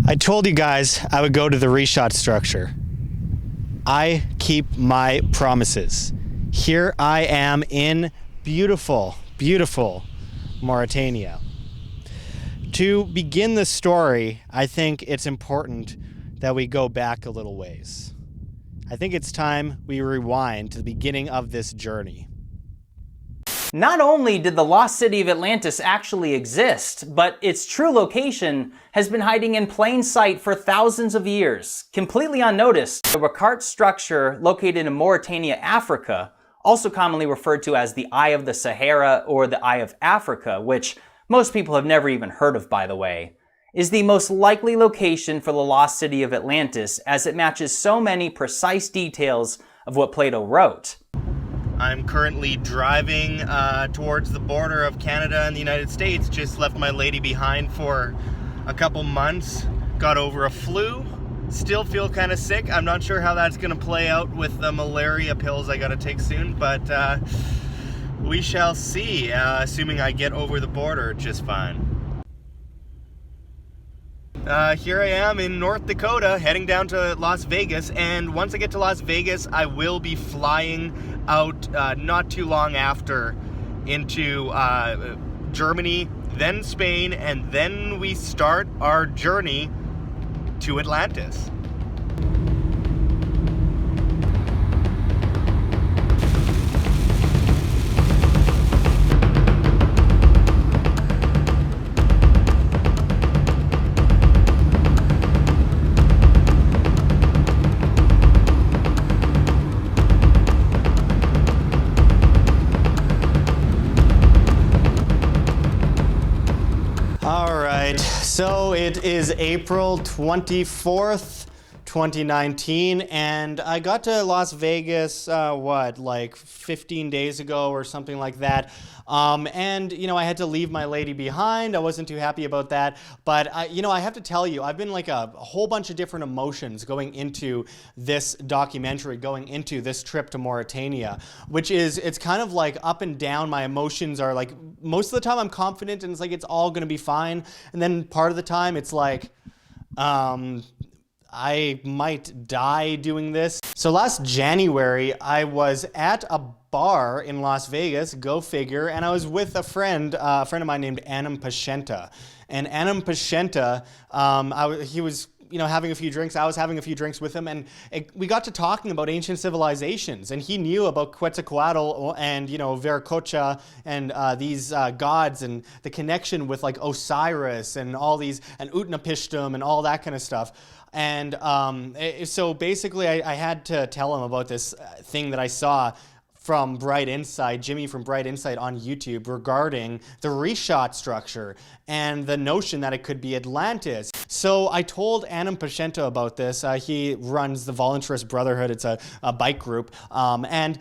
I told you guys I would go to the Richat Structure. I keep my promises. Here I am in beautiful, beautiful Mauritania. To begin the story, I think it's important that we go back a little ways. I think it's time we rewind to the beginning of this journey. Not only did the lost city of Atlantis actually exist, but its true location has been hiding in plain sight for thousands of years, completely unnoticed. The Richat Structure, located in Mauritania, Africa, also commonly referred to as the Eye of the Sahara or the Eye of Africa, which most people have never even heard of, by the way, is the most likely location for the lost city of Atlantis, as it matches so many precise details of what Plato wrote. I'm currently driving towards the border of Canada and the United States. Just left my lady behind for a couple months. Got over a flu. Still feel kind of sick. I'm not sure how that's going to play out with the malaria pills I got to take soon, but we shall see, assuming I get over the border just fine. Here I am in North Dakota, heading down to Las Vegas, and once I get to Las Vegas, I will be flying out not too long after into Germany, then Spain, and then we start our journey to Atlantis. So it is April 24th, 2019, and I got to Las Vegas, like 15 days ago or something like that. And, I had to leave my lady behind. I wasn't too happy about that. But, I have to tell you, I've been like a whole bunch of different emotions going into this documentary, going into this trip to Mauritania, which is, it's kind of like up and down. My emotions are like, most of the time I'm confident and it's like, it's all going to be fine. And then part of the time it's like, I might die doing this. So last January, I was at a bar in Las Vegas, go figure, and I was with a friend of mine named Anam and Micah. And Anam and Micah, he was having a few drinks, I was having a few drinks with him, and we got to talking about ancient civilizations, and he knew about Quetzalcoatl and, Viracocha and these gods and the connection with like Osiris and all these, and Utnapishtim and all that kind of stuff. And so basically I had to tell him about this thing that I saw from Bright Insight, Jimmy from Bright Insight on YouTube, regarding the Richat Structure and the notion that it could be Atlantis. So I told Anam and Micah about this. He runs the Voluntarist Brotherhood. It's a bike group. And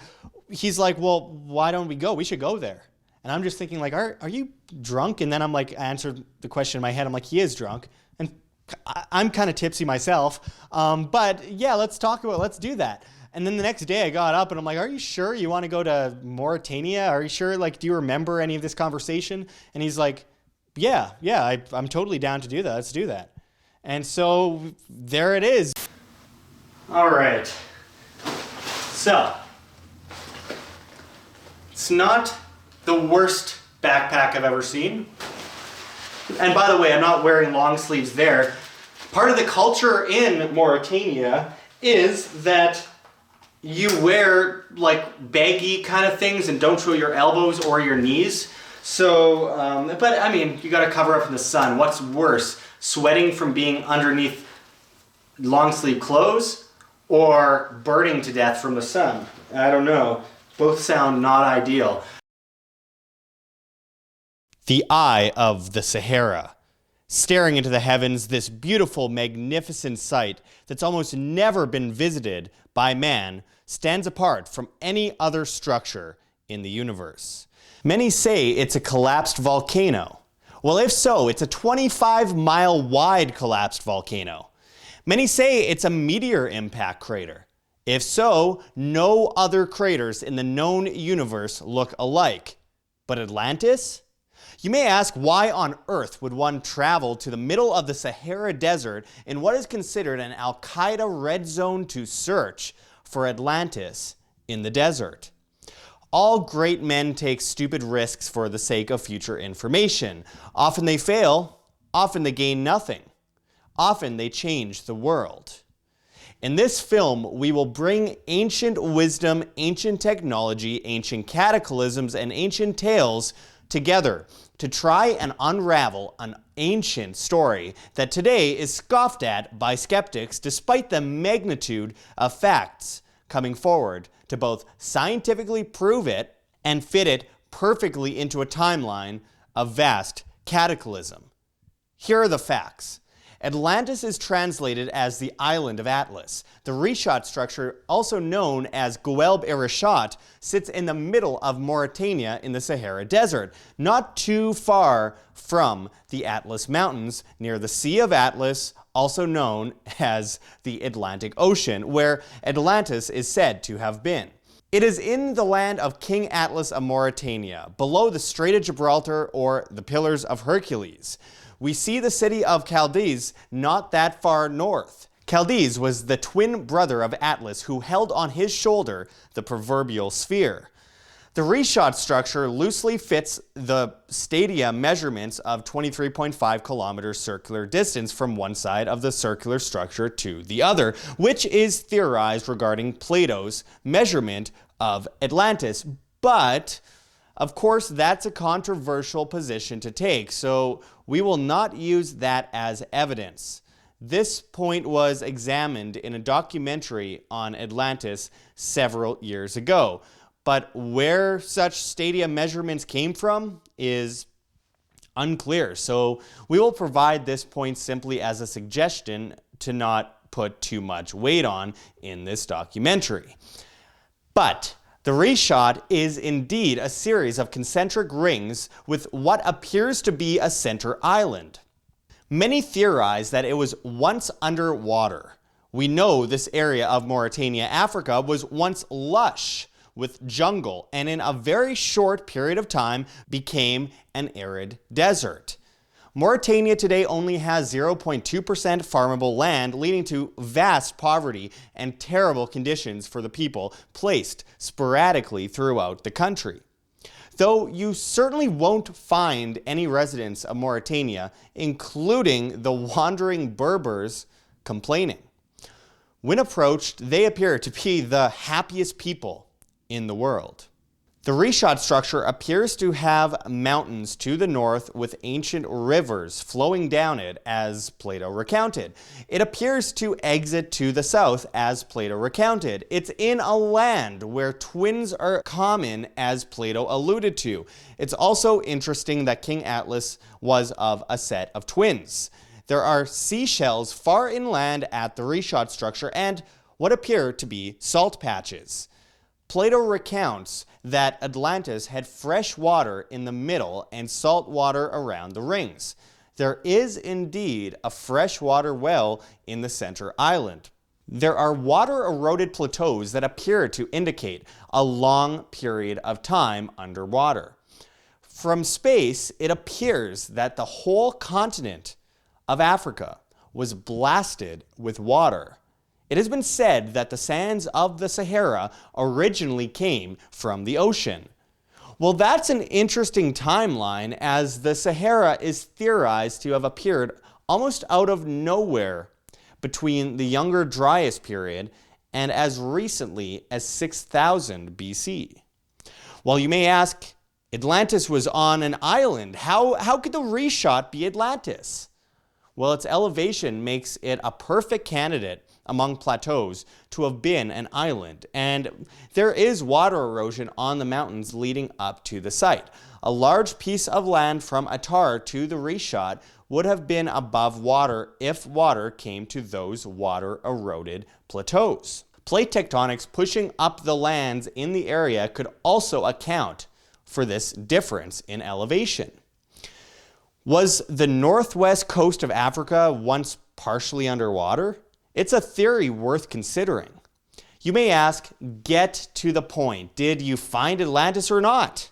he's like, well, why don't we go? We should go there. And I'm just thinking like, are you drunk? And then I'm like, I answered the question in my head. I'm like, he is drunk. And I'm kind of tipsy myself. But yeah, let's do that. And then the next day I got up and I'm like, are you sure you want to go to Mauritania? Are you sure? Like, do you remember any of this conversation? And he's like, yeah, I'm totally down to do that. Let's do that. And so there it is. All right. So it's not the worst backpack I've ever seen. And by the way, I'm not wearing long sleeves there. Part of the culture in Mauritania is that you wear like baggy kind of things and don't show your elbows or your knees. So, but I mean, you gotta cover up from the sun. What's worse, sweating from being underneath long sleeve clothes or burning to death from the sun? I don't know. Both sound not ideal. The Eye of the Sahara. Staring into the heavens, this beautiful, magnificent sight that's almost never been visited by man stands apart from any other structure in the universe. Many say it's a collapsed volcano. Well, if so, it's a 25-mile wide collapsed volcano. Many say it's a meteor impact crater. If so, no other craters in the known universe look alike. But Atlantis? You may ask, why on earth would one travel to the middle of the Sahara Desert in what is considered an Al-Qaeda red zone to search for Atlantis in the desert? All great men take stupid risks for the sake of future information. Often they fail, often they gain nothing. Often they change the world. In this film, we will bring ancient wisdom, ancient technology, ancient cataclysms, and ancient tales together to try and unravel an ancient story that today is scoffed at by skeptics despite the magnitude of facts coming forward to both scientifically prove it and fit it perfectly into a timeline of vast cataclysm. Here are the facts. Atlantis is translated as the island of Atlas. The Richat structure, also known as Guelb Richat, sits in the middle of Mauritania in the Sahara Desert, not too far from the Atlas Mountains, near the Sea of Atlas, also known as the Atlantic Ocean, where Atlantis is said to have been. It is in the land of King Atlas of Mauritania, below the Strait of Gibraltar or the Pillars of Hercules. We see the city of Chaldees not that far north. Chaldees was the twin brother of Atlas who held on his shoulder the proverbial sphere. The Richat structure loosely fits the stadia measurements of 23.5 kilometers circular distance from one side of the circular structure to the other, which is theorized regarding Plato's measurement of Atlantis. But of course, that's a controversial position to take, so we will not use that as evidence. This point was examined in a documentary on Atlantis several years ago, but where such stadia measurements came from is unclear, so we will provide this point simply as a suggestion to not put too much weight on in this documentary. But the Richat is indeed a series of concentric rings with what appears to be a center island. Many theorize that it was once underwater. We know this area of Mauritania, Africa, was once lush with jungle and in a very short period of time became an arid desert. Mauritania today only has 0.2% farmable land, leading to vast poverty and terrible conditions for the people placed sporadically throughout the country. Though you certainly won't find any residents of Mauritania, including the wandering Berbers, complaining. When approached, they appear to be the happiest people in the world. The Richat structure appears to have mountains to the north with ancient rivers flowing down it, as Plato recounted. It appears to exit to the south, as Plato recounted. It's in a land where twins are common, as Plato alluded to. It's also interesting that King Atlas was of a set of twins. There are seashells far inland at the Richat structure and what appear to be salt patches. Plato recounts that Atlantis had fresh water in the middle and salt water around the rings. There is indeed a freshwater well in the center island. There are water-eroded plateaus that appear to indicate a long period of time underwater. From space, it appears that the whole continent of Africa was blasted with water. It has been said that the sands of the Sahara originally came from the ocean. Well, that's an interesting timeline, as the Sahara is theorized to have appeared almost out of nowhere between the Younger Dryas period and as recently as 6000 BC. Well, you may ask, Atlantis was on an island. How could the Richat be Atlantis? Well, its elevation makes it a perfect candidate among plateaus to have been an island, and there is water erosion on the mountains leading up to the site. A large piece of land from Attar to the Richat would have been above water if water came to those water-eroded plateaus. Plate tectonics pushing up the lands in the area could also account for this difference in elevation. Was the northwest coast of Africa once partially underwater? It's a theory worth considering. You may ask, get to the point. Did you find Atlantis or not?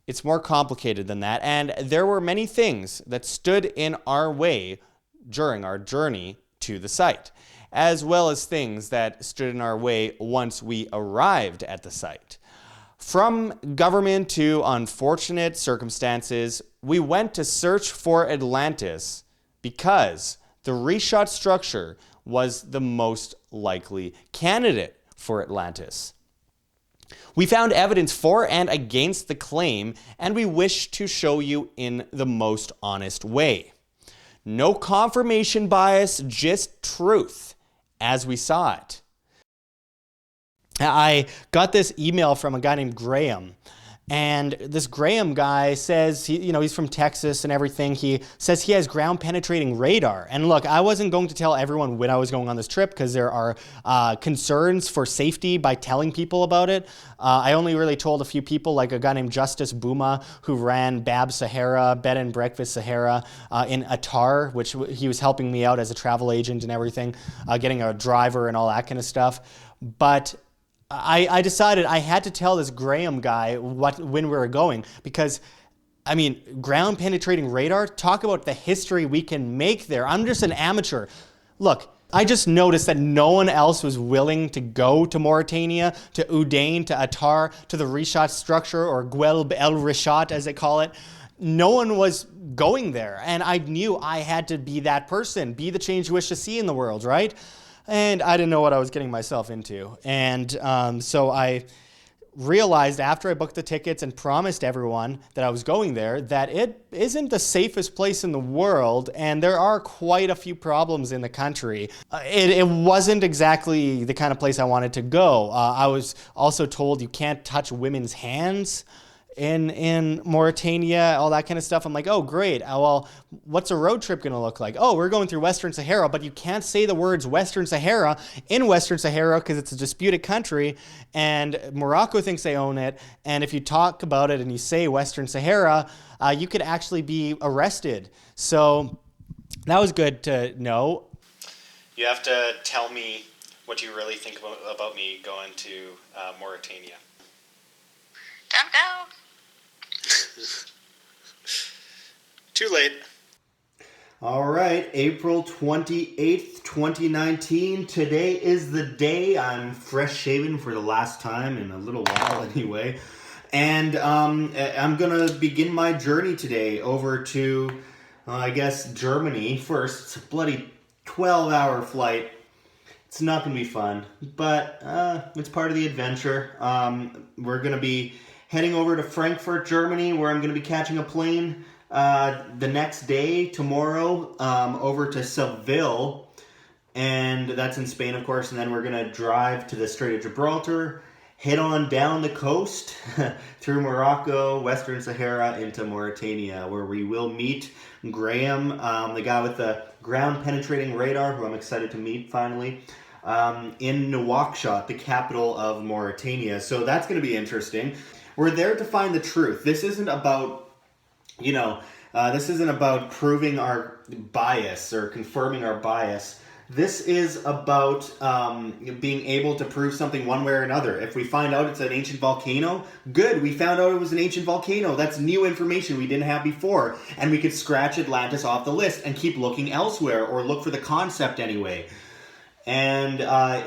It's more complicated than that, and there were many things that stood in our way during our journey to the site, as well as things that stood in our way once we arrived at the site. From government to unfortunate circumstances, we went to search for Atlantis because the Richat Structure was the most likely candidate for Atlantis. We found evidence for and against the claim, and we wish to show you in the most honest way. No confirmation bias, just truth as we saw it. I got this email from a guy named Graham, and this Graham guy says, he's from Texas and everything. He says he has ground penetrating radar. And look, I wasn't going to tell everyone when I was going on this trip because there are concerns for safety by telling people about it. I only really told a few people, like a guy named Justice Bouma, who ran Bab Sahara, Bed and Breakfast Sahara in Attar, which he was helping me out as a travel agent and everything, getting a driver and all that kind of stuff. But I decided I had to tell this Graham guy when we were going because, ground penetrating radar, talk about the history we can make there. I'm just an amateur. Look, I just noticed that no one else was willing to go to Mauritania, to Udain, to Attar, to the Richat Structure, or Guelb el Richat as they call it. No one was going there, and I knew I had to be that person, be the change you wish to see in the world, right? And I didn't know what I was getting myself into. And so I realized after I booked the tickets and promised everyone that I was going there that it isn't the safest place in the world, and there are quite a few problems in the country. It wasn't exactly the kind of place I wanted to go. I was also told you can't touch women's hands in Mauritania, all that kind of stuff. I'm like, oh, great. Well, what's a road trip going to look like? Oh, we're going through Western Sahara, but you can't say the words Western Sahara in Western Sahara because it's a disputed country, and Morocco thinks they own it. And if you talk about it and you say Western Sahara, you could actually be arrested. So that was good to know. You have to tell me what you really think about me going to Mauritania. Don't go. Too late. All right, April 28th, 2019. Today is the day. I'm fresh shaven for the last time in a little while anyway. And I'm going to begin my journey today over to, Germany first. It's a bloody 12-hour flight. It's not going to be fun, but it's part of the adventure. We're going to be heading over to Frankfurt, Germany, where I'm going to be catching a plane the next day, tomorrow, over to Sevilla, and that's in Spain, of course, and then we're going to drive to the Strait of Gibraltar, head on down the coast through Morocco, Western Sahara, into Mauritania, where we will meet Graham, the guy with the ground-penetrating radar, who I'm excited to meet finally, in Nouakchott, the capital of Mauritania. So that's going to be interesting. We're there to find the truth. This isn't about, this isn't about proving our bias or confirming our bias. This is about being able to prove something one way or another. If we find out it's an ancient volcano, good. We found out it was an ancient volcano. That's new information we didn't have before. And we could scratch Atlantis off the list and keep looking elsewhere, or look for the concept anyway. And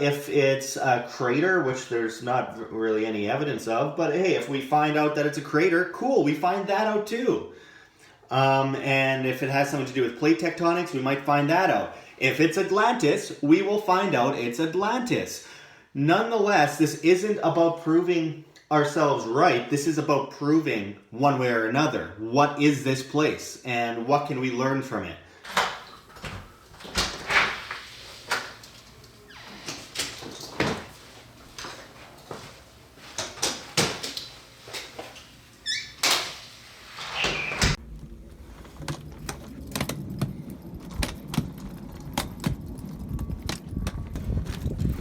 if it's a crater, which there's not really any evidence of, but hey, if we find out that it's a crater, cool, we find that out too. And if it has something to do with plate tectonics, we might find that out. If it's Atlantis, we will find out it's Atlantis. Nonetheless, this isn't about proving ourselves right. This is about proving one way or another. What is this place, and what can we learn from it?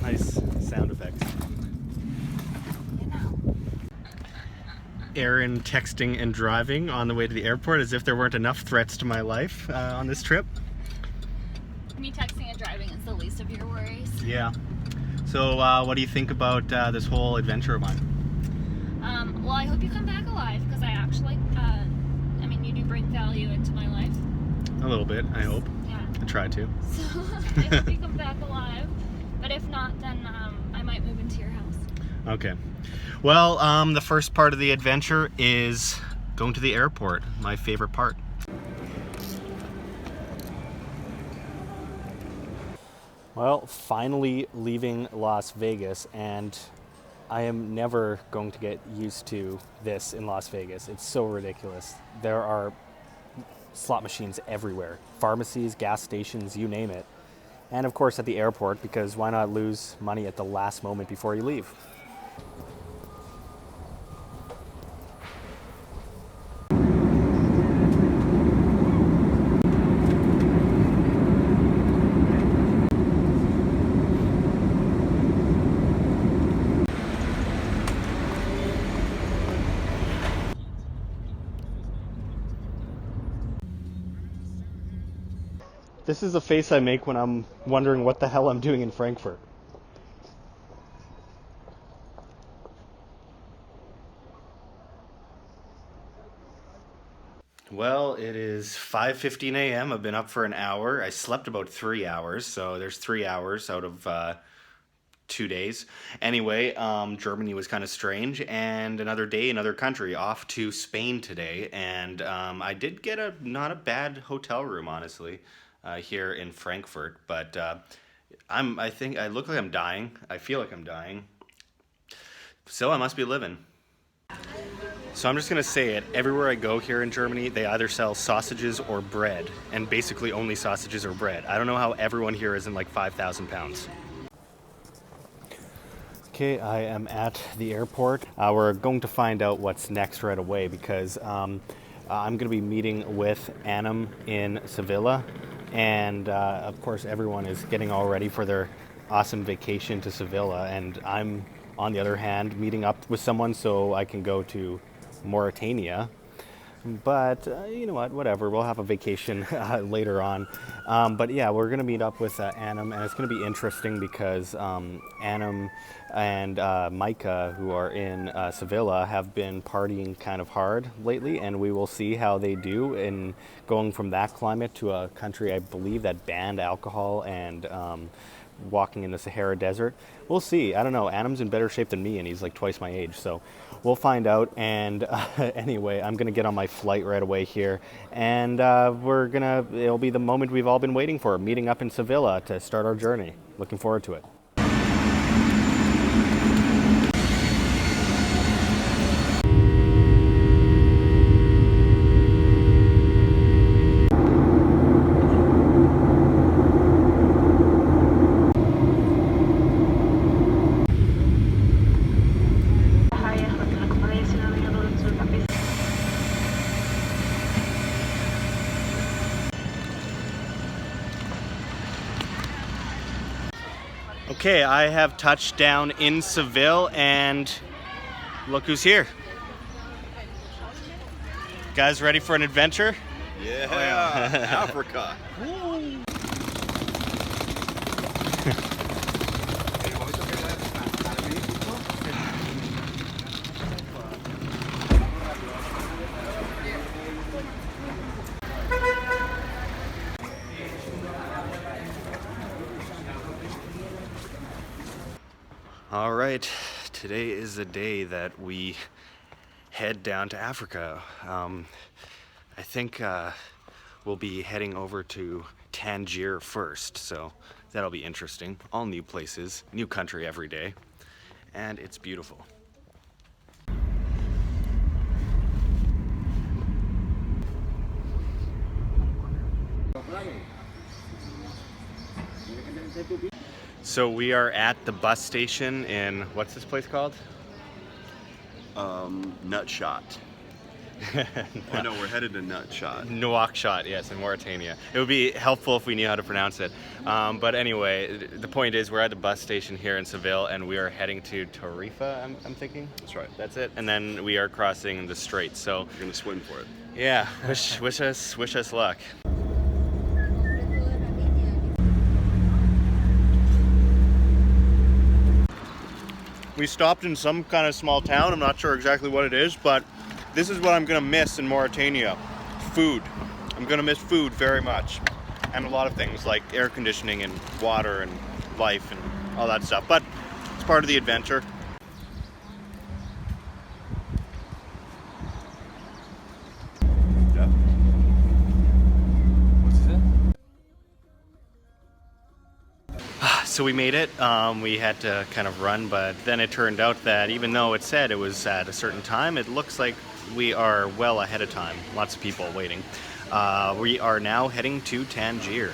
Nice sound effects. Aaron texting and driving on the way to the airport as if there weren't enough threats to my life on this trip. Me texting and driving is the least of your worries. Yeah. So what do you think about this whole adventure of mine? Well, I hope you come back alive, because I actually, I mean, you do bring value into my life. A little bit, I hope. Yeah. I try to. So, I hope you come back alive. But if not, then I might move into your house. Okay. Well, the first part of the adventure is going to the airport, my favorite part. Well, finally leaving Las Vegas, and I am never going to get used to this in Las Vegas. It's so ridiculous. There are slot machines everywhere. Pharmacies, gas stations, you name it. And of course at the airport, because why not lose money at the last moment before you leave? This is the face I make when I'm wondering what the hell I'm doing in Frankfurt. Well, it is 5:15 a.m. I've been up for an hour. I slept about 3 hours, so there's 3 hours out of 2 days. Anyway, Germany was kind of strange, and another day, another country. Off to Spain today, and I did get not a bad hotel room, honestly. Here in Frankfurt, but I think I look like I'm dying. I feel like I'm dying. So I must be living. So I'm just gonna say it. Everywhere I go here in Germany, they either sell sausages or bread, and basically only sausages or bread. I don't know how everyone here isn't like 5,000 pounds. Okay, I am at the airport. We're going to find out what's next right away, because I'm going to be meeting with Anam in Sevilla. And of course everyone is getting all ready for their awesome vacation to Sevilla, and I'm on the other hand meeting up with someone so I can go to Mauritania. But you know what, whatever, we'll have a vacation later on. But yeah, we're gonna meet up with Anam, and it's gonna be interesting because Anam and Micah, who are in Sevilla, have been partying kind of hard lately, and we will see how they do in going from that climate to a country, I believe, that banned alcohol and walking in the Sahara Desert. We'll see. I don't know. Anam's in better shape than me, and he's like twice my age, so we'll find out. And anyway, I'm gonna get on my flight right away here, and it'll be the moment we've all been waiting for, meeting up in Sevilla to start our journey. Looking forward to it. Okay, I have touched down in Seville, and look who's here. Guys ready for an adventure? Yeah, Africa. All right, today is the day that we head down to Africa. I think we'll be heading over to Tangier first, so that'll be interesting. All new places, new country every day, and it's beautiful. So we are at the bus station in, what's this place called? Nutshot. Oh no, we're headed to Nutshot. Nouakchott, yes, in Mauritania. It would be helpful if we knew how to pronounce it. But anyway, the point is we're at the bus station here in Seville, and we are heading to Tarifa, I'm thinking. That's right. That's it. And then we are crossing the strait. So We're gonna swim for it. yeah, wish us luck. We stopped in some kind of small town. I'm not sure exactly what it is, but this is what I'm gonna miss in Mauritania. Food. I'm gonna miss food very much. And a lot of things like air conditioning and water and life and all that stuff. But it's part of the adventure. So we made it. We had to kind of run, but then it turned out that even though it said it was at a certain time, it looks like we are well ahead of time. Lots of people waiting. We are now heading to Tangier.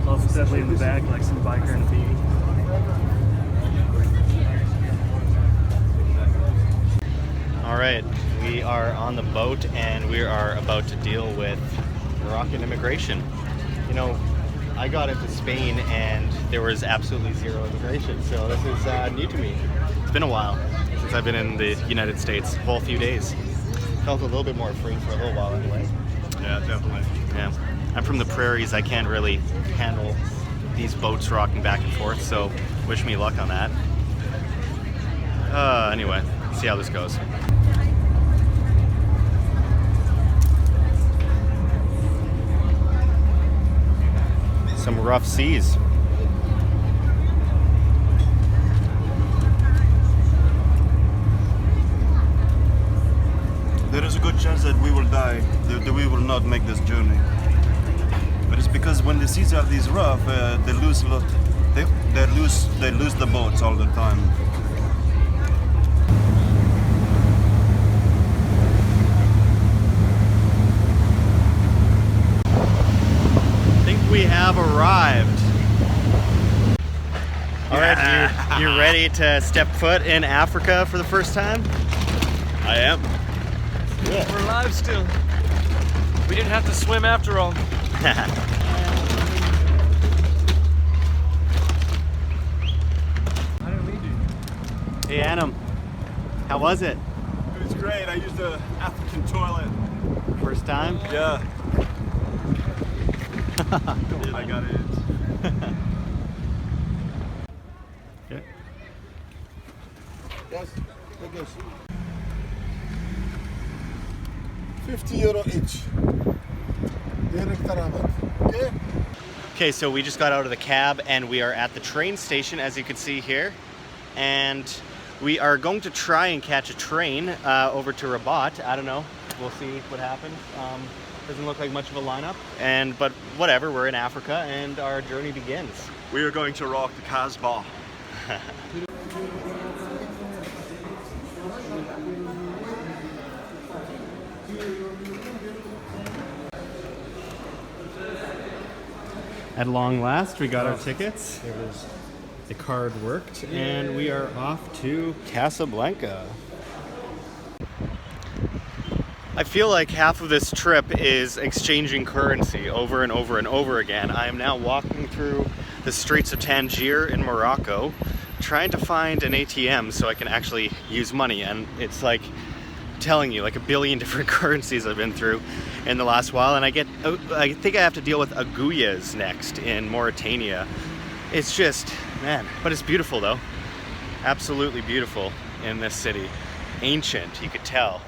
Also definitely in the back, like some biker and a beanie. All right, we are on the boat and we are about to deal with Moroccan immigration. You know, I got into Spain and there was absolutely zero immigration, so this is new to me. It's been a while since I've been in the United States, a whole few days. Felt a little bit more free for a little while anyway. Yeah, definitely. Yeah, I'm from the prairies. I can't really handle these boats rocking back and forth, so wish me luck on that. Anyway, see how this goes. Some rough seas. There is a good chance that we will die, that we will not make this journey. But it's because when the seas are this rough, they lose a lot. They lose the boats all the time. We have arrived. All right, you ready to step foot in Africa for the first time? I am. Yeah. We're alive still. We didn't have to swim after all. Hey Anam, how was it? It was great. I used the African toilet. First time? Yeah. I got it. Okay. Yes, I guess. €50 each. Direct Arabic. Okay? Okay, so we just got out of the cab and we are at the train station, as you can see here. And we are going to try and catch a train over to Rabat. I don't know. We'll see what happens. Doesn't look like much of a lineup, but whatever, we're in Africa and our journey begins. We are going to rock the Casbah. At long last, we got our tickets. The card worked, and we are off to Casablanca. I feel like half of this trip is exchanging currency over and over and over again. I am now walking through the streets of Tangier in Morocco, trying to find an ATM so I can actually use money, and it's like telling you like a billion different currencies I've been through in the last while, and I think I have to deal with agouillas next in Mauritania. It's just, man, but it's beautiful though. Absolutely beautiful in this city. Ancient, you could tell.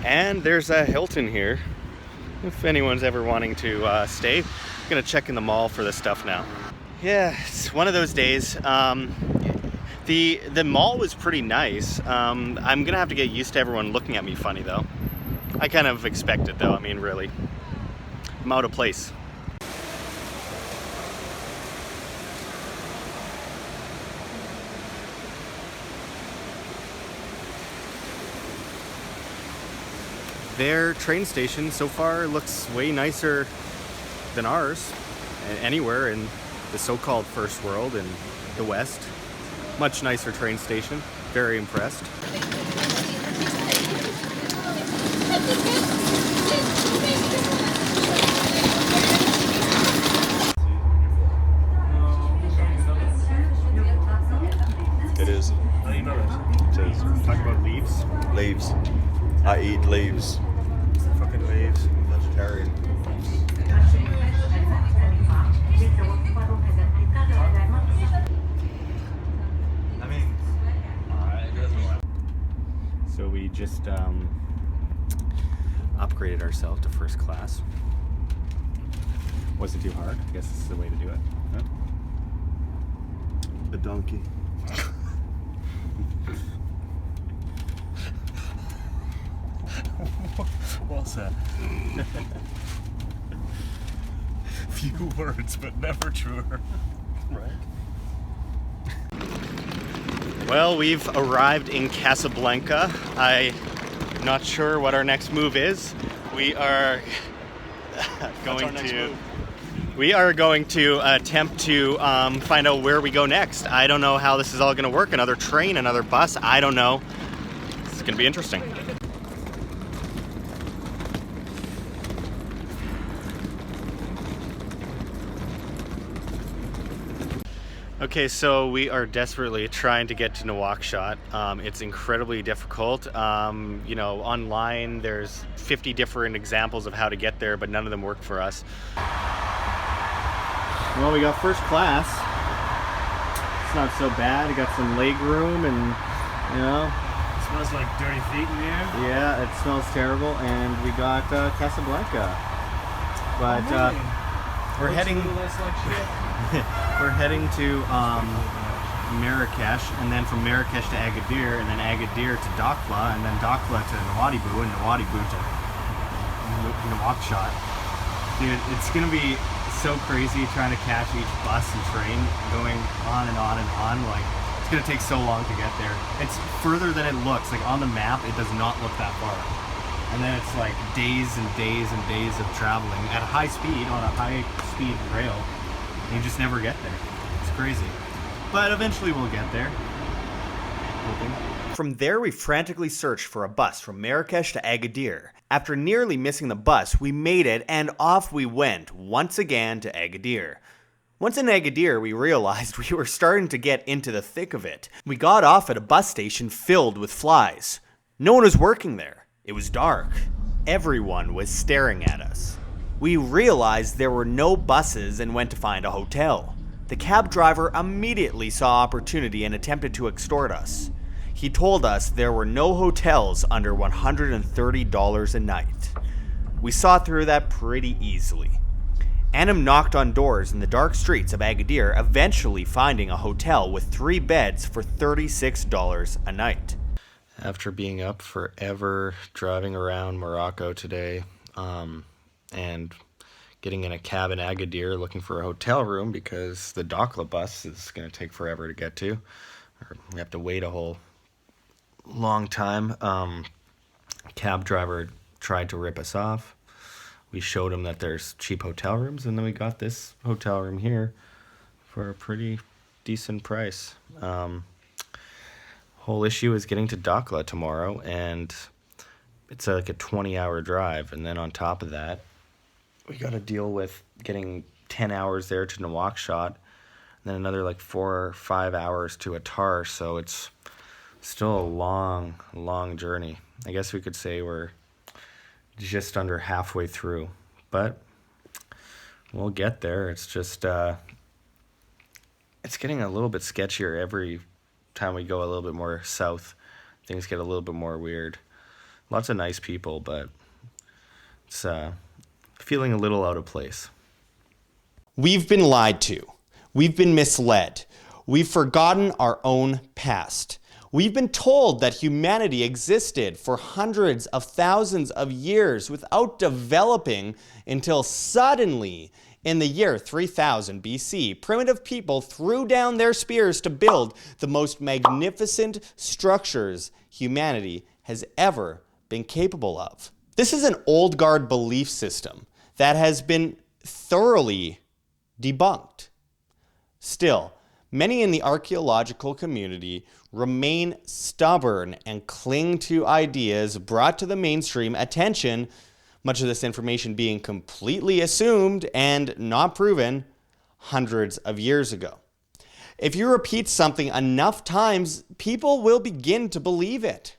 And there's a Hilton here, if anyone's ever wanting to stay. I'm gonna check in the mall for this stuff now. Yeah, it's one of those days. The mall was pretty nice. I'm gonna have to get used to everyone looking at me funny though. I kind of expect it though, I mean really. I'm out of place. Their train station so far looks way nicer than ours, anywhere in the so-called first world in the West. Much nicer train station. Very impressed. It is. It says, talk about leaves. Leaves. I eat leaves. Fucking leaves. ourselves to first class. Wasn't too hard. I guess this is the way to do it. Huh? A donkey. Well said. Few words, but never truer. Right. Well, we've arrived in Casablanca. I'm not sure what our next move is. We are going to attempt to find out where we go next. I don't know how this is all going to work. Another train, another bus. I don't know. It's going to be interesting. Okay, so we are desperately trying to get to Nouakchott. It's incredibly difficult. You know, online there's 50 different examples of how to get there, but none of them work for us. Well, we got first class. It's not so bad. We got some leg room and, you know. It smells like dirty feet in here. Yeah, it smells terrible. And we got Casablanca. But we're heading... We're heading to Marrakesh, and then from Marrakesh to Agadir, and then Agadir to Dakhla, and then Dakhla to Nouadhibou, and Nouadhibou to Nouakchott. Dude, it's gonna be so crazy trying to catch each bus and train, going on and on and on. Like, it's gonna take so long to get there. It's further than it looks. Like, on the map, it does not look that far. And then it's like days and days and days of traveling at high speed on a high-speed rail. You just never get there. It's crazy. But eventually we'll get there. Hoping. From there, we frantically searched for a bus from Marrakesh to Agadir. After nearly missing the bus, we made it, and off we went, once again to Agadir. Once in Agadir, we realized we were starting to get into the thick of it. We got off at a bus station filled with flies. No one was working there. It was dark. Everyone was staring at us. We realized there were no buses and went to find a hotel. The cab driver immediately saw opportunity and attempted to extort us. He told us there were no hotels under $130 a night. We saw through that pretty easily. Anam knocked on doors in the dark streets of Agadir, eventually finding a hotel with 3 beds for $36 a night. After being up forever driving around Morocco today, and getting in a cab in Agadir looking for a hotel room because the Dakhla bus is going to take forever to get to. Or we have to wait a whole long time. Cab driver tried to rip us off. We showed him that there's cheap hotel rooms, and then we got this hotel room here for a pretty decent price. Whole issue is getting to Dakhla tomorrow, and it's like a 20-hour drive, and then on top of that, we got to deal with getting 10 hours there to Nouakchott, and then another like 4 or 5 hours to Attar, so it's still a long, long journey. I guess we could say we're just under halfway through, but we'll get there. It's just, it's getting a little bit sketchier every time we go a little bit more south. Things get a little bit more weird. Lots of nice people, but it's feeling a little out of place. We've been lied to. We've been misled. We've forgotten our own past. We've been told that humanity existed for hundreds of thousands of years without developing until suddenly, in the year 3000 BC, primitive people threw down their spears to build the most magnificent structures humanity has ever been capable of. This is an old guard belief system that has been thoroughly debunked. Still, many in the archaeological community remain stubborn and cling to ideas brought to the mainstream attention, much of this information being completely assumed and not proven hundreds of years ago. If you repeat something enough times, people will begin to believe it.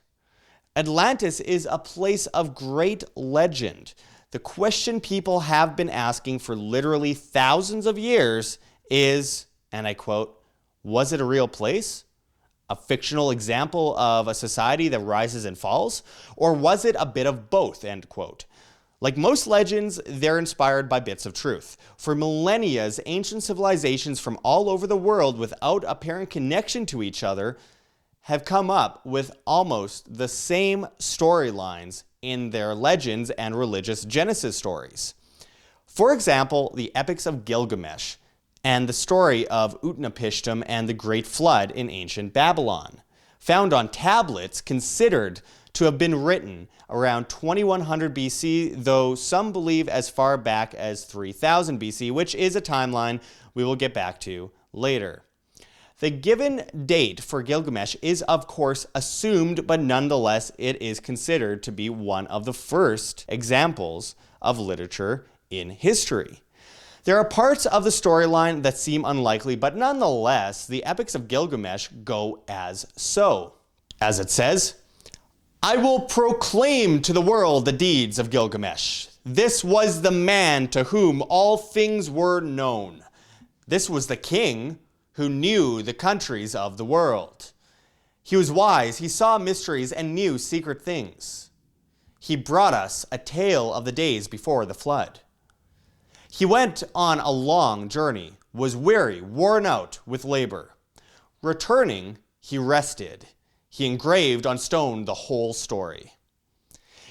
Atlantis is a place of great legend. The question people have been asking for literally thousands of years is, and I quote, "Was it a real place? A fictional example of a society that rises and falls? Or was it a bit of both?" End quote. Like most legends, they're inspired by bits of truth. For millennia, ancient civilizations from all over the world without apparent connection to each other have come up with almost the same storylines in their legends and religious Genesis stories. For example, the Epics of Gilgamesh and the story of Utnapishtim and the Great Flood in ancient Babylon, found on tablets considered to have been written around 2100 BC, though some believe as far back as 3000 BC, which is a timeline we will get back to later. The given date for Gilgamesh is of course assumed, but nonetheless it is considered to be one of the first examples of literature in history. There are parts of the storyline that seem unlikely, but nonetheless, the Epics of Gilgamesh go as so. As it says, "I will proclaim to the world the deeds of Gilgamesh. This was the man to whom all things were known. This was the king who knew the countries of the world. He was wise, he saw mysteries and knew secret things. He brought us a tale of the days before the flood. He went on a long journey, was weary, worn out with labor. Returning, he rested. He engraved on stone the whole story."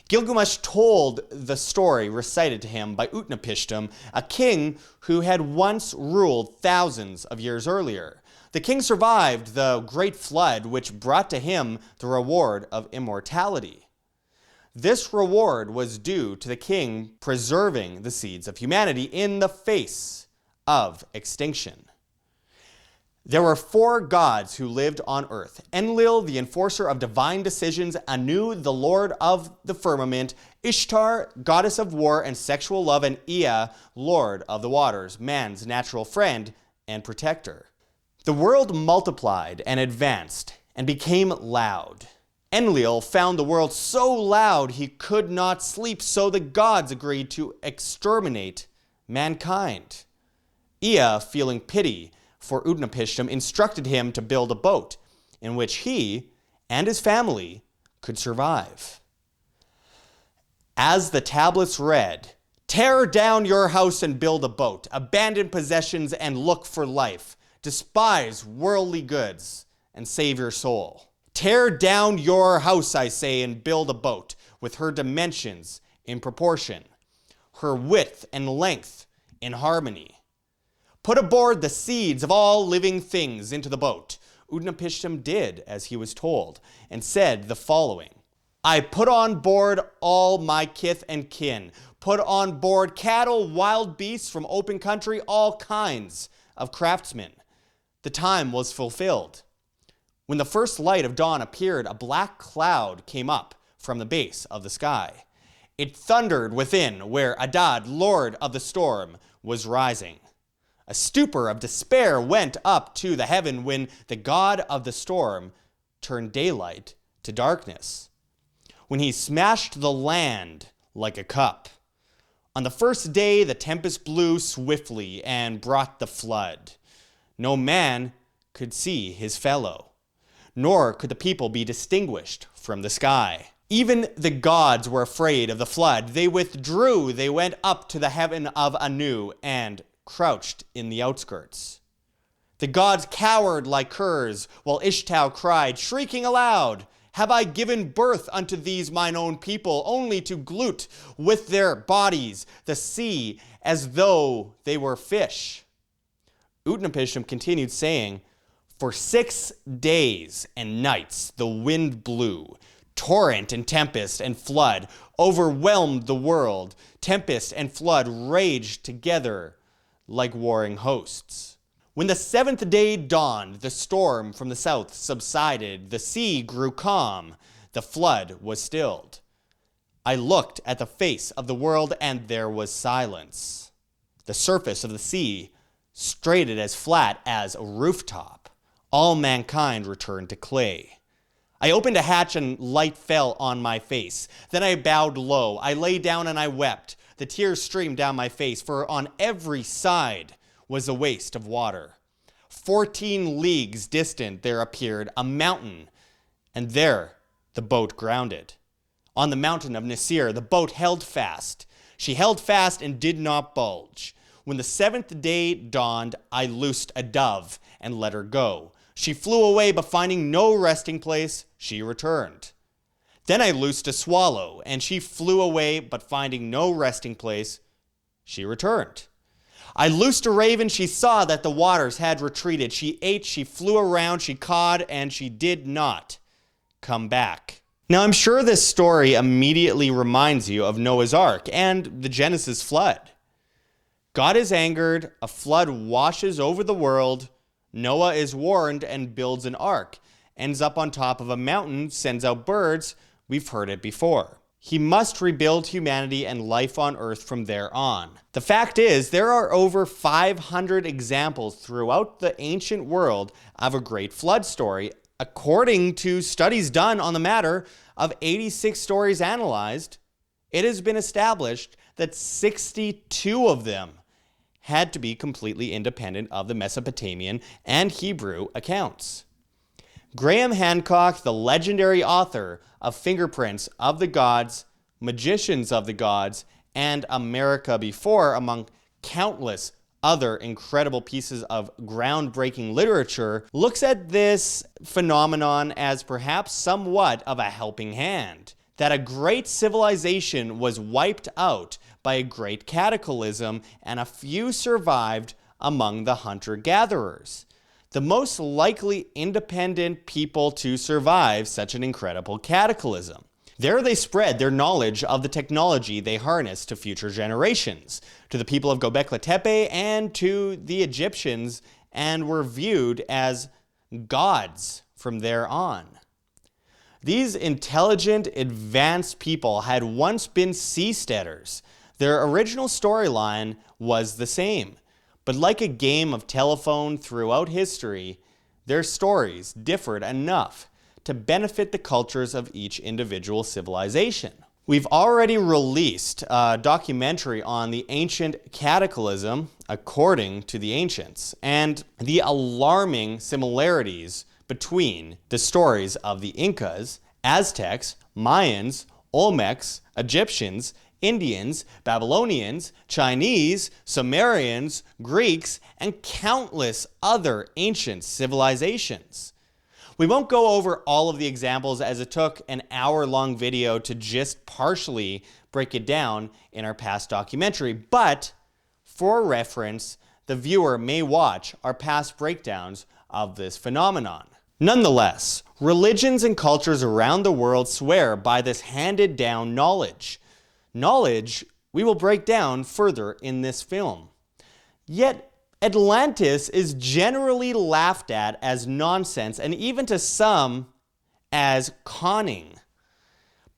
Gilgamesh told the story recited to him by Utnapishtim, a king who had once ruled thousands of years earlier. The king survived the great flood, which brought to him the reward of immortality. This reward was due to the king preserving the seeds of humanity in the face of extinction. There were 4 gods who lived on earth: Enlil, the enforcer of divine decisions; Anu, the lord of the firmament; Ishtar, goddess of war and sexual love; and Ea, lord of the waters, man's natural friend and protector. The world multiplied and advanced and became loud. Enlil found the world so loud he could not sleep, so the gods agreed to exterminate mankind. Ea, feeling pity for Utnapishtim, instructed him to build a boat in which he and his family could survive. As the tablets read, "Tear down your house and build a boat, abandon possessions and look for life, despise worldly goods and save your soul. Tear down your house, I say, and build a boat with her dimensions in proportion, her width and length in harmony. Put aboard the seeds of all living things into the boat." Utnapishtim did as he was told and said the following: "I put on board all my kith and kin, put on board cattle, wild beasts from open country, all kinds of craftsmen." The time was fulfilled. When the first light of dawn appeared, a black cloud came up from the base of the sky. It thundered within where Adad, lord of the storm, was rising. A stupor of despair went up to the heaven when the god of the storm turned daylight to darkness, when he smashed the land like a cup. On the first day, the tempest blew swiftly and brought the flood. No man could see his fellow, nor could the people be distinguished from the sky. Even the gods were afraid of the flood. They withdrew. They went up to the heaven of Anu and crouched in the outskirts. The gods cowered like curs, while Ishtar cried, shrieking aloud, "Have I given birth unto these mine own people, only to glut with their bodies the sea as though they were fish?" Utnapishtim continued saying, "For 6 days and nights the wind blew. Torrent and tempest and flood overwhelmed the world. Tempest and flood raged together like warring hosts. When the 7th day dawned, the storm from the south subsided. The sea grew calm. The flood was stilled. I looked at the face of the world, and there was silence. The surface of the sea straighted as flat as a rooftop. All mankind returned to clay. I opened a hatch and light fell on my face. Then I bowed low. I lay down and I wept. The tears streamed down my face, for on every side was a waste of water. 14 leagues distant there appeared a mountain, and there the boat grounded. On the mountain of Nasir the boat held fast. She held fast and did not budge. When the seventh day dawned, I loosed a dove and let her go. She flew away, but finding no resting place, she returned. Then I loosed a swallow, and she flew away, but finding no resting place, she returned. I loosed a raven, she saw that the waters had retreated. She ate, she flew around, she cawed, and she did not come back. Now, I'm sure this story immediately reminds you of Noah's Ark and the Genesis flood. God is angered, a flood washes over the world, Noah is warned and builds an ark, ends up on top of a mountain, sends out birds. We've heard it before. He must rebuild humanity and life on earth from there on. The fact is, there are over 500 examples throughout the ancient world of a great flood story. According to studies done on the matter, of 86 stories analyzed, it has been established that 62 of them had to be completely independent of the Mesopotamian and Hebrew accounts. Graham Hancock, the legendary author of Fingerprints of the Gods, Magicians of the Gods, and America Before, among countless other incredible pieces of groundbreaking literature, looks at this phenomenon as perhaps somewhat of a helping hand, that a great civilization was wiped out by a great cataclysm and a few survived among the hunter-gatherers, the most likely independent people to survive such an incredible cataclysm. There they spread their knowledge of the technology they harnessed to future generations, to the people of Göbekli Tepe and to the Egyptians, and were viewed as gods from there on. These intelligent, advanced people had once been seasteaders. Their original storyline was the same, but like a game of telephone throughout history, their stories differed enough to benefit the cultures of each individual civilization. We've already released a documentary on the ancient cataclysm, according to the ancients, and the alarming similarities between the stories of the Incas, Aztecs, Mayans, Olmecs, Egyptians, Indians, Babylonians, Chinese, Sumerians, Greeks, and countless other ancient civilizations. We won't go over all of the examples as it took an hour-long video to just partially break it down in our past documentary, but for reference, the viewer may watch our past breakdowns of this phenomenon. Nonetheless, religions and cultures around the world swear by this handed-down knowledge. Knowledge we will break down further in this film. Yet, Atlantis is generally laughed at as nonsense, and even to some, as conning.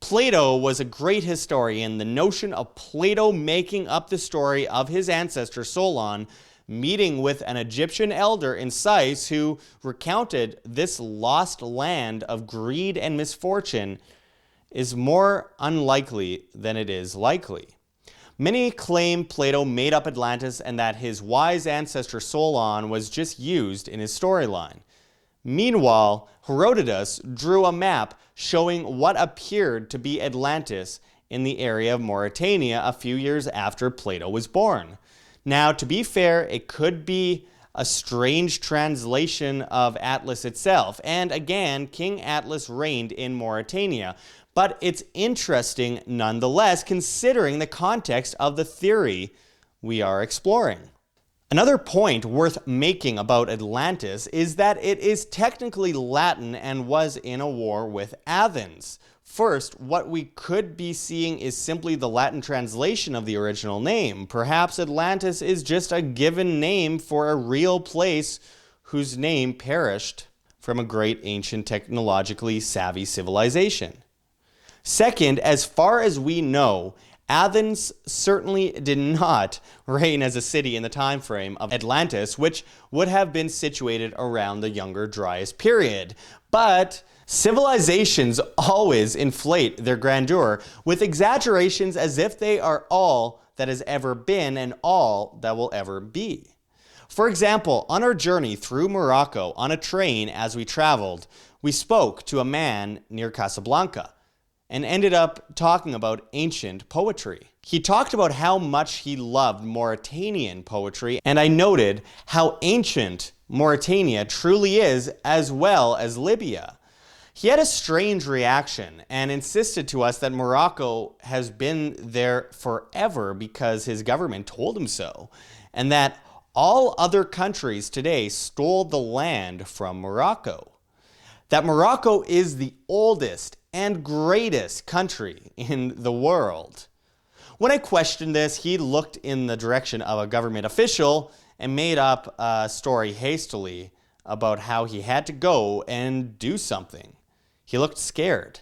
Plato was a great historian. The notion of Plato making up the story of his ancestor Solon meeting with an Egyptian elder in Sais who recounted this lost land of greed and misfortune is more unlikely than it is likely. Many claim Plato made up Atlantis and that his wise ancestor Solon was just used in his storyline. Meanwhile, Herodotus drew a map showing what appeared to be Atlantis in the area of Mauritania a few years after Plato was born. Now, to be fair, it could be a strange translation of Atlas itself, and again, King Atlas reigned in Mauritania. But it's interesting nonetheless, considering the context of the theory we are exploring. Another point worth making about Atlantis is that it is technically Latin and was in a war with Athens. First, what we could be seeing is simply the Latin translation of the original name. Perhaps Atlantis is just a given name for a real place whose name perished from a great ancient technologically savvy civilization. Second, as far as we know, Athens certainly did not reign as a city in the time frame of Atlantis, which would have been situated around the Younger Dryas period. But civilizations always inflate their grandeur with exaggerations as if they are all that has ever been and all that will ever be. For example, on our journey through Morocco on a train as we traveled, we spoke to a man near Casablanca. and ended up talking about ancient poetry. He talked about how much he loved Mauritanian poetry, and I noted how ancient Mauritania truly is, as well as Libya. He had a strange reaction and insisted to us that Morocco has been there forever because his government told him so, and that all other countries today stole the land from Morocco. That Morocco is the oldest and greatest country in the world. When I questioned this, he looked in the direction of a government official and made up a story hastily about how he had to go and do something. He looked scared.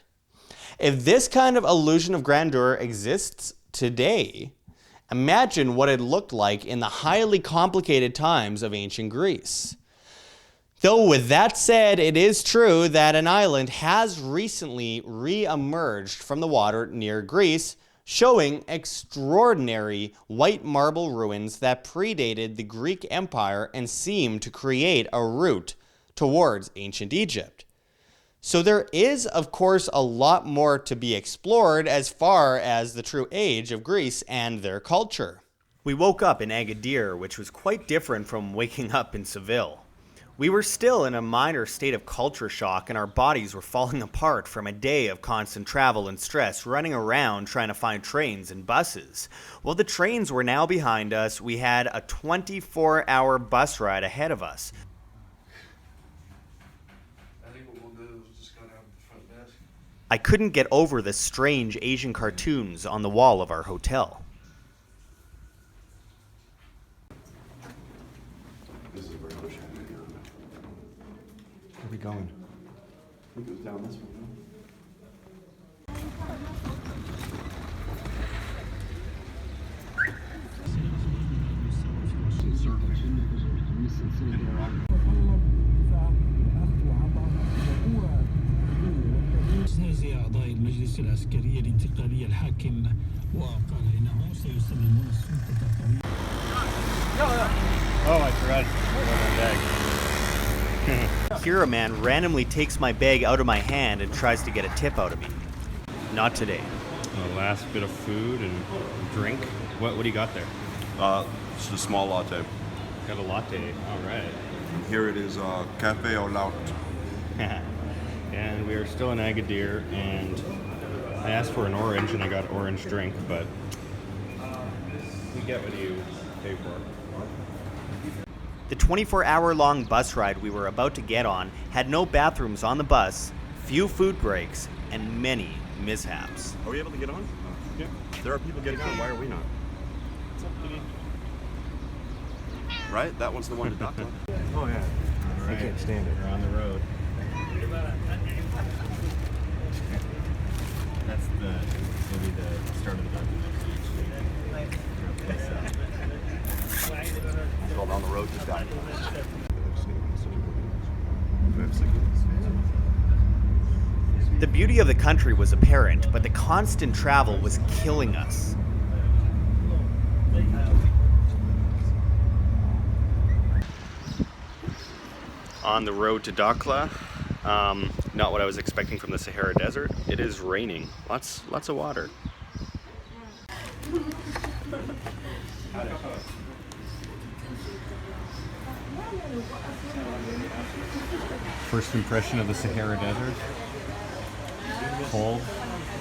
If this kind of illusion of grandeur exists today, imagine what it looked like in the highly complicated times of ancient Greece. Though with that said, it is true that an island has recently re-emerged from the water near Greece, showing extraordinary white marble ruins that predated the Greek Empire and seemed to create a route towards ancient Egypt. So there is, of course, a lot more to be explored as far as the true age of Greece and their culture. We woke up in Agadir, which was quite different from waking up in Seville. We were still in a minor state of culture shock, and our bodies were falling apart from a day of constant travel and stress, running around trying to find trains and buses. While the trains were now behind us, we had a 24-hour bus ride ahead of us. I couldn't get over the strange Asian cartoons on the wall of our hotel. This is where Ocean is. Where are we going? It goes down this way, أعضاء المجلس العسكري الانتقالي الحاكم وقال إنهم سيسلمون السلطة الطويلة. Oh, I forgot. Here a man randomly takes my bag out of my hand and tries to get a tip out of me. Not today. Last bit of food and drink. What do you got there? Just a small latte. Got a latte. All right. Here it is, cafe au lait. And we are still in Agadir, and I asked for an orange, and I got orange drink, but you get what you pay for. The 24-hour-long bus ride we were about to get on had no bathrooms on the bus, few food breaks, and many mishaps. Are we able to get on? Yeah. There are people getting on. Why are we not? Right? That one's the one to dock on. Oh, yeah. All right. I can't stand it. We're on the road. That's maybe the start of the boat. All down the road to dock. The beauty of the country was apparent, but the constant travel was killing us. On the road to Dakhla, not what I was expecting from the Sahara Desert. It is raining. Lots of water. First impression of the Sahara Desert. Cold,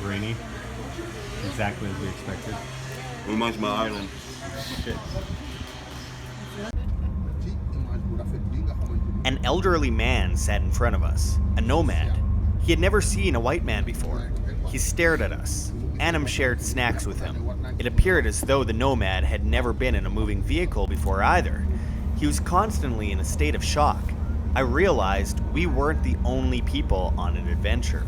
rainy, exactly as we expected. Reminds me of my island. Shit. An elderly man sat in front of us, a nomad. He had never seen a white man before. He stared at us. Anam shared snacks with him. It appeared as though the nomad had never been in a moving vehicle before either. He was constantly in a state of shock. I realized we weren't the only people on an adventure.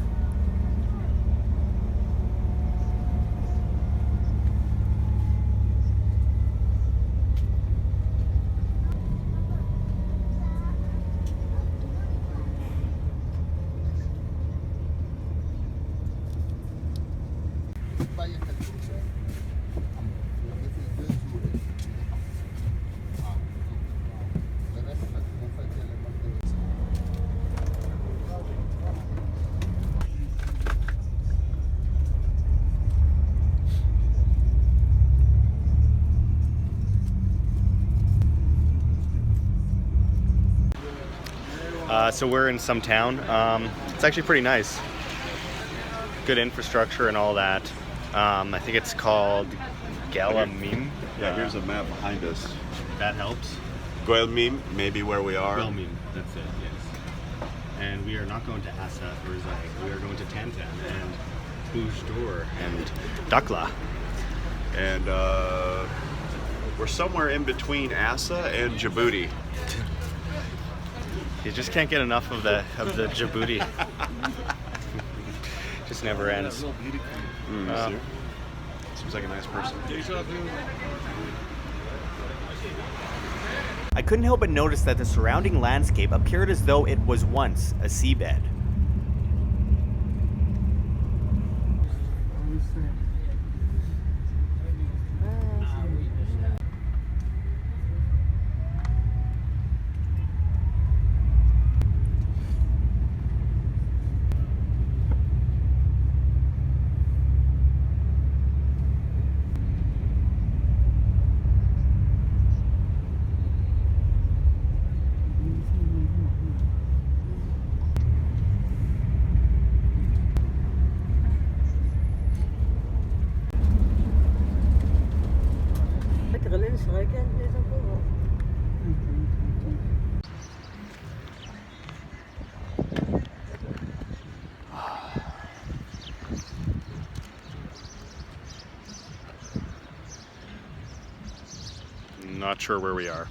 So we're in some town. It's actually pretty nice. Good infrastructure and all that. I think it's called Guelb. Yeah, here's a map behind us. That helps. Guelb, maybe where we are. Guelb, that's it, yes. And we are not going to Assa or Zag. We are going to Tantan and Boujdour and Dakhla. And we're somewhere in between Assa and Djibouti. You just can't get enough of the Djibouti. Just never ends. Seems like a nice person. I couldn't help but notice that the surrounding landscape appeared as though it was once a seabed. Not sure where we are.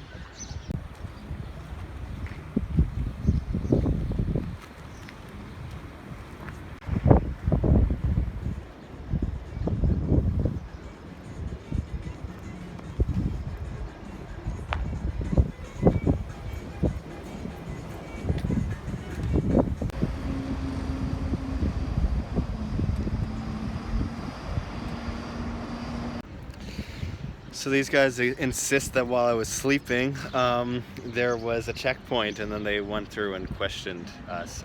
So these guys, they insist that while I was sleeping, there was a checkpoint, and then they went through and questioned us.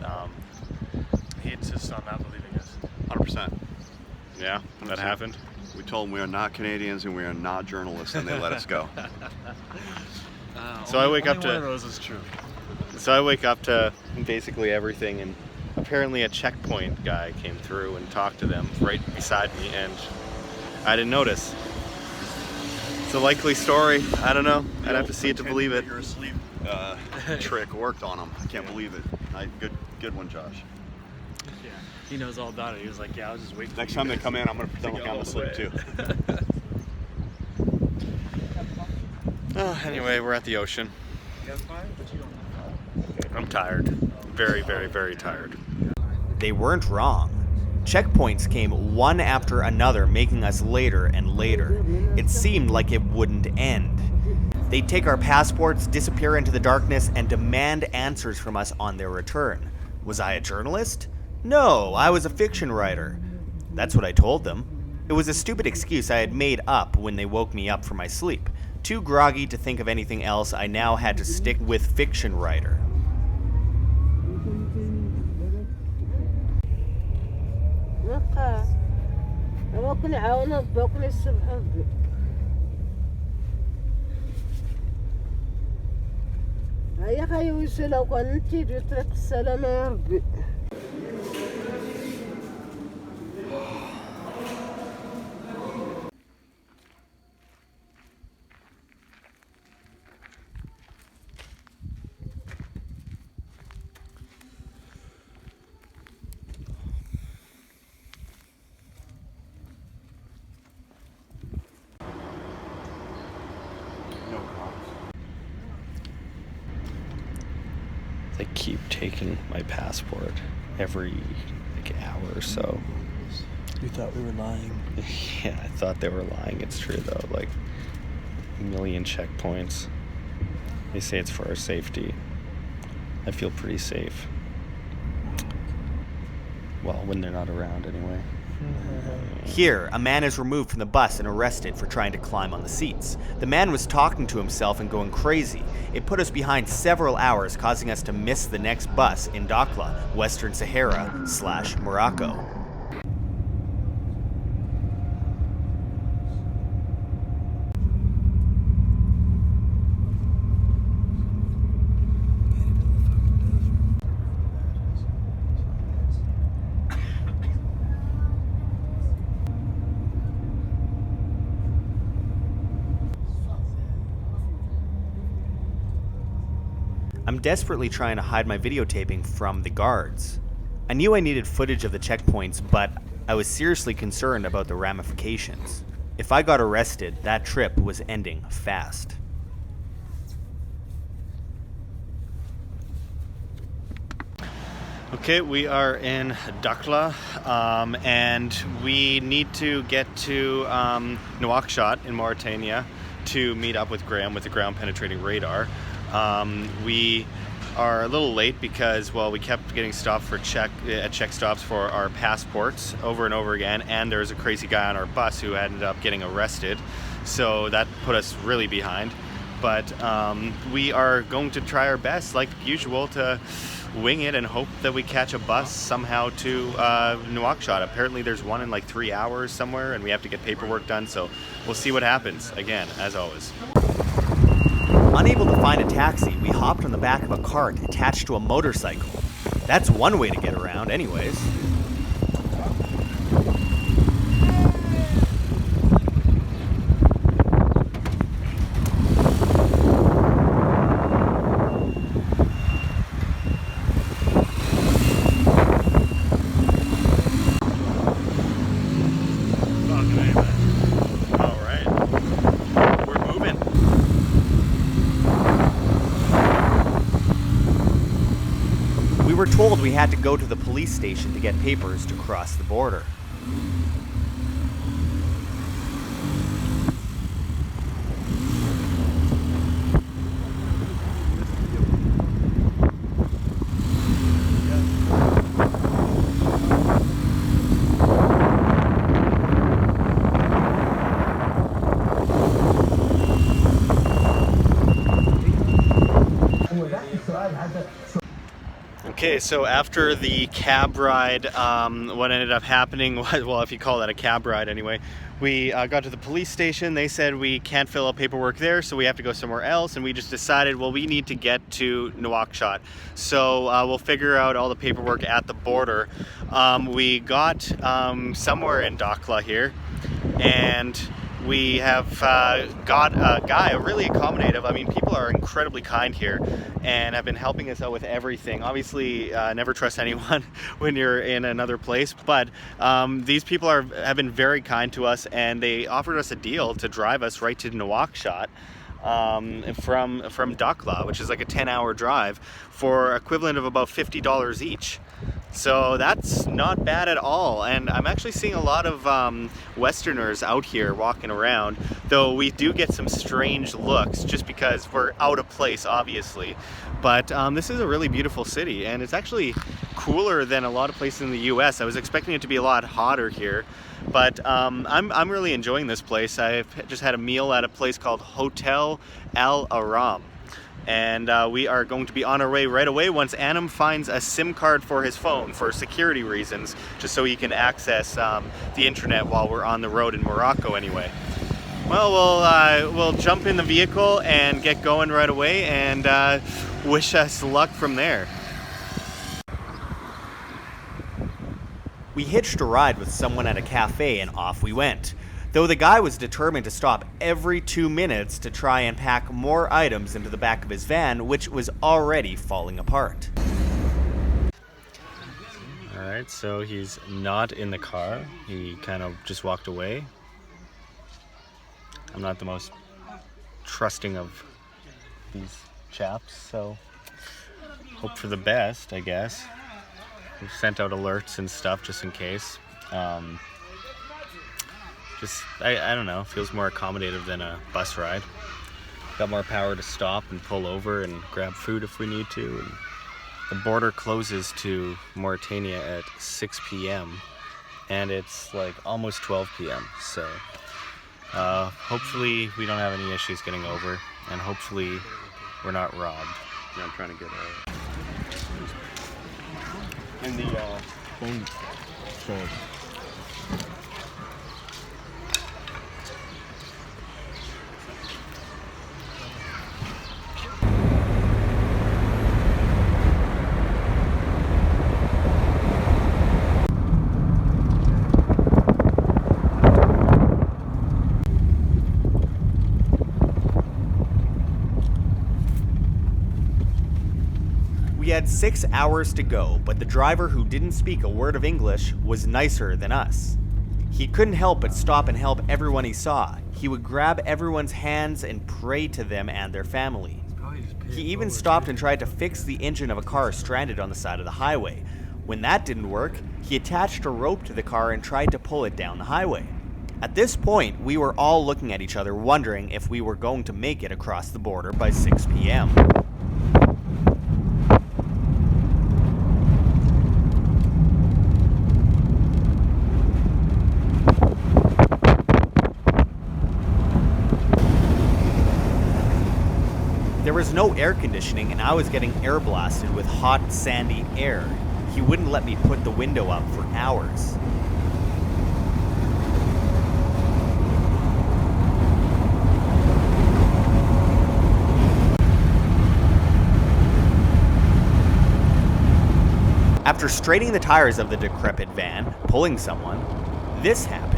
He insists on not believing us. 100%. Yeah, that happened. We told them we are not Canadians and we are not journalists, and they let us go. So I wake up one of to. those is true. So I wake up to basically everything, and apparently a checkpoint guy came through and talked to them right beside me, and I didn't notice. It's a likely story. I don't know. I'd have to see it to believe it. Your sleep trick worked on him. I can't believe it. Good one, Josh. Yeah, he knows all about it. He was like, "Yeah, I'll just wait." Next time they come in, I'm gonna pretend like I'm asleep too. Anyway, we're at the ocean. I'm tired. Very, very, very tired. They weren't wrong. Checkpoints came one after another, making us later and later. It seemed like it wouldn't end. They'd take our passports, disappear into the darkness, and demand answers from us on their return. Was I a journalist? No, I was a fiction writer. That's what I told them. It was a stupid excuse I had made up when they woke me up from my sleep. Too groggy to think of anything else, I now had to stick with fiction writer. They keep taking my passport every hour or so. You thought we were lying. Yeah, I thought they were lying. It's true though. Like a million checkpoints. They say it's for our safety. I feel pretty safe. Well, when they're not around anyway. Here, a man is removed from the bus and arrested for trying to climb on the seats. The man was talking to himself and going crazy. It put us behind several hours, causing us to miss the next bus in Dakhla, Western Sahara / Morocco. I'm desperately trying to hide my videotaping from the guards. I knew I needed footage of the checkpoints, but I was seriously concerned about the ramifications. If I got arrested, that trip was ending fast. Okay, we are in Dakhla, and we need to get to Nouakchott in Mauritania to meet up with Graham with the ground penetrating radar. We are a little late because, well, we kept getting stopped for check stops for our passports over and over again, and there was a crazy guy on our bus who ended up getting arrested, so that put us really behind. But we are going to try our best, like usual, to wing it and hope that we catch a bus somehow to Nouakchott. Apparently there's one in like 3 hours somewhere, and we have to get paperwork done, so we'll see what happens, again, as always. Unable to find a taxi, we hopped on the back of a cart attached to a motorcycle. That's one way to get around anyways. We were told we had to go to the police station to get papers to cross the border. Okay, so after the cab ride, what ended up happening was, well, if you call that a cab ride anyway, we got to the police station. They said we can't fill out paperwork there, so we have to go somewhere else, and we just decided, well, we need to get to Nouakchott. So we'll figure out all the paperwork at the border. We got somewhere in Dakhla here, and we have got a guy, really accommodative. I mean, people are incredibly kind here and have been helping us out with everything. Obviously, never trust anyone when you're in another place, but these people have been very kind to us, and they offered us a deal to drive us right to Nouakchott from Dakhla, which is like a 10-hour drive, for equivalent of about $50 each. So that's not bad at all, and I'm actually seeing a lot of Westerners out here walking around, though we do get some strange looks just because we're out of place, obviously. But this is a really beautiful city, and it's actually cooler than a lot of places in the US. I was expecting it to be a lot hotter here, but I'm really enjoying this place. I've just had a meal at a place called Hotel Al Aram. And we are going to be on our way right away once Anam finds a SIM card for his phone for security reasons, just so he can access the internet while we're on the road in Morocco anyway. Well, we'll jump in the vehicle and get going right away, and wish us luck from there. We hitched a ride with someone at a cafe and off we went, though the guy was determined to stop every 2 minutes to try and pack more items into the back of his van, which was already falling apart. Alright, so he's not in the car. He kind of just walked away. I'm not the most trusting of these chaps, so hope for the best, I guess. We've sent out alerts and stuff just in case. I don't know, feels more accommodative than a bus ride. Got more power to stop and pull over and grab food if we need to. And the border closes to Mauritania at 6 p.m. and it's like almost 12 p.m. So hopefully we don't have any issues getting over, and hopefully we're not robbed. Yeah, I'm trying to get in the phone charge. We had 6 hours to go, but the driver, who didn't speak a word of English, was nicer than us. He couldn't help but stop and help everyone he saw. He would grab everyone's hands and pray to them and their family. He even stopped and tried to fix the engine of a car stranded on the side of the highway. When that didn't work, he attached a rope to the car and tried to pull it down the highway. At this point, we were all looking at each other, wondering if we were going to make it across the border by 6 p.m. There was no air conditioning, and I was getting air blasted with hot, sandy air. He wouldn't let me put the window up for hours. After straightening the tires of the decrepit van, pulling someone, this happened.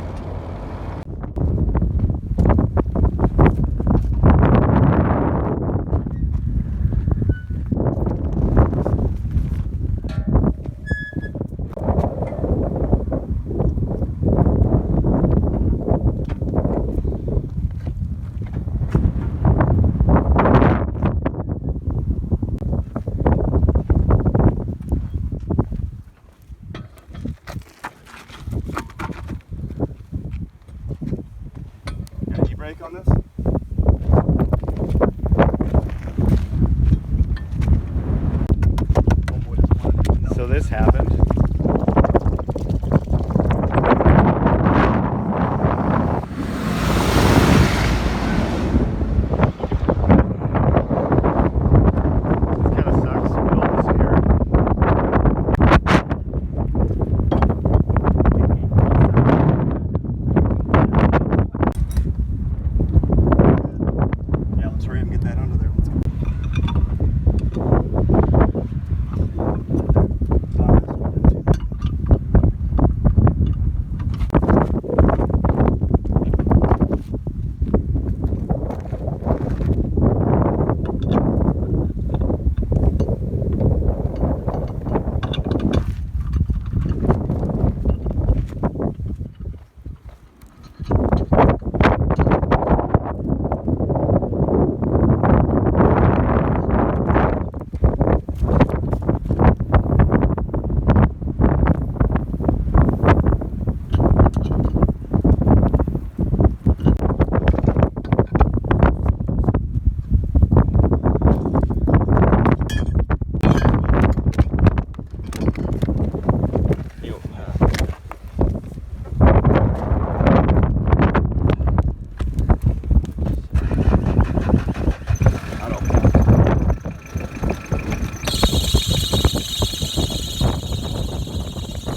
Brake on this? So this happened.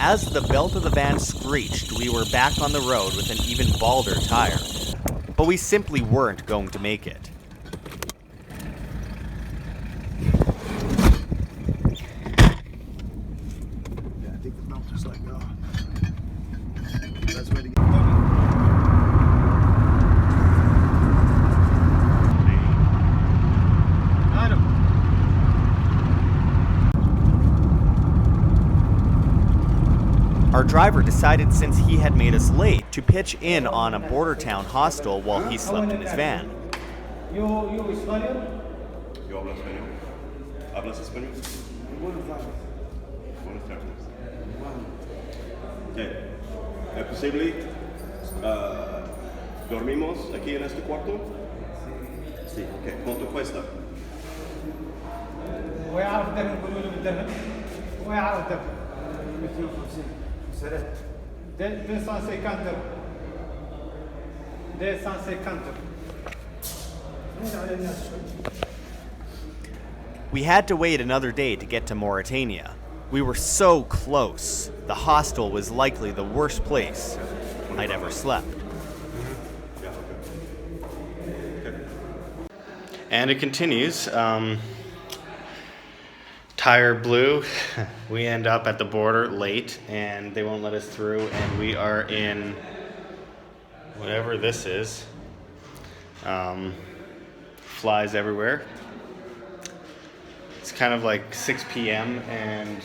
As the belt of the van screeched, we were back on the road with an even balder tire. But we simply weren't going to make it. Yeah, I think the belt is like, that's way to get. Our driver decided, since he had made us late, to pitch in on a border town hostel while he slept in his van. ¿Yo hablo español? ¿Hablas español? Buenas tardes. Okay. ¿Es posible? ¿Dormimos aquí en este cuarto? Sí. Okay. ¿Cuánto cuesta? ويعرف الدرهم يقولوا له بالدرهم ويعرف الدرهم 250 درهم 250 درهم. We had to wait another day to get to Mauritania. We were so close. The hostel was likely the worst place I'd ever slept. And it continues. Tire blew. We end up at the border late, and they won't let us through, and we are in whatever this is. Flies everywhere. It's kind of like 6 p.m. and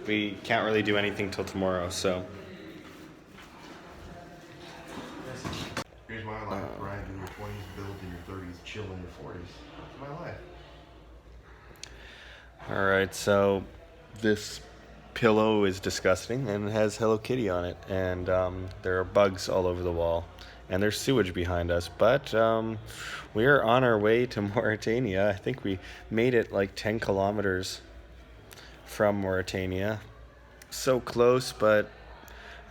we can't really do anything till tomorrow, so. Here's my life, grind in your 20s, build in your 30s, chill in your 40s. That's my life. Alright, so this pillow is disgusting and it has Hello Kitty on it, and there are bugs all over the wall, and there's sewage behind us, but we are on our way to Mauritania. I think we made it like 10 kilometers from Mauritania. So close, but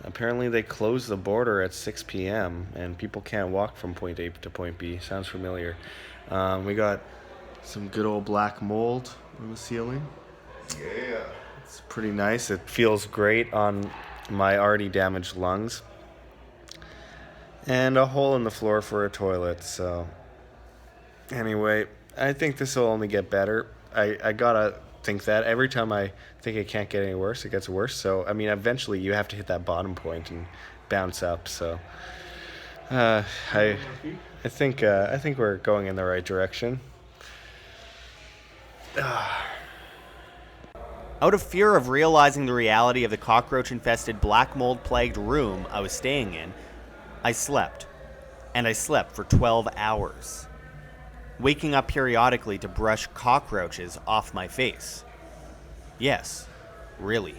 apparently they close the border at 6 p.m. and people can't walk from point A to point B. Sounds familiar. We got some good old black mold on the ceiling. Yeah. It's pretty nice. It feels great on my already damaged lungs. And a hole in the floor for a toilet, so. Anyway, I think this will only get better. I gotta think that every time I think it can't get any worse, it gets worse. So, I mean, eventually you have to hit that bottom point and bounce up. So, I think we're going in the right direction. Out of fear of realizing the reality of the cockroach-infested black mold-plagued room I was staying in, I slept. And I slept for 12 hours. Waking up periodically to brush cockroaches off my face. Yes, really.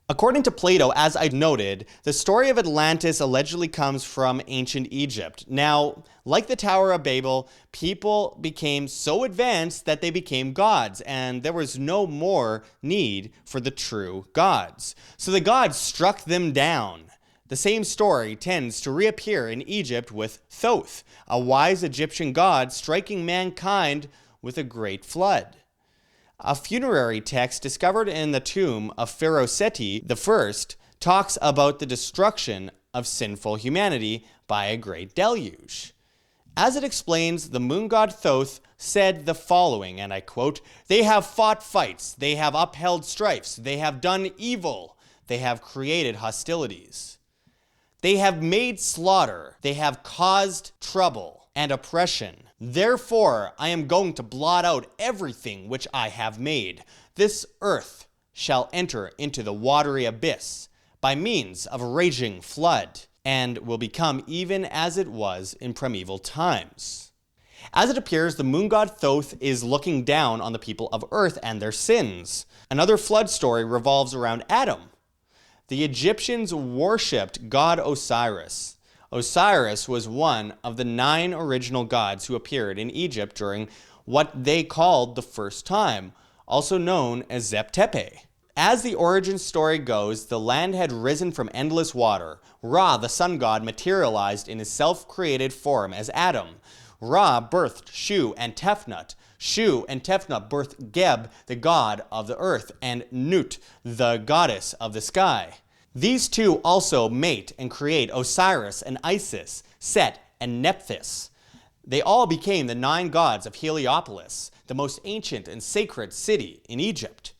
According to Plato, as I noted, the story of Atlantis allegedly comes from ancient Egypt. Now, like the Tower of Babel, people became so advanced that they became gods, and there was no more need for the true gods. So the gods struck them down. The same story tends to reappear in Egypt with Thoth, a wise Egyptian god striking mankind with a great flood. A funerary text discovered in the tomb of Pharaoh Seti I talks about the destruction of sinful humanity by a great deluge. As it explains, the moon god Thoth said the following, and I quote, "They have fought fights, they have upheld strifes, they have done evil, they have created hostilities. They have made slaughter, they have caused trouble and oppression. Therefore, I am going to blot out everything which I have made. This earth shall enter into the watery abyss by means of a raging flood, and will become even as it was in primeval times." As it appears, the moon god Thoth is looking down on the people of Earth and their sins. Another flood story revolves around Adam. The Egyptians worshipped god Osiris. Osiris was one of the 9 original gods who appeared in Egypt during what they called the first time, also known as Zep Tepe. As the origin story goes, the land had risen from endless water. Ra, the sun god, materialized in his self-created form as Adam. Ra birthed Shu and Tefnut. Shu and Tefnut birthed Guelb, the god of the earth, and Nut, the goddess of the sky. These two also mate and create Osiris and Isis, Set and Nephthys. They all became the 9 gods of Heliopolis, the most ancient and sacred city in Egypt.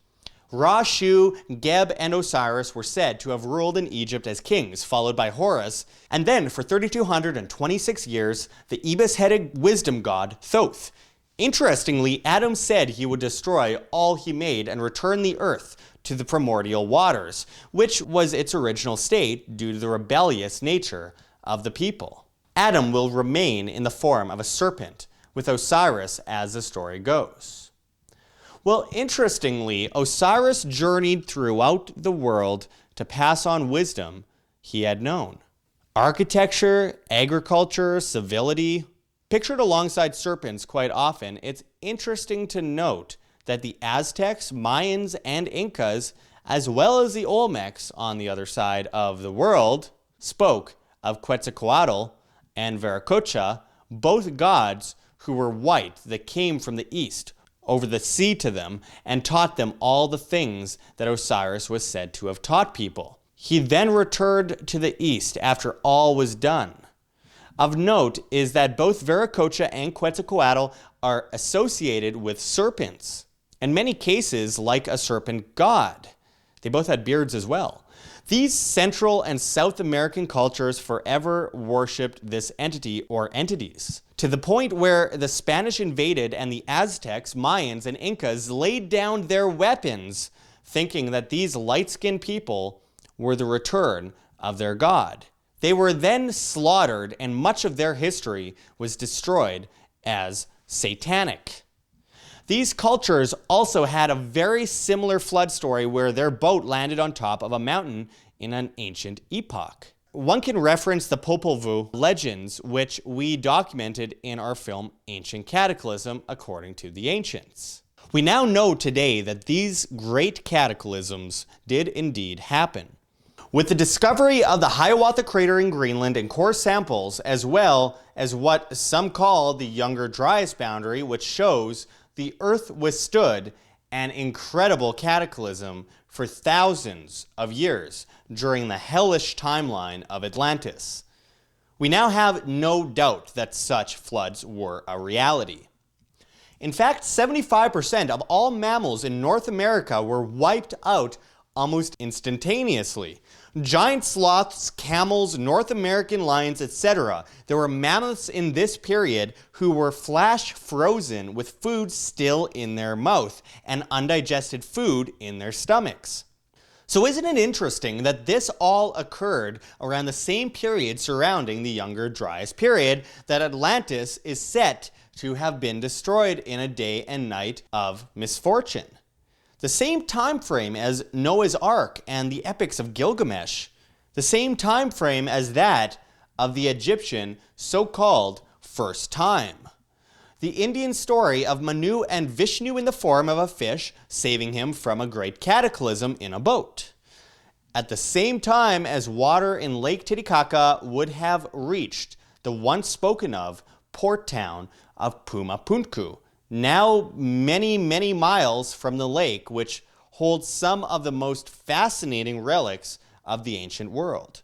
Ra, Shu, Guelb, and Osiris were said to have ruled in Egypt as kings, followed by Horus, and then for 3,226 years, the ibis-headed wisdom god Thoth. Interestingly, Adam said he would destroy all he made and return the earth to the primordial waters, which was its original state due to the rebellious nature of the people. Adam will remain in the form of a serpent, with Osiris as the story goes. Well, interestingly, Osiris journeyed throughout the world to pass on wisdom he had known. Architecture, agriculture, civility, pictured alongside serpents quite often, it's interesting to note that the Aztecs, Mayans, and Incas, as well as the Olmecs on the other side of the world, spoke of Quetzalcoatl and Viracocha, both gods who were white that came from the east over the sea to them and taught them all the things that Osiris was said to have taught people. He then returned to the east after all was done. Of note is that both Viracocha and Quetzalcoatl are associated with serpents, in many cases like a serpent god. They both had beards as well. These Central and South American cultures forever worshipped this entity or entities, to the point where the Spanish invaded and the Aztecs, Mayans, and Incas laid down their weapons, thinking that these light-skinned people were the return of their god. They were then slaughtered, and much of their history was destroyed as satanic. These cultures also had a very similar flood story where their boat landed on top of a mountain in an ancient epoch. One can reference the Popol Vuh legends, which we documented in our film Ancient Cataclysm according to the ancients. We now know today that these great cataclysms did indeed happen. With the discovery of the Hiawatha crater in Greenland and core samples, as well as what some call the Younger Dryas boundary, which shows the Earth withstood an incredible cataclysm for thousands of years during the hellish timeline of Atlantis. We now have no doubt that such floods were a reality. In fact, 75% of all mammals in North America were wiped out almost instantaneously. Giant sloths, camels, North American lions, etc. There were mammoths in this period who were flash frozen with food still in their mouth and undigested food in their stomachs. So isn't it interesting that this all occurred around the same period surrounding the Younger Dryas period that Atlantis is set to have been destroyed in a day and night of misfortune? The same time frame as Noah's Ark and the Epics of Gilgamesh, the same time frame as that of the Egyptian so-called first time. The Indian story of Manu and Vishnu in the form of a fish saving him from a great cataclysm in a boat. At the same time as water in Lake Titicaca would have reached the once spoken of port town of Pumapunku, now many, many miles from the lake, which holds some of the most fascinating relics of the ancient world.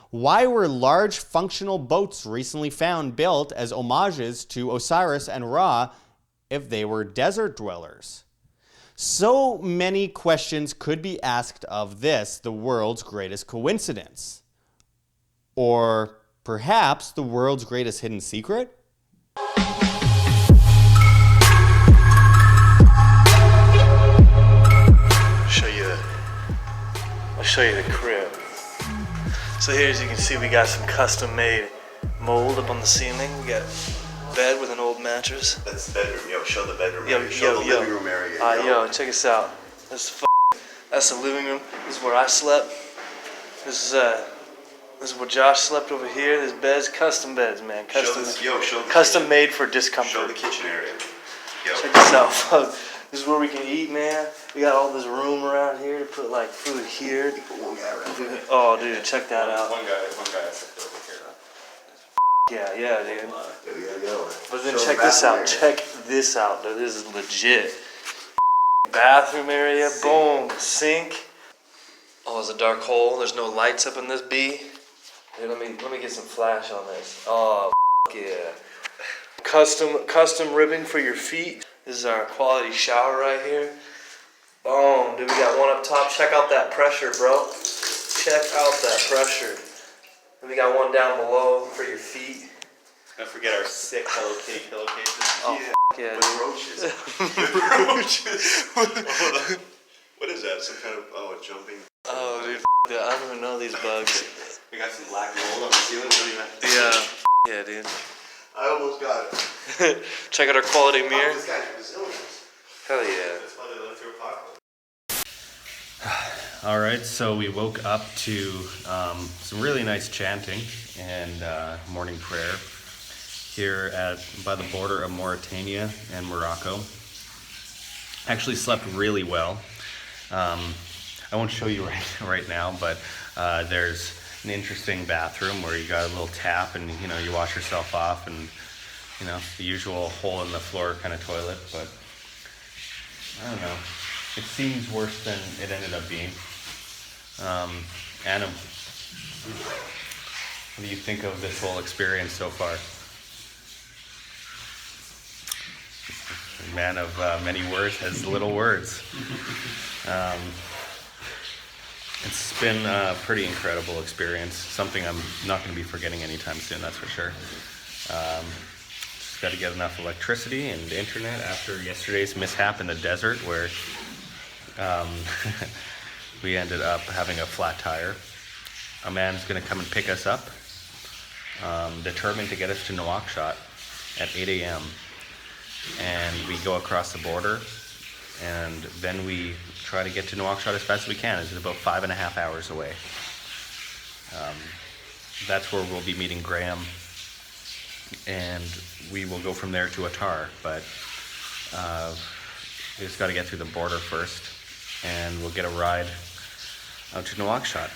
Why were large functional boats recently found built as homages to Osiris and Ra if they were desert dwellers? So many questions could be asked of this, the world's greatest coincidence. Or perhaps the world's greatest hidden secret? I'll show you the crib. So here, as you can see, we got some custom-made mold up on the ceiling. We got a bed with an old mattress. That's the bedroom. Yo, show the bedroom. Yo, show the living room area. Yo, check this out. That's the living room. This is where I slept. This is where Josh slept over here. This bed's custom beds, man. Custom made for discomfort. Show the kitchen area. Yo. Check this out. This is where we can eat, man. We got all this room around here to put like food here. Put one guy right there. Oh, dude, check that out. One guy sits over here. Yeah, dude. There we go. But then check this out. Check this out, dude. This is legit. Bathroom area. Boom. Sink. Oh, it's a dark hole. There's no lights up in this B. Dude, let me get some flash on this. Oh, yeah. Custom ribbing for your feet. This is our quality shower right here. Boom, dude, we got one up top. Check out that pressure, bro. Check out that pressure. And we got one down below for your feet. Don't forget our sick Hello Kitty pillowcases. Oh, yeah, With dude. roaches. Roaches. What is that? Some kind of, a jumping? Oh, dude, I don't even know these bugs. We got some black mold on the ceiling. We don't even have to Yeah, dude. I almost got it. Check out our quality mirror. This guy's Brazilians. Hell yeah. That's why they lived through apocalypse. All right, so we woke up to some really nice chanting and morning prayer here by the border of Mauritania and Morocco. Actually slept really well. I won't show you right now, but there's an interesting bathroom where you got a little tap and, you know, you wash yourself off and, you know, the usual hole in the floor kind of toilet, but I don't know. It seems worse than it ended up being. Anam, what do you think of this whole experience so far? A man of many words has little words. It's been a pretty incredible experience. Something I'm not going to be forgetting anytime soon, that's for sure. Just got to get enough electricity and internet after yesterday's mishap in the desert where we ended up having a flat tire. A man is going to come and pick us up, determined to get us to Nouakchott at 8 a.m. And we go across the border, and then we try to get to Nouakchott as fast as we can. It's about 5.5 hours away. That's where we'll be meeting Graham, and we will go from there to Attar, but we just got to get through the border first, and we'll get a ride out to Nouakchott.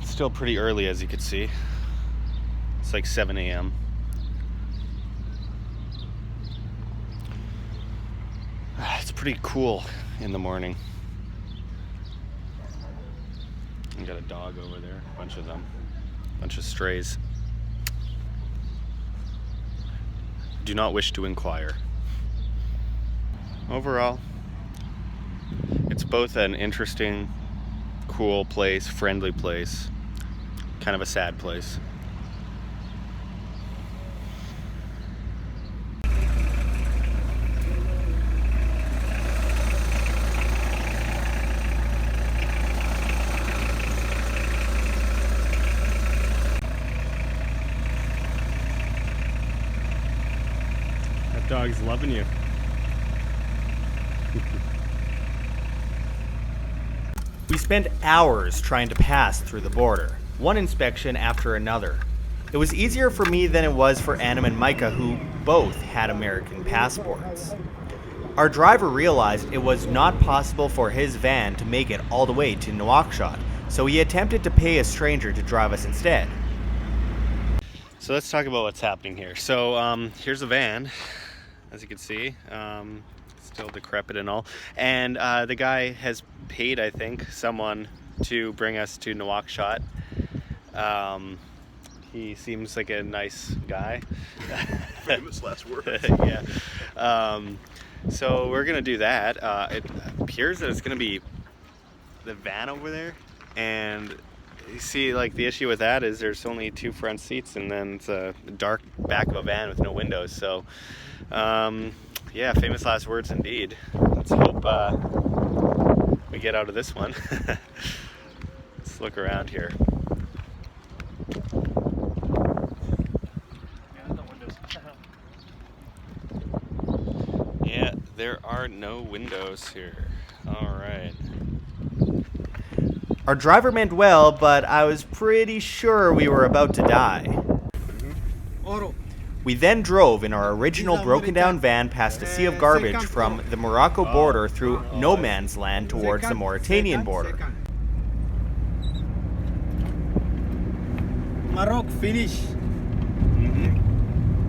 Still pretty early, as you can see. It's like 7 a.m. It's pretty cool in the morning. We got a dog over there, a bunch of them, a bunch of strays. Do not wish to inquire. Overall, it's both an interesting, cool place, friendly place, kind of a sad place. That dog's loving you. We spent hours trying to pass through the border, one inspection after another. It was easier for me than it was for Anam and Micah, who both had American passports. Our driver realized it was not possible for his van to make it all the way to Nouakchott, so he attempted to pay a stranger to drive us instead. So let's talk about what's happening here. So here's a van, as you can see. Still decrepit and all, and the guy has paid, I think, someone to bring us to Nouakchott. He seems like a nice guy. Famous last words. Yeah. So we're gonna do that. It appears that it's gonna be the van over there, and you see, like, the issue with that is there's only 2 front seats, and then it's a dark back of a van with no windows. So yeah, famous last words indeed. Let's hope we get out of this one. Let's look around here. Yeah, there are no windows here. All right. Our driver meant well, but I was pretty sure we were about to die. We then drove in our original broken down van past a sea of garbage from the Morocco border through no man's land towards the Mauritanian border. Morocco finish.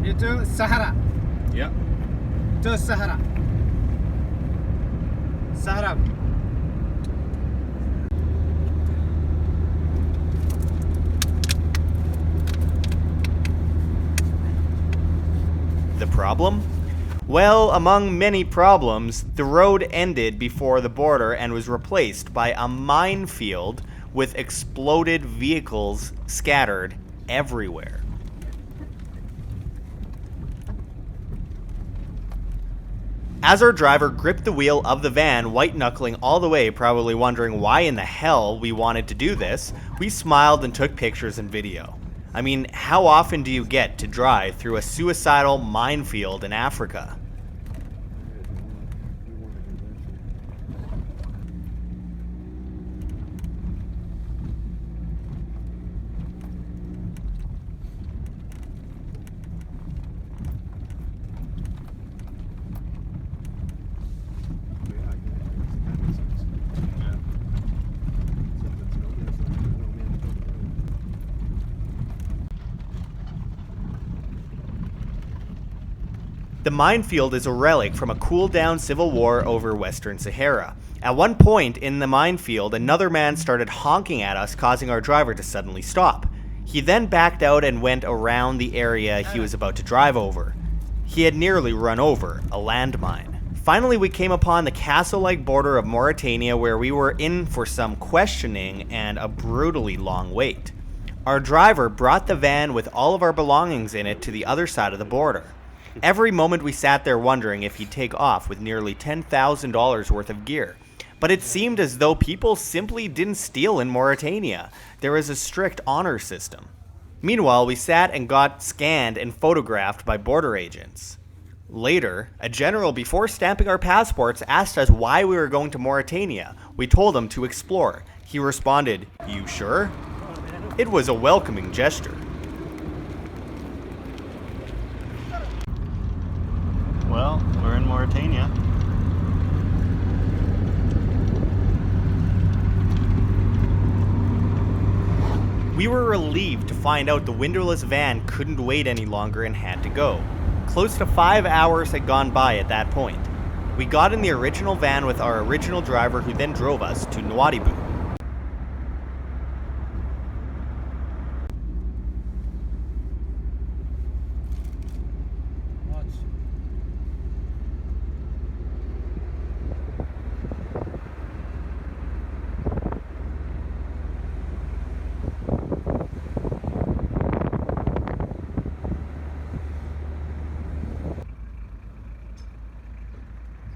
Itu Sahara. Yeah. Itu Sahara. Sahara. The problem? Well, among many problems, the road ended before the border and was replaced by a minefield with exploded vehicles scattered everywhere. As our driver gripped the wheel of the van, white-knuckling all the way, probably wondering why in the hell we wanted to do this, we smiled and took pictures and video. I mean, how often do you get to drive through a suicidal minefield in Africa? The minefield is a relic from a cool-down civil war over Western Sahara. At one point in the minefield, another man started honking at us, causing our driver to suddenly stop. He then backed out and went around the area he was about to drive over. He had nearly run over a landmine. Finally, we came upon the castle-like border of Mauritania, where we were in for some questioning and a brutally long wait. Our driver brought the van with all of our belongings in it to the other side of the border. Every moment we sat there wondering if he'd take off with nearly $10,000 worth of gear. But it seemed as though people simply didn't steal in Mauritania. There was a strict honor system. Meanwhile, we sat and got scanned and photographed by border agents. Later, a general, before stamping our passports, asked us why we were going to Mauritania. We told him to explore. He responded, "You sure?" It was a welcoming gesture. Well, we're in Mauritania. We were relieved to find out the windowless van couldn't wait any longer and had to go. Close to 5 hours had gone by at that point. We got in the original van with our original driver, who then drove us to Nouadhibou.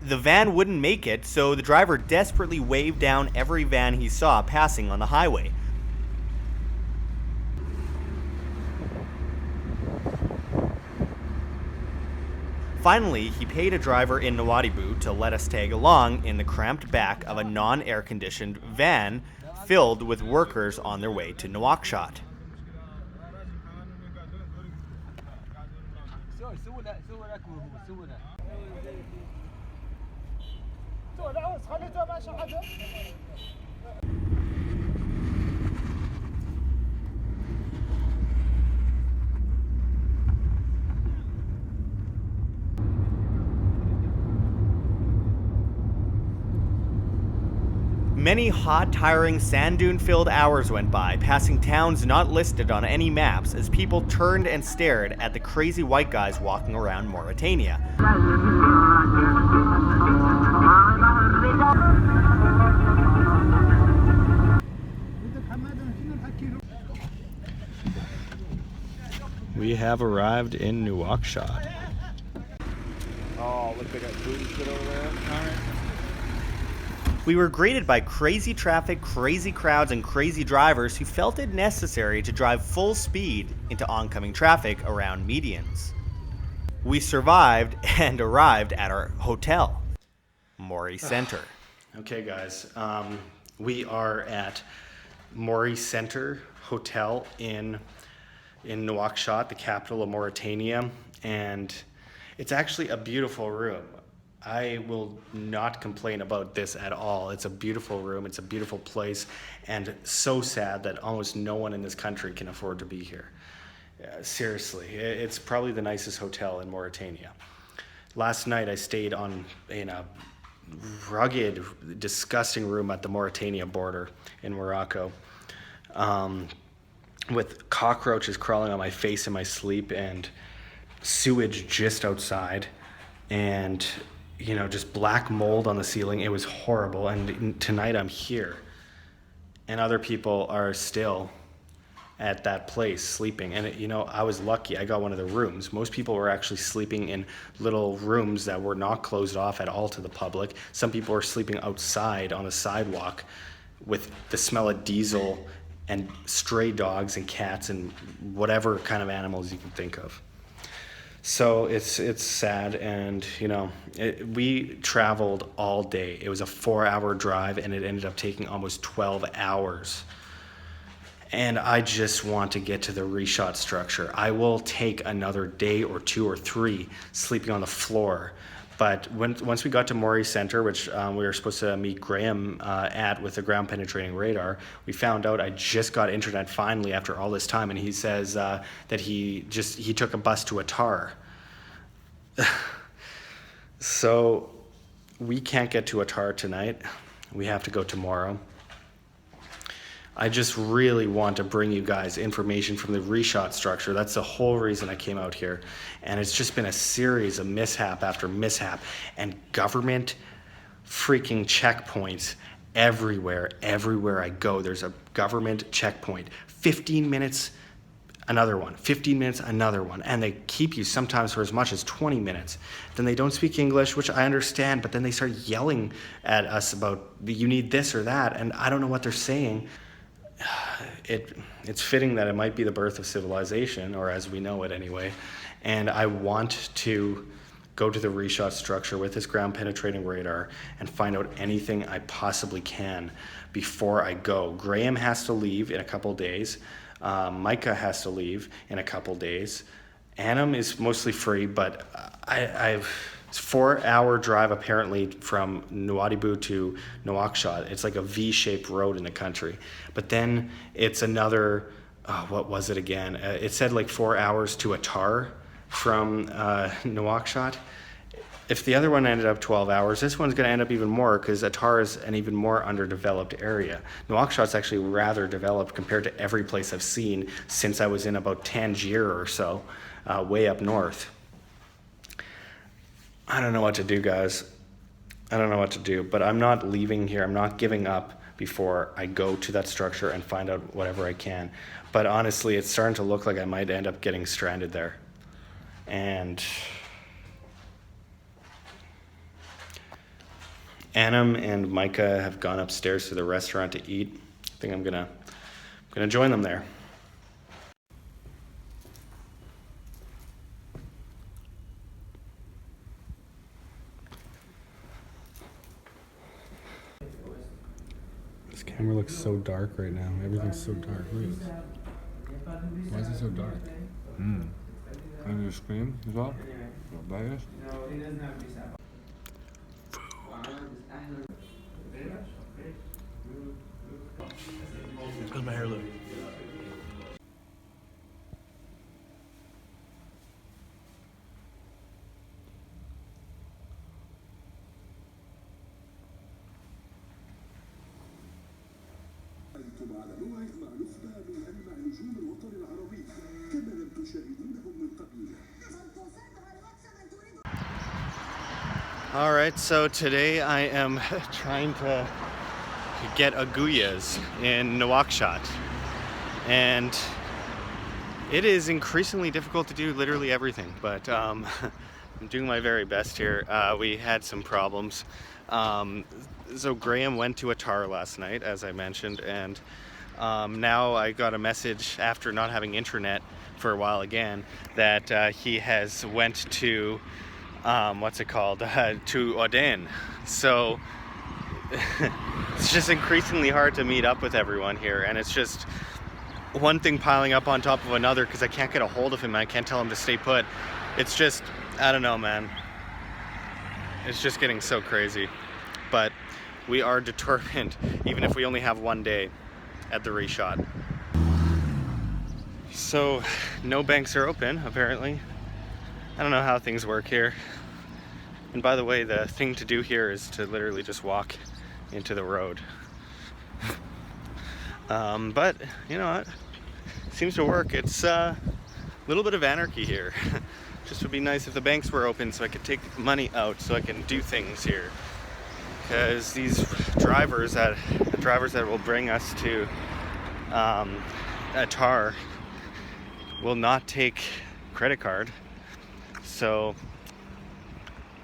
The van wouldn't make it, so the driver desperately waved down every van he saw passing on the highway. Finally, he paid a driver in Nouadhibou to let us tag along in the cramped back of a non-air-conditioned van filled with workers on their way to Nouakchott. Many hot, tiring, sand dune-filled hours went by, passing towns not listed on any maps as people turned and stared at the crazy white guys walking around Mauritania. We have arrived in Nouakchott. Oh, look, they got food and shit over there. All right. We were greeted by crazy traffic, crazy crowds, and crazy drivers who felt it necessary to drive full speed into oncoming traffic around medians. We survived and arrived at our hotel, Maury Center. Okay, guys, we are at Maury Center Hotel in Nouakchott, the capital of Mauritania, and it's actually a beautiful room. I will not complain about this at all. It's a beautiful room, it's a beautiful place, and so sad that almost no one in this country can afford to be here. Seriously, it's probably the nicest hotel in Mauritania. Last night I stayed in a rugged, disgusting room at the Mauritania border in Morocco, with cockroaches crawling on my face in my sleep and sewage just outside, and just black mold on the ceiling. It was horrible. And tonight I'm here, and other people are still at that place sleeping. And you know, I was lucky. I got one of the rooms. Most people were actually sleeping in little rooms that were not closed off at all to the public. Some people were sleeping outside on the sidewalk with the smell of diesel and stray dogs and cats and whatever kind of animals you can think of. So it's sad, and you know, we traveled all day. It was a 4-hour drive, and it ended up taking almost 12 hours. And I just want to get to the Richat Structure. I will take another day or 2 or 3 sleeping on the floor. But once we got to Maury Center, which we were supposed to meet Graham at with the ground penetrating radar, we found out I just got internet finally after all this time, and he says that he took a bus to Attar. So we can't get to Attar tonight. We have to go tomorrow. I just really want to bring you guys information from the Richat Structure. That's the whole reason I came out here. And it's just been a series of mishap after mishap and government freaking checkpoints everywhere. Everywhere I go, there's a government checkpoint. 15 minutes, another one. 15 minutes, another one. And they keep you sometimes for as much as 20 minutes. Then they don't speak English, which I understand, but then they start yelling at us about you need this or that, and I don't know what they're saying. It's fitting that it might be the birth of civilization, or as we know it anyway. And I want to go to the Richat Structure with this ground penetrating radar and find out anything I possibly can before I go. Graham has to leave in a couple days. Micah has to leave in a couple days. Anam is mostly free, but it's a 4-hour drive apparently from Nouadhibou to Nouakchott. It's like a V-shaped road in the country. But then it's another, what was it again? It said like 4 hours to Attar from Nouakchott. If the other one ended up 12 hours, this one's going to end up even more because Attar is an even more underdeveloped area. Nouakchott's actually rather developed compared to every place I've seen since I was in about Tangier or so, way up north. I don't know what to do, guys. I don't know what to do, but I'm not leaving here. I'm not giving up before I go to that structure and find out whatever I can. But honestly, it's starting to look like I might end up getting stranded there. And Anam and Micah have gone upstairs to the restaurant to eat. I think I'm gonna join them there. This camera looks so dark right now. Everything's so dark. Look at this. Why is it so dark? And your screen is off? Bias? How's my hair look? All right, so today I am trying to get aguyas in Nouakchott, and it is increasingly difficult to do literally everything, but I'm doing my very best here. We had some problems. So Graham went to Attar last night, as I mentioned, and now I got a message after not having internet for a while again that he has went to to Oden. So it's just increasingly hard to meet up with everyone here, and it's just one thing piling up on top of another because I can't get a hold of him and I can't tell him to stay put. It's just, I don't know, man. It's just getting so crazy. But we are determined, even if we only have one day at the Richat. So no banks are open, apparently. I don't know how things work here. And by the way, the thing to do here is to literally just walk into the road. But you know what? Seems to work. It's a little bit of anarchy here. Just would be nice if the banks were open so I could take money out so I can do things here. Because these drivers that will bring us to Attar will not take credit card. So,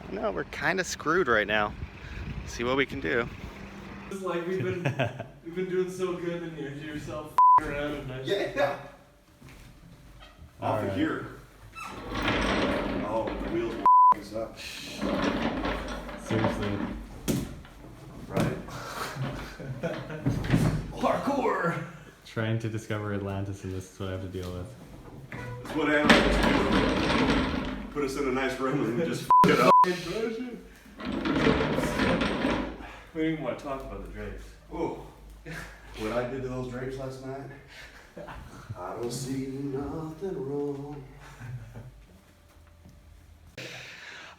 I don't know, we're kind of screwed right now. See what we can do. It's like we've been doing so good and you're yourself around and nice. Yeah. Off of here. Oh, the wheels things up. Seriously. Right? Parkour! Trying to discover Atlantis, and this is what I have to deal with. That's what animals do. Put us in a nice room and just it up. We didn't want to talk about the drapes. Oh, what I did to those drapes last night, I don't see nothing wrong.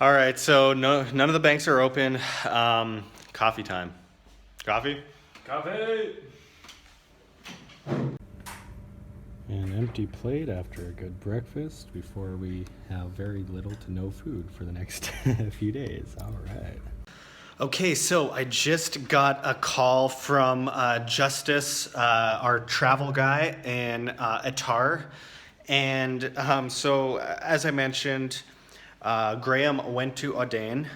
All right, so none of the banks are open. Coffee time. Coffee? Coffee! An empty plate after a good breakfast before we have very little to no food for the next few days. All right. Okay, so I just got a call from Justice, our travel guy in Attar. And so, as I mentioned, Graham went to Aden,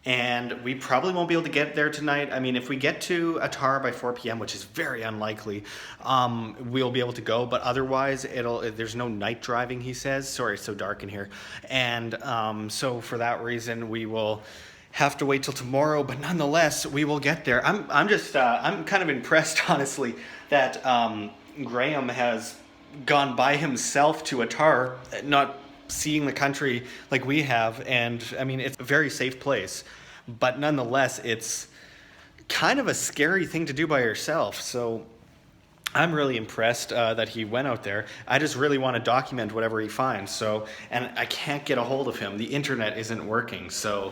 and we probably won't be able to get there tonight. I mean, if we get to Attar by 4 p.m., which is very unlikely, we'll be able to go. But otherwise, there's no night driving, he says. Sorry, it's so dark in here. And so for that reason, we will have to wait till tomorrow. But nonetheless, we will get there. I'm kind of impressed, honestly, that Graham has gone by himself to Attar, not seeing the country like we have. And I mean, it's a very safe place, but nonetheless, it's kind of a scary thing to do by yourself. So I'm really impressed that he went out there. I just really want to document whatever he finds. So, and I can't get a hold of him. The internet isn't working. So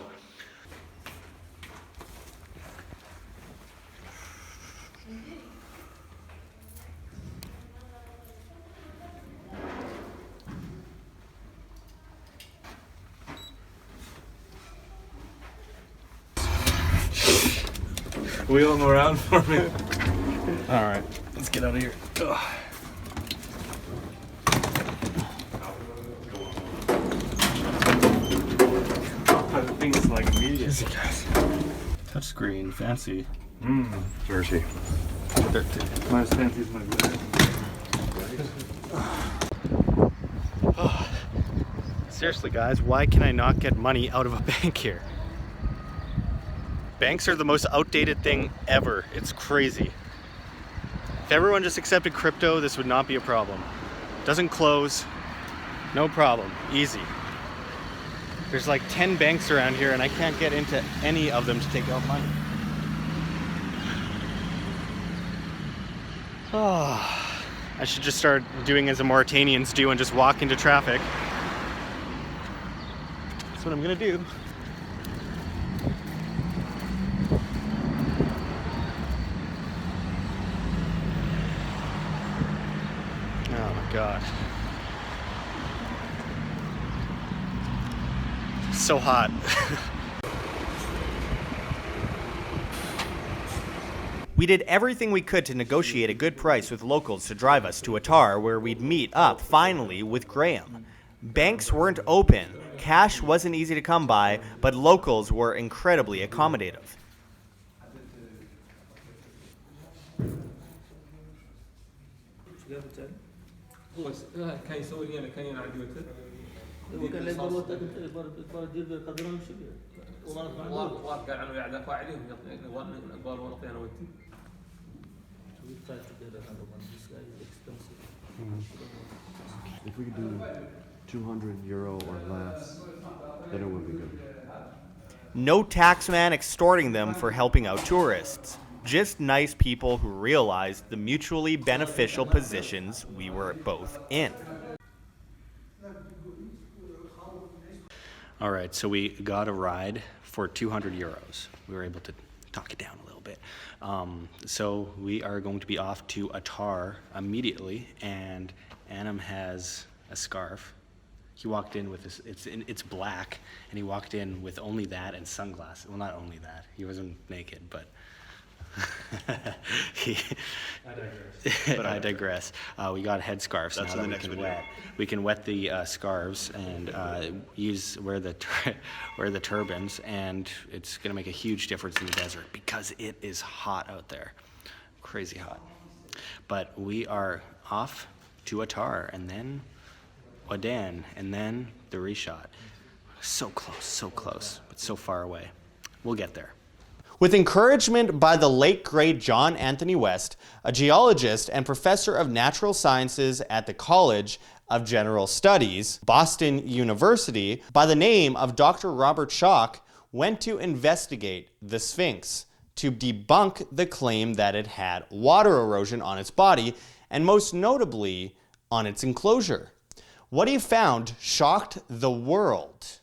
Wheel them around for me. all right, let's get out of here. Ugh. Things like media. Touchscreen, fancy. Jersey. Not as fancy as my bed. Seriously, guys, why can I not get money out of a bank here? Banks are the most outdated thing ever. It's crazy. If everyone just accepted crypto, this would not be a problem. Doesn't close, no problem, easy. There's like 10 banks around here and I can't get into any of them to take out money. Oh, I should just start doing as the Mauritanians do and just walk into traffic. That's what I'm gonna do. Oh my God. So hot. We did everything we could to negotiate a good price with locals to drive us to Attar, where we'd meet up, finally, with Graham. Banks weren't open, cash wasn't easy to come by, but locals were incredibly accommodative. If we could do 200 euro or less, then it would be good. No taxman extorting them for helping out tourists. Just nice people who realized the mutually beneficial positions we were both in. All right, so we got a ride for 200 euros. We were able to talk it down a little bit. So we are going to be off to Attar immediately, and Anam has a scarf. He walked in with this, it's black, and he walked in with only that and sunglasses. Well, not only that, he wasn't naked, but I digress. We got headscarves now that we can wet. We can wet the scarves and wear the turbans, and it's going to make a huge difference in the desert because it is hot out there, crazy hot. But we are off to Attar, and then Odan, and then the Richat. So close, but so far away. We'll get there. With encouragement by the late great John Anthony West, a geologist and professor of natural sciences at the College of General Studies, Boston University, by the name of Dr. Robert Schoch, went to investigate the Sphinx to debunk the claim that it had water erosion on its body, and most notably on its enclosure. What he found shocked the world.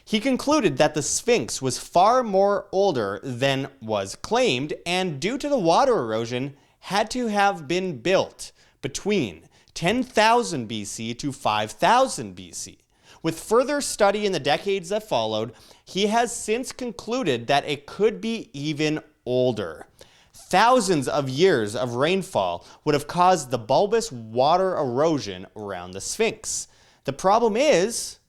He concluded that the Sphinx was far more older than was claimed, and due to the water erosion, had to have been built between 10,000 BC to 5,000 BC. With further study in the decades that followed, he has since concluded that it could be even older. Thousands of years of rainfall would have caused the bulbous water erosion around the Sphinx. The problem is,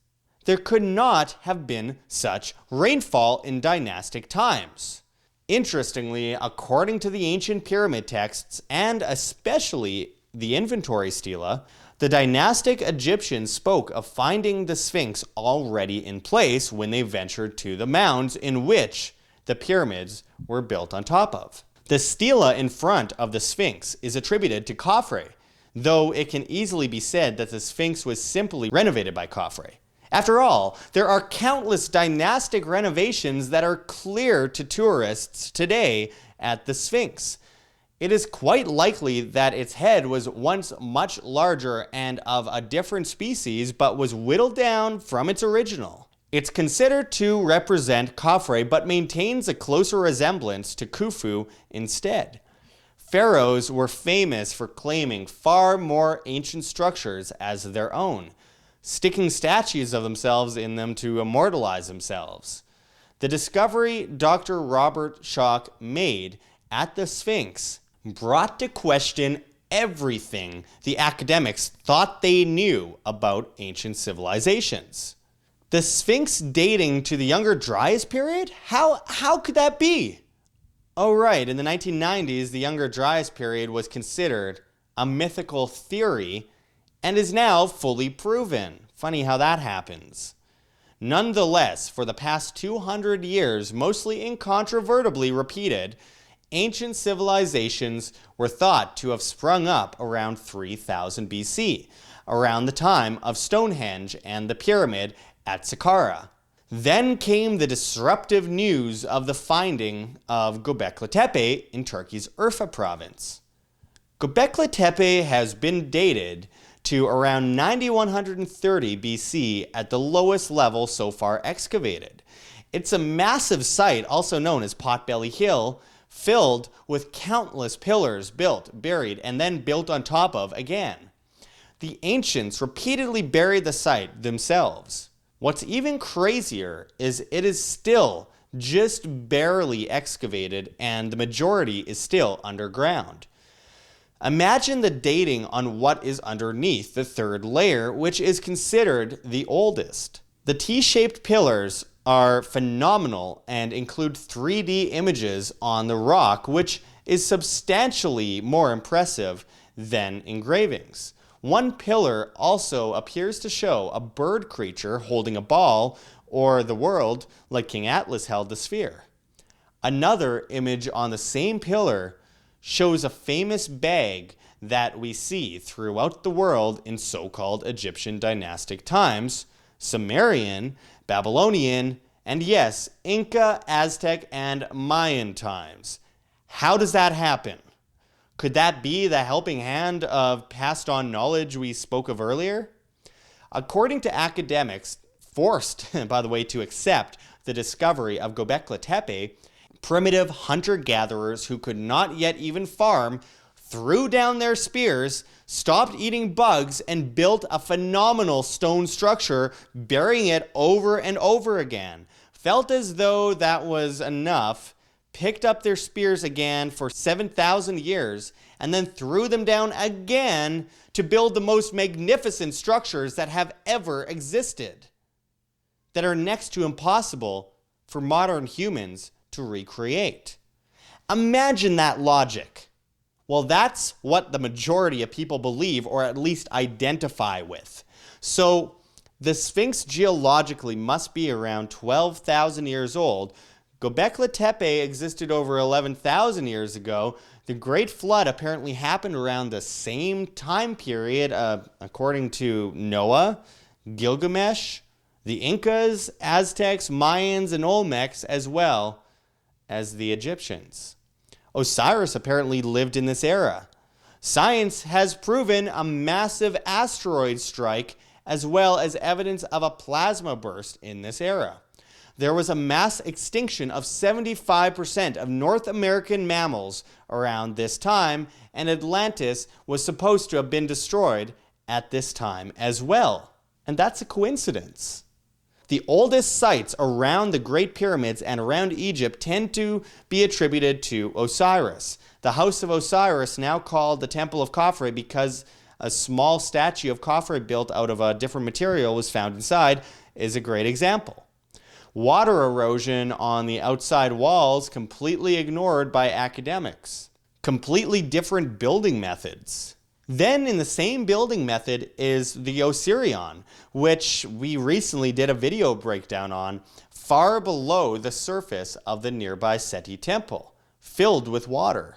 there could not have been such rainfall in dynastic times. Interestingly, according to the ancient pyramid texts, and especially the inventory stela, the dynastic Egyptians spoke of finding the Sphinx already in place when they ventured to the mounds in which the pyramids were built on top of. The stela in front of the Sphinx is attributed to Khafre, though it can easily be said that the Sphinx was simply renovated by Khafre. After all, there are countless dynastic renovations that are clear to tourists today at the Sphinx. It is quite likely that its head was once much larger and of a different species, but was whittled down from its original. It's considered to represent Khafre, but maintains a closer resemblance to Khufu instead. Pharaohs were famous for claiming far more ancient structures as their own, sticking statues of themselves in them to immortalize themselves. The discovery Dr. Robert Schoch made at the Sphinx brought to question everything the academics thought they knew about ancient civilizations. The Sphinx dating to the Younger Dryas period? How could that be? Oh right, in the 1990s, the Younger Dryas period was considered a mythical theory and is now fully proven. Funny how that happens. Nonetheless, for the past 200 years, mostly incontrovertibly repeated, ancient civilizations were thought to have sprung up around 3000 BC, around the time of Stonehenge and the pyramid at Saqqara. Then came the disruptive news of the finding of Göbekli Tepe in Turkey's Urfa province. Göbekli Tepe has been dated to around 9130 BC at the lowest level so far excavated. It's a massive site, also known as Potbelly Hill, filled with countless pillars built, buried, and then built on top of again. The ancients repeatedly buried the site themselves. What's even crazier is it is still just barely excavated, and the majority is still underground. Imagine the dating on what is underneath the third layer, which is considered the oldest. The T-shaped pillars are phenomenal and include 3D images on the rock, which is substantially more impressive than engravings. One pillar also appears to show a bird creature holding a ball, or the world, like King Atlas held the sphere. Another image on the same pillar shows a famous bag that we see throughout the world in so-called Egyptian dynastic times, Sumerian, Babylonian, and yes, Inca, Aztec, and Mayan times. How does that happen? Could that be the helping hand of passed on knowledge we spoke of earlier? According to academics, forced, by the way, to accept the discovery of Göbekli Tepe, primitive hunter-gatherers who could not yet even farm threw down their spears, stopped eating bugs, and built a phenomenal stone structure, burying it over and over again. Felt as though that was enough, picked up their spears again for 7,000 years, and then threw them down again to build the most magnificent structures that have ever existed, that are next to impossible for modern humans to recreate. Imagine that logic. Well, that's what the majority of people believe, or at least identify with. So the Sphinx geologically must be around 12,000 years old. Göbekli Tepe existed over 11,000 years ago. The Great Flood apparently happened around the same time period, according to Noah, Gilgamesh, the Incas, Aztecs, Mayans, and Olmecs, as well as the Egyptians. Osiris apparently lived in this era. Science has proven a massive asteroid strike, as well as evidence of a plasma burst in this era. There was a mass extinction of 75% of North American mammals around this time, and Atlantis was supposed to have been destroyed at this time as well. And that's a coincidence. The oldest sites around the Great Pyramids and around Egypt tend to be attributed to Osiris. The House of Osiris, now called the Temple of Khafre because a small statue of Khafre built out of a different material was found inside, is a great example. Water erosion on the outside walls completely ignored by academics. Completely different building methods. Then in the same building method is the Osirion, which we recently did a video breakdown on, far below the surface of the nearby Seti Temple, filled with water.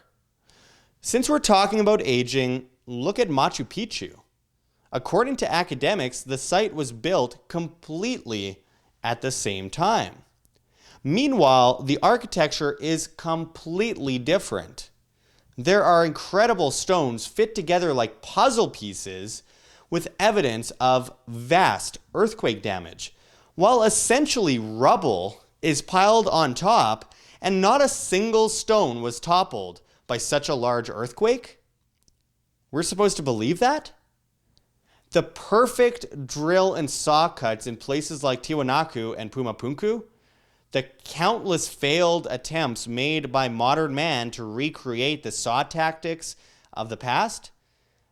Since we're talking about aging, look at Machu Picchu. According to academics, the site was built completely at the same time. Meanwhile, the architecture is completely different. There are incredible stones fit together like puzzle pieces with evidence of vast earthquake damage, while essentially rubble is piled on top and not a single stone was toppled by such a large earthquake? We're supposed to believe that? The perfect drill and saw cuts in places like Tiwanaku and Pumapunku, the countless failed attempts made by modern man to recreate the saw tactics of the past?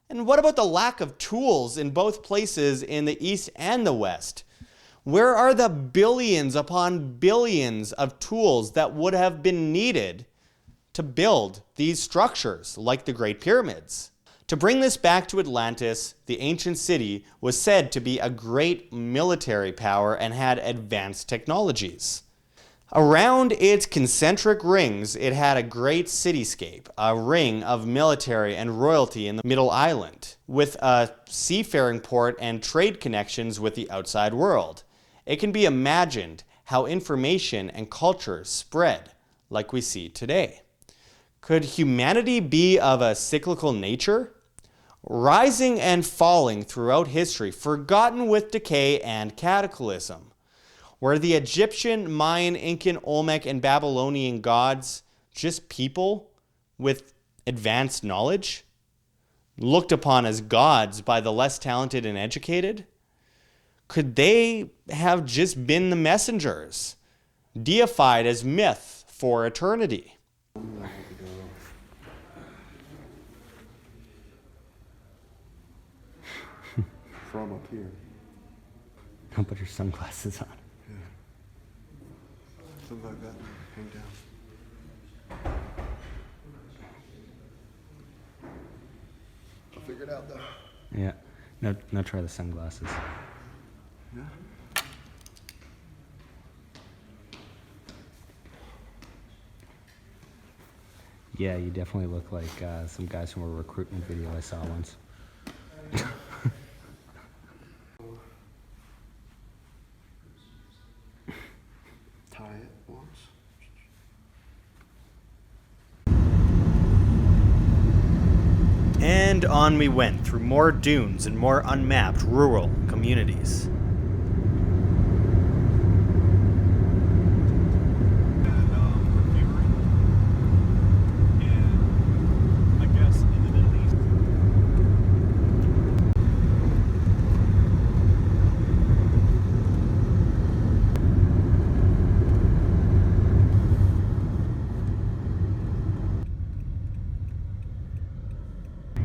And what about the lack of tools in both places in the East and the West? Where are the billions upon billions of tools that would have been needed to build these structures like the Great Pyramids? To bring this back to Atlantis, the ancient city was said to be a great military power and had advanced technologies. Around its concentric rings, it had a great cityscape, a ring of military and royalty in the middle island, with a seafaring port and trade connections with the outside world. It can be imagined how information and culture spread like we see today. Could humanity be of a cyclical nature? Rising and falling throughout history, forgotten with decay and cataclysm. Were the Egyptian, Mayan, Incan, Olmec, and Babylonian gods just people with advanced knowledge? Looked upon as gods by the less talented and educated? Could they have just been the messengers, deified as myth for eternity? From up here. Don't put your sunglasses on. Yeah. Something like that. Hang down. I'll figure it out though. Yeah. No, try the sunglasses. Yeah. Yeah, you definitely look like some guys from a recruitment video I saw once. Tie it once. And on we went through more dunes and more unmapped rural communities.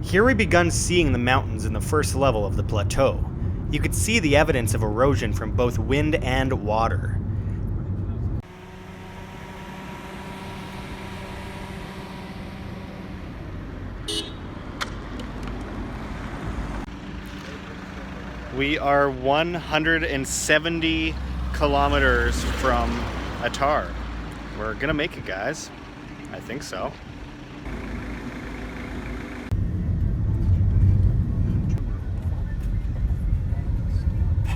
Here we begun seeing the mountains in the first level of the plateau. You could see the evidence of erosion from both wind and water. We are 170 kilometers from Attar. We're gonna make it, guys. I think so.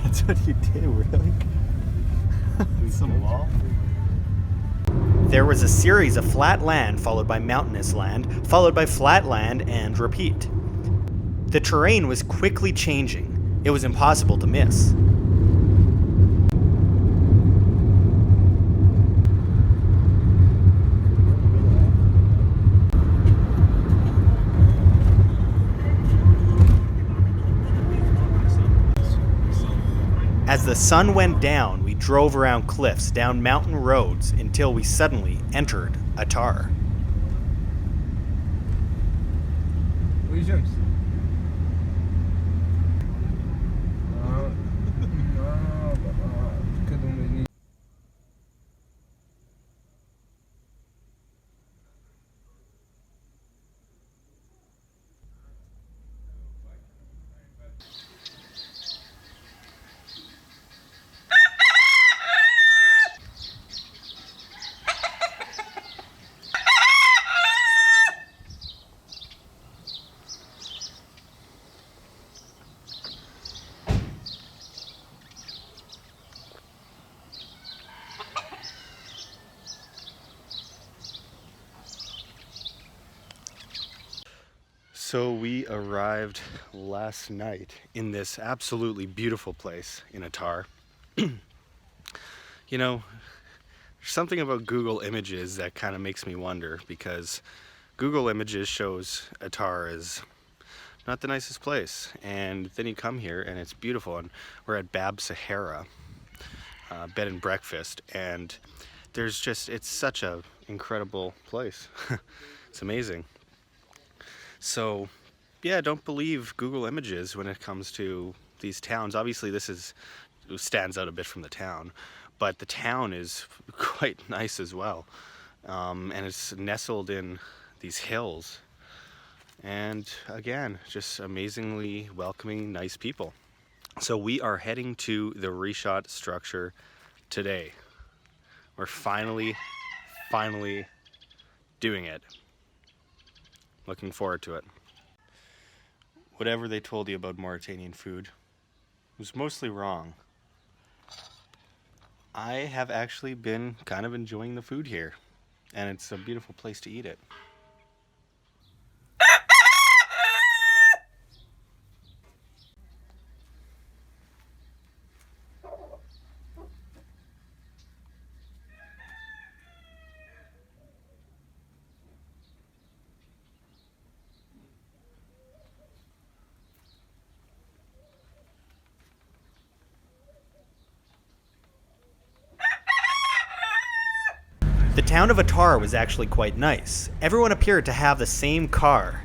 That's what you did, really? Some wall? There was a series of flat land followed by mountainous land, followed by flat land, and repeat. The terrain was quickly changing. It was impossible to miss. As the sun went down, we drove around cliffs, down mountain roads, until we suddenly entered Attar. So we arrived last night in this absolutely beautiful place in Attar. You know, there's something about Google Images that kind of makes me wonder, because Google Images shows Attar as not the nicest place, and then you come here and it's beautiful. And we're at Bab Sahara bed and breakfast, and there's just, it's such a incredible place. It's amazing. So yeah, don't believe Google Images when it comes to these towns. Obviously this stands out a bit from the town, but the town is quite nice as well. And it's nestled in these hills, and again, just amazingly welcoming, nice people. So we are heading to the Richat Structure today. We're finally doing it. Looking forward to it. Whatever they told you about Mauritanian food was mostly wrong. I have actually been kind of enjoying the food here, and it's a beautiful place to eat it. The town of Attar was actually quite nice. Everyone appeared to have the same car.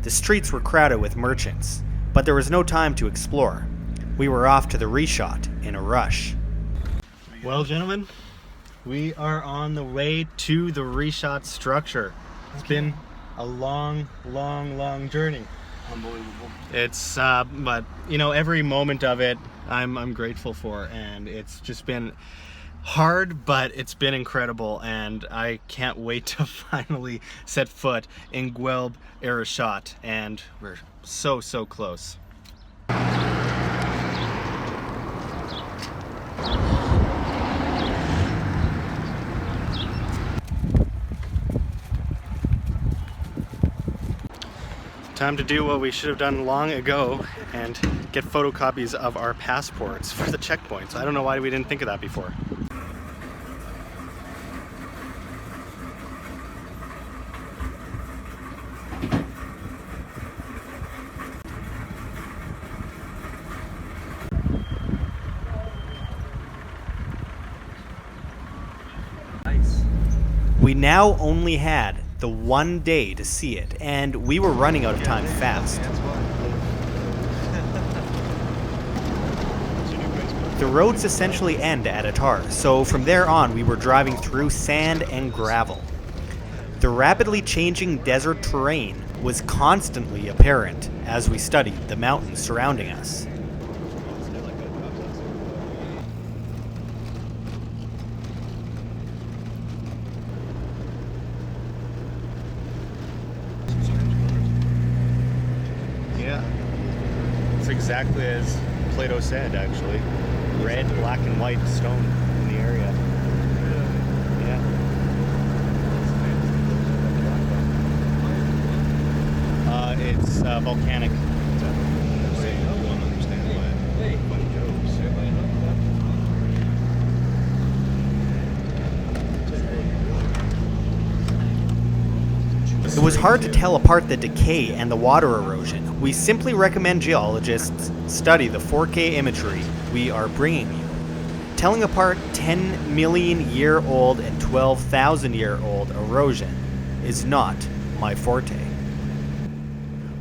The streets were crowded with merchants, but there was no time to explore. We were off to the Richat in a rush. Well, gentlemen, we are on the way to the Richat Structure. It's been a long journey. Unbelievable. It's but you know, every moment of it I'm grateful for, and it's just been hard, but it's been incredible, and I can't wait to finally set foot in Guelb, Richat, and we're so close. Time to do what we should have done long ago and get photocopies of our passports for the checkpoints. I don't know why we didn't think of that before. We now only had the one day to see it, and we were running out of time fast. The roads essentially end at Attar, so from there on we were driving through sand and gravel. The rapidly changing desert terrain was constantly apparent as we studied the mountains surrounding us. Yeah, it's exactly as Plato said, actually. Red, black, and white stone in the area. Yeah. It's volcanic. It was hard to tell apart the decay and the water erosion. We simply recommend geologists study the 4K imagery we are bringing you. Telling apart 10 million year old and 12,000 year old erosion is not my forte.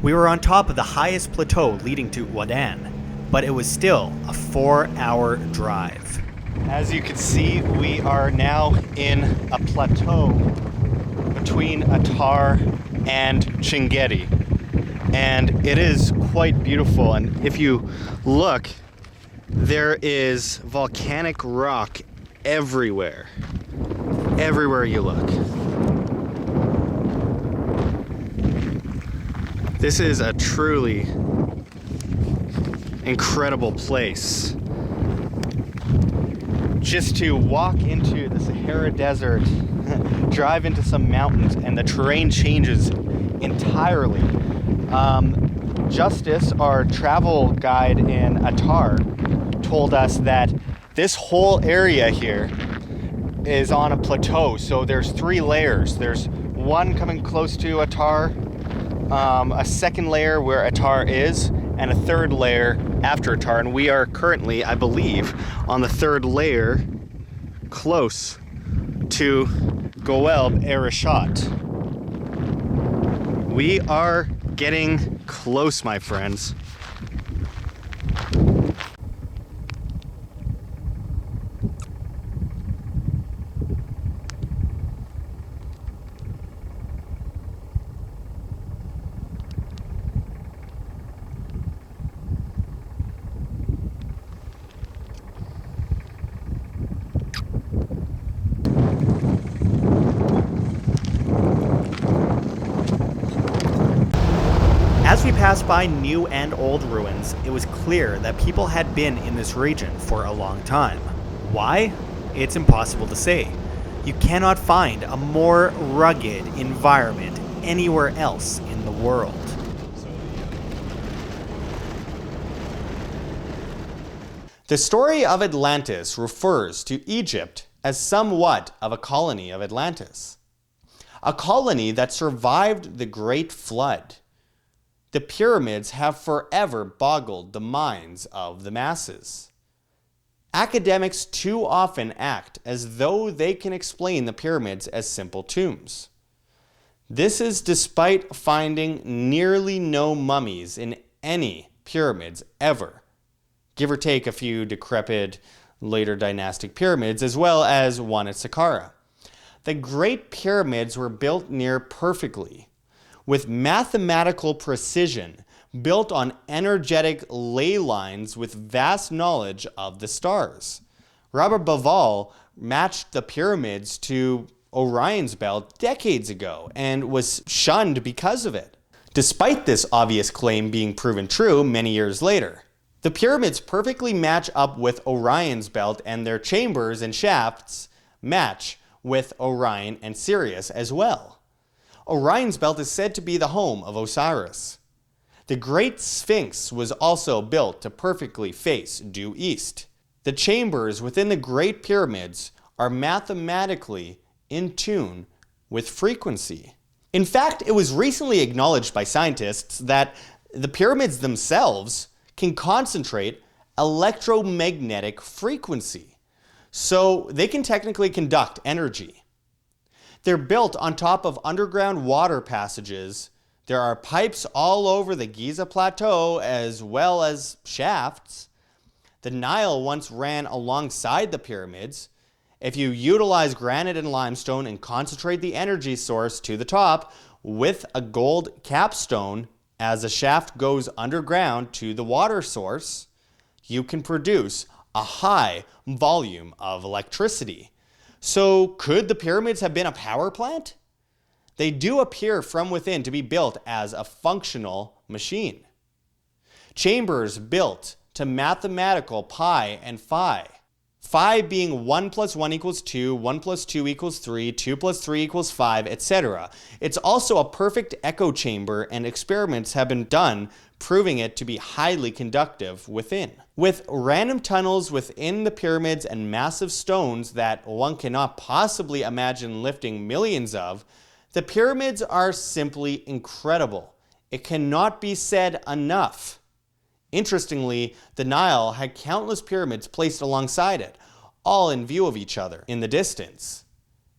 We were on top of the highest plateau leading to Ouadan, but it was still a 4-hour drive. As you can see, we are now in a plateau between Attar and Chinguetti, and it is quite beautiful. And if you look, there is volcanic rock everywhere you look. This is a truly incredible place. Just to walk into the Sahara Desert, drive into some mountains, and the terrain changes entirely. Justice, our travel guide in Attar, told us that this whole area here is on a plateau. So there's 3 layers. There's one coming close to Attar, a second layer where Attar is, and a third layer after Attar. And we are currently, I believe, on the 3rd layer, close to Guelb et Richat. We are getting close, my friends. As we passed by new and old ruins, it was clear that people had been in this region for a long time. Why? It's impossible to say. You cannot find a more rugged environment anywhere else in the world. The story of Atlantis refers to Egypt as somewhat of a colony of Atlantis. A colony that survived the Great Flood. The pyramids have forever boggled the minds of the masses. Academics too often act as though they can explain the pyramids as simple tombs. This is despite finding nearly no mummies in any pyramids ever, give or take a few decrepit later dynastic pyramids, as well as one at Saqqara. The Great Pyramids were built near perfectly, with mathematical precision, built on energetic ley lines with vast knowledge of the stars. Robert Bauval matched the pyramids to Orion's belt decades ago and was shunned because of it, despite this obvious claim being proven true many years later. The pyramids perfectly match up with Orion's belt, and their chambers and shafts match with Orion and Sirius as well. Orion's belt is said to be the home of Osiris. The Great Sphinx was also built to perfectly face due east. The chambers within the Great Pyramids are mathematically in tune with frequency. In fact, it was recently acknowledged by scientists that the pyramids themselves can concentrate electromagnetic frequency, so they can technically conduct energy. They're built on top of underground water passages. There are pipes all over the Giza Plateau as well as shafts. The Nile once ran alongside the pyramids. If you utilize granite and limestone and concentrate the energy source to the top with a gold capstone as a shaft goes underground to the water source, you can produce a high volume of electricity. So could the pyramids have been a power plant? They do appear from within to be built as a functional machine. Chambers built to mathematical pi and phi. Phi being 1 + 1 = 2, 1 + 2 = 3, 2 + 3 = 5, etc. It's also a perfect echo chamber, and experiments have been done proving it to be highly conductive within. With random tunnels within the pyramids and massive stones that one cannot possibly imagine lifting millions of, the pyramids are simply incredible. It cannot be said enough. Interestingly, the Nile had countless pyramids placed alongside it, all in view of each other in the distance.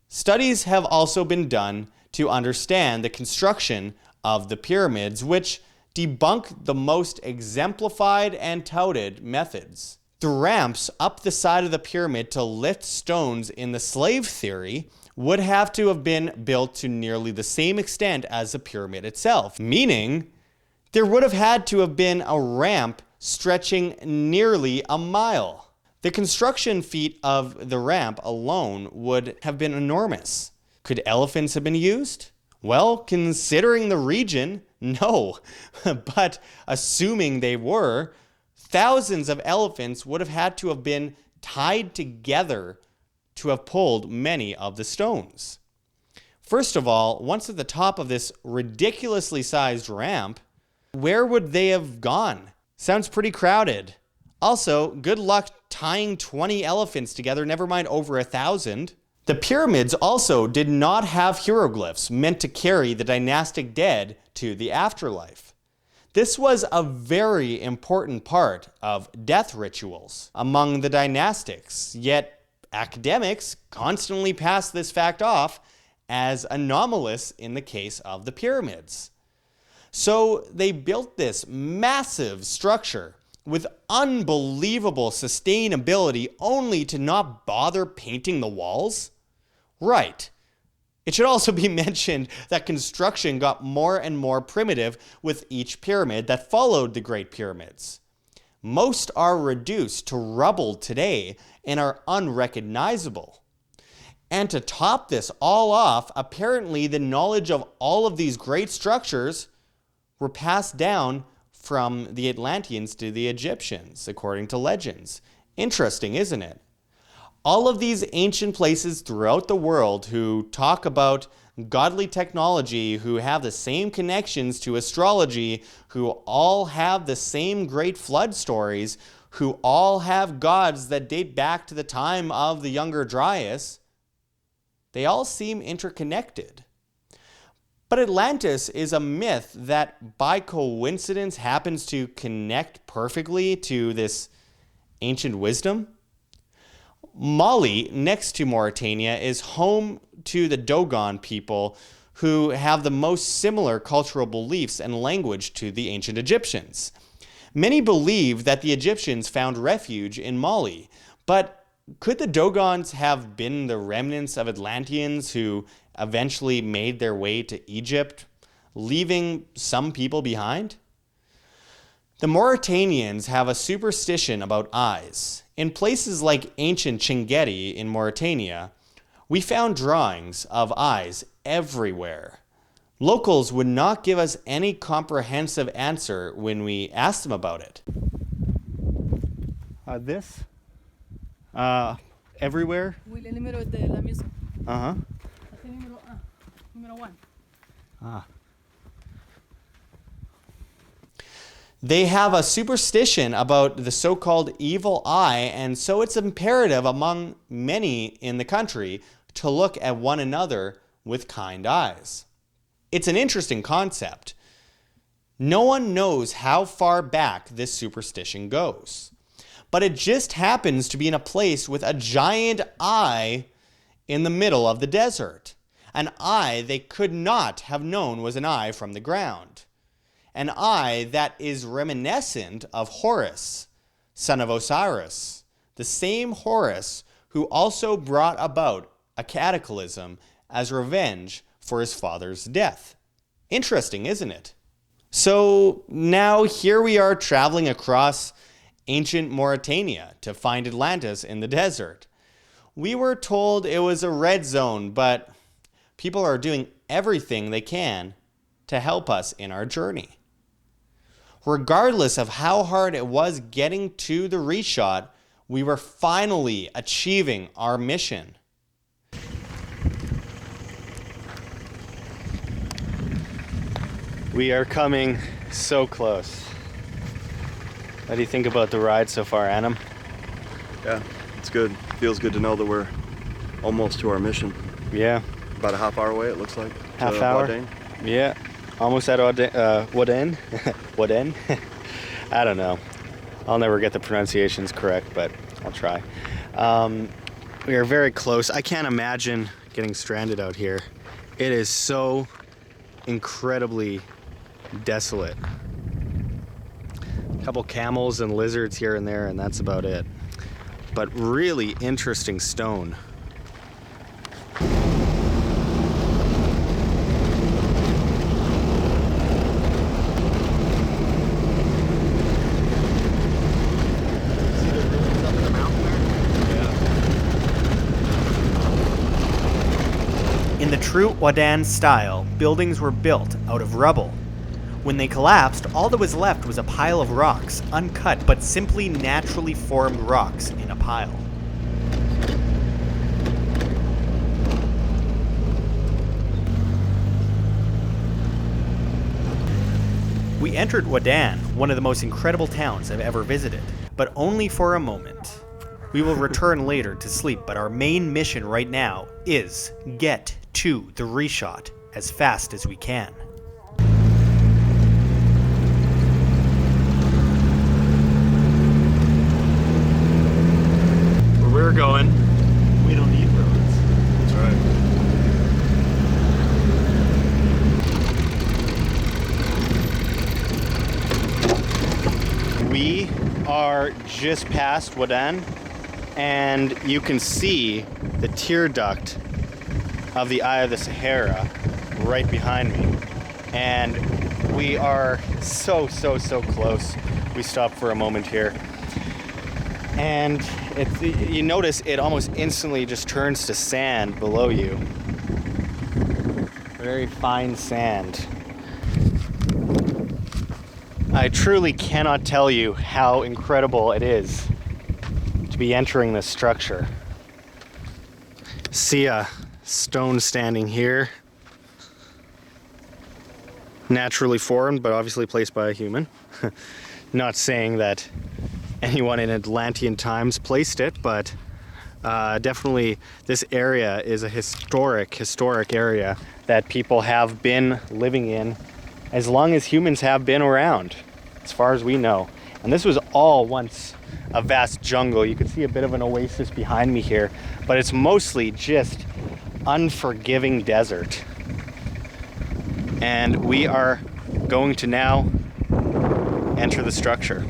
Studies have also been done to understand the construction of the pyramids, which debunk the most exemplified and touted methods. The ramps up the side of the pyramid to lift stones in the slave theory would have to have been built to nearly the same extent as the pyramid itself, meaning there would have had to have been a ramp stretching nearly a mile. The construction feat of the ramp alone would have been enormous. Could elephants have been used? Well, considering the region, no. But assuming they were, thousands of elephants would have had to have been tied together to have pulled many of the stones. First of all, once at the top of this ridiculously sized ramp, where would they have gone? Sounds pretty crowded. Also, good luck tying 20 elephants together, never mind over 1,000. The pyramids also did not have hieroglyphs meant to carry the dynastic dead to the afterlife. This was a very important part of death rituals among the dynastics, yet academics constantly pass this fact off as anomalous in the case of the pyramids. So they built this massive structure with unbelievable sustainability only to not bother painting the walls? Right. It should also be mentioned that construction got more and more primitive with each pyramid that followed the Great Pyramids. Most are reduced to rubble today and are unrecognizable. And to top this all off, apparently the knowledge of all of these great structures were passed down from the Atlanteans to the Egyptians, according to legends. Interesting, isn't it? All of these ancient places throughout the world who talk about godly technology, who have the same connections to astrology, who all have the same great flood stories, who all have gods that date back to the time of the Younger Dryas, they all seem interconnected. But Atlantis is a myth that by coincidence happens to connect perfectly to this ancient wisdom. Mali, next to Mauritania, is home to the Dogon people who have the most similar cultural beliefs and language to the ancient Egyptians. Many believe that the Egyptians found refuge in Mali, but could the Dogons have been the remnants of Atlanteans who eventually made their way to Egypt, leaving some people behind? The Mauritanians have a superstition about eyes. In places like ancient Chinguetti in Mauritania, we found drawings of eyes everywhere. Locals would not give us any comprehensive answer when we asked them about it. This? Everywhere? Uh-huh. They have a superstition about the so-called evil eye, and so it's imperative among many in the country to look at one another with kind eyes. It's an interesting concept. No one knows how far back this superstition goes, but it just happens to be in a place with a giant eye in the middle of the desert. An eye they could not have known was an eye from the ground. An eye that is reminiscent of Horus, son of Osiris, the same Horus who also brought about a cataclysm as revenge for his father's death. Interesting, isn't it? So now here we are traveling across ancient Mauritania to find Atlantis in the desert. We were told it was a red zone, but people are doing everything they can to help us in our journey. Regardless of how hard it was getting to the reshot, we were finally achieving our mission. We are coming so close. What do you think about the ride so far, Anam? Yeah, it's good. Feels good to know that we're almost to our mission. Yeah. About a half hour away, it looks like. Half hour? Wadane. Yeah. Almost at Wadane? Wadane? I don't know. I'll never get the pronunciations correct, but I'll try. We are very close. I can't imagine getting stranded out here. It is so incredibly desolate. A couple camels and lizards here and there, and that's about it. But really interesting stone. In the true Wadane style, buildings were built out of rubble. When they collapsed, all that was left was a pile of rocks, uncut but simply naturally formed rocks in a pile. We entered Wadane, one of the most incredible towns I've ever visited, but only for a moment. We will return later to sleep, but our main mission right now is get to the reshot as fast as we can. Where we're going, we don't need roads. That's right. We are just past Wadane, and you can see the tear duct of the Eye of the Sahara right behind me. And we are so close. We stopped for a moment here. And you notice it almost instantly just turns to sand below you. Very fine sand. I truly cannot tell you how incredible it is to be entering this structure. See a stone standing here. Naturally formed, but obviously placed by a human. Not saying that anyone in Atlantean times placed it, but definitely this area is a historic area that people have been living in as long as humans have been around, as far as we know. And this was all once a vast jungle. You can see a bit of an oasis behind me here, but it's mostly just unforgiving desert. And we are going to now enter the structure.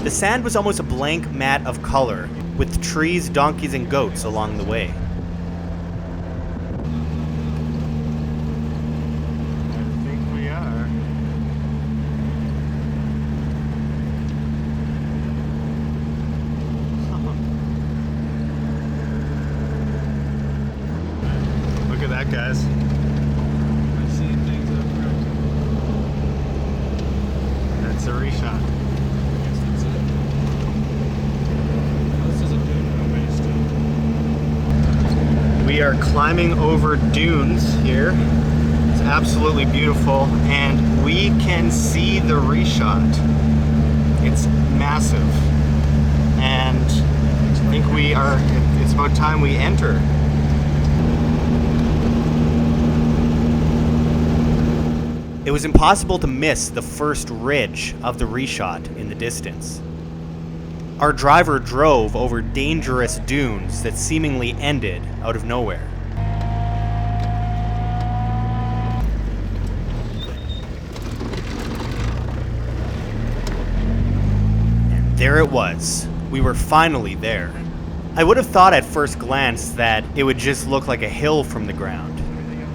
The sand was almost a blank mat of color, with trees, donkeys, and goats along the way. I think we are. Look at that, guys. I'm seeing things up right. That's a reshot. We are climbing over dunes here. It's absolutely beautiful, and we can see the reshot. It's massive, and I think it's about time we enter. It was impossible to miss the first ridge of the Richat in the distance. Our driver drove over dangerous dunes that seemingly ended out of nowhere. And there it was. We were finally there. I would have thought at first glance that it would just look like a hill from the ground,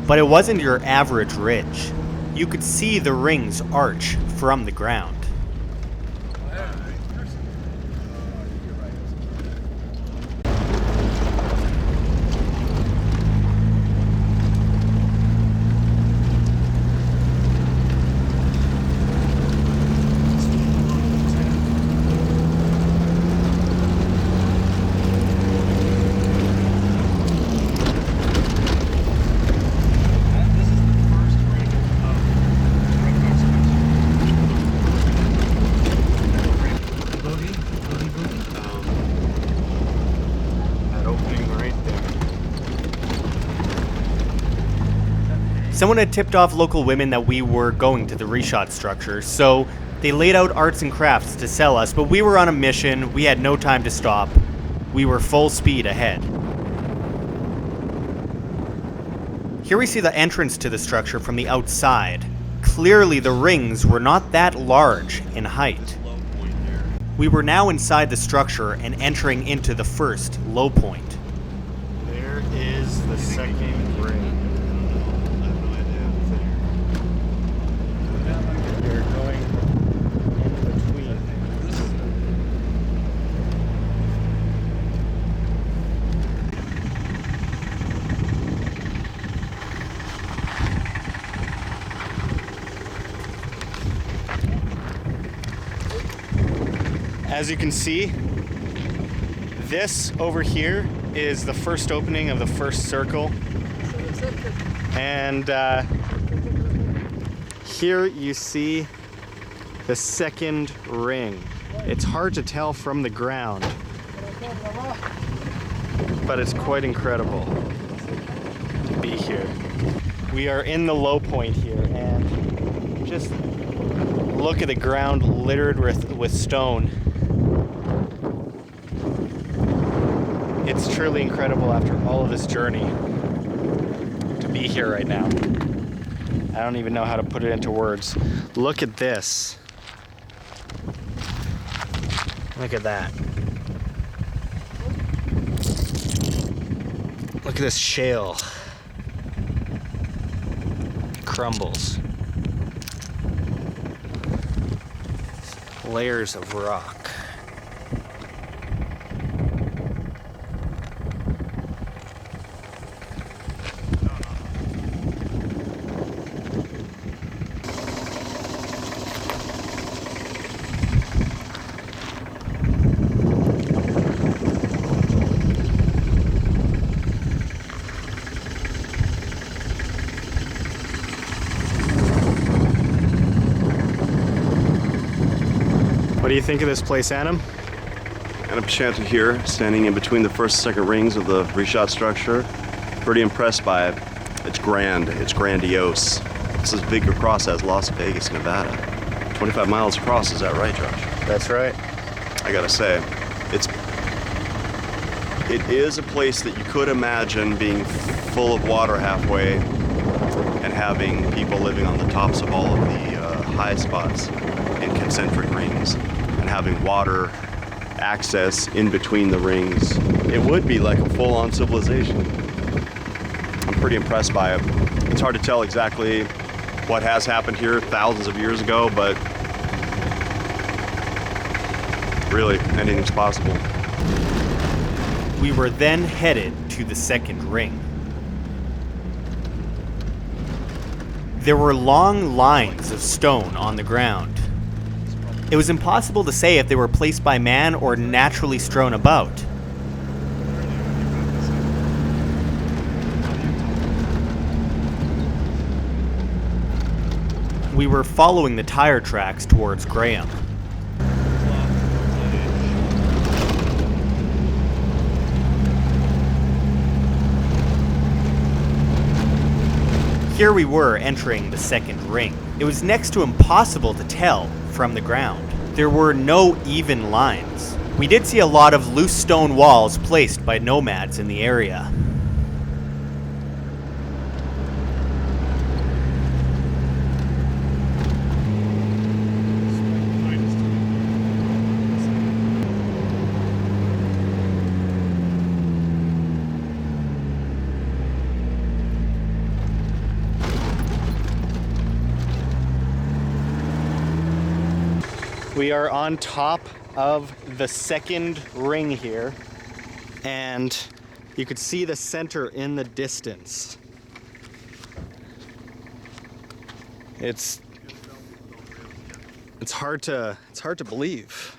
but it wasn't your average ridge. You could see the rings arch from the ground. Someone had tipped off local women that we were going to the Richat Structure, so they laid out arts and crafts to sell us, but we were on a mission. We had no time to stop. We were full speed ahead. Here we see the entrance to the structure from the outside. Clearly the rings were not that large in height. We were now inside the structure and entering into the first low point. There is the second ring. As you can see, this over here is the first opening of the first circle. And here you see the second ring. It's hard to tell from the ground, but it's quite incredible to be here. We are in the low point here, and just look at the ground littered with stone. It's truly incredible after all of this journey to be here right now. I don't even know how to put it into words. Look at this. Look at that. Look at this shale. It crumbles. Layers of rock. What do you think of this place, Anam? Anam Paiseanta here, standing in between the first and second rings of the Richat Structure. Pretty impressed by it. It's grand, it's grandiose. It's as big across as Las Vegas, Nevada. 25 miles across, is that right, Josh? That's right. I gotta say, it is a place that you could imagine being full of water halfway and having people living on the tops of all of the high spots in concentric rings and having water access in between the rings. It would be like a full-on civilization. I'm pretty impressed by it. It's hard to tell exactly what has happened here thousands of years ago, but really, anything's possible. We were then headed to the second ring. There were long lines of stone on the ground. It was impossible to say if they were placed by man or naturally strewn about. We were following the tire tracks towards Graham. Here we were entering the second ring. It was next to impossible to tell from the ground. There were no even lines. We did see a lot of loose stone walls placed by nomads in the area. We are on top of the second ring here, and you could see the center in the distance. It's hard to believe.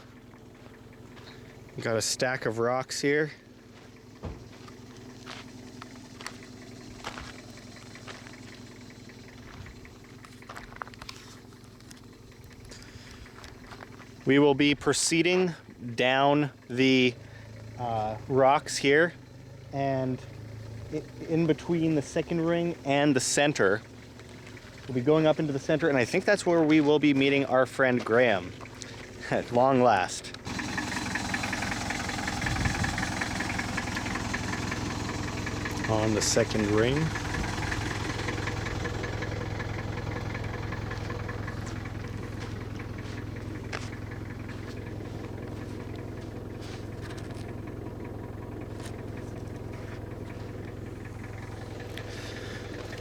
We got a stack of rocks here. We will be proceeding down the rocks here, and in between the second ring and the center. We'll be going up into the center, and I think that's where we will be meeting our friend Graham at long last. On the second ring.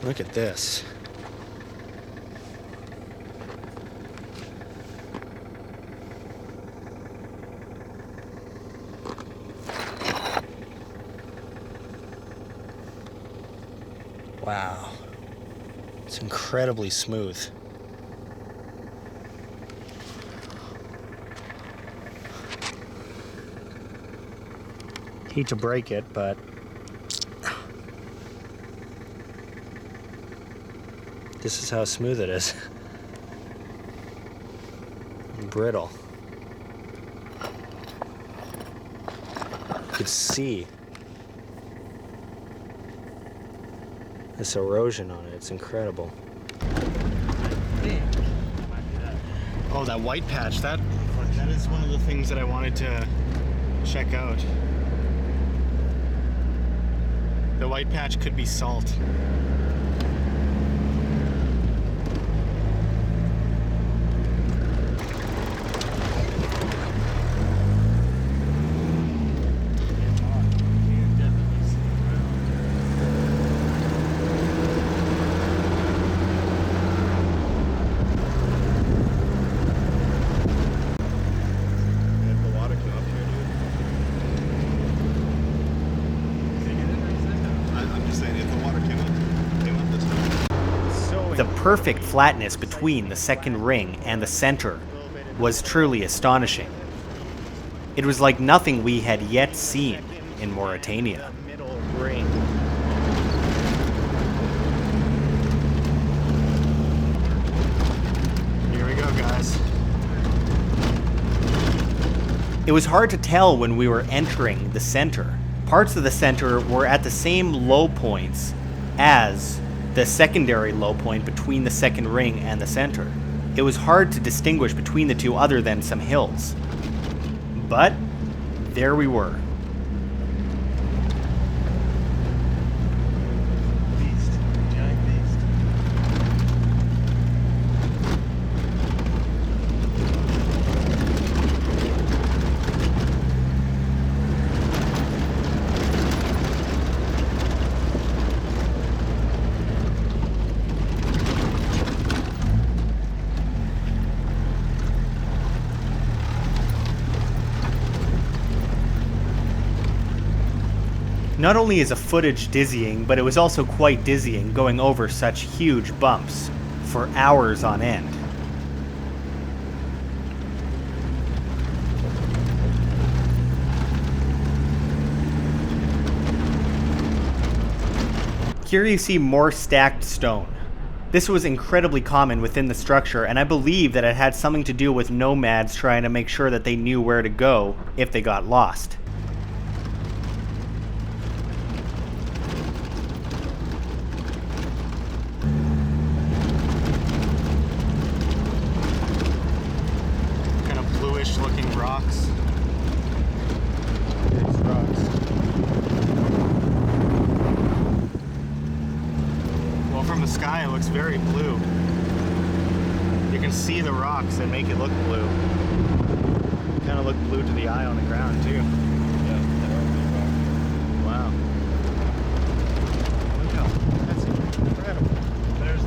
Look at this. Wow. It's incredibly smooth. Hate to break it, but this is how smooth it is. And brittle. You could see this erosion on it. It's incredible. Oh, that white patch. That is one of the things that I wanted to check out. The white patch could be salt. The perfect flatness between the second ring and the center was truly astonishing. It was like nothing we had yet seen in Mauritania. Middle ring. Here we go, guys. It was hard to tell when we were entering the center. Parts of the center were at the same low points as the secondary low point between the second ring and the center. It was hard to distinguish between the two other than some hills. But there we were. Beast. Giant beast. Not only is the footage dizzying, but it was also quite dizzying going over such huge bumps for hours on end. Here you see more stacked stone. This was incredibly common within the structure, and I believe that it had something to do with nomads trying to make sure that they knew where to go if they got lost. looks very blue. You can see the rocks that make it look blue. Kind of look blue to the eye on the ground too. Wow. Look how, that's incredible. There's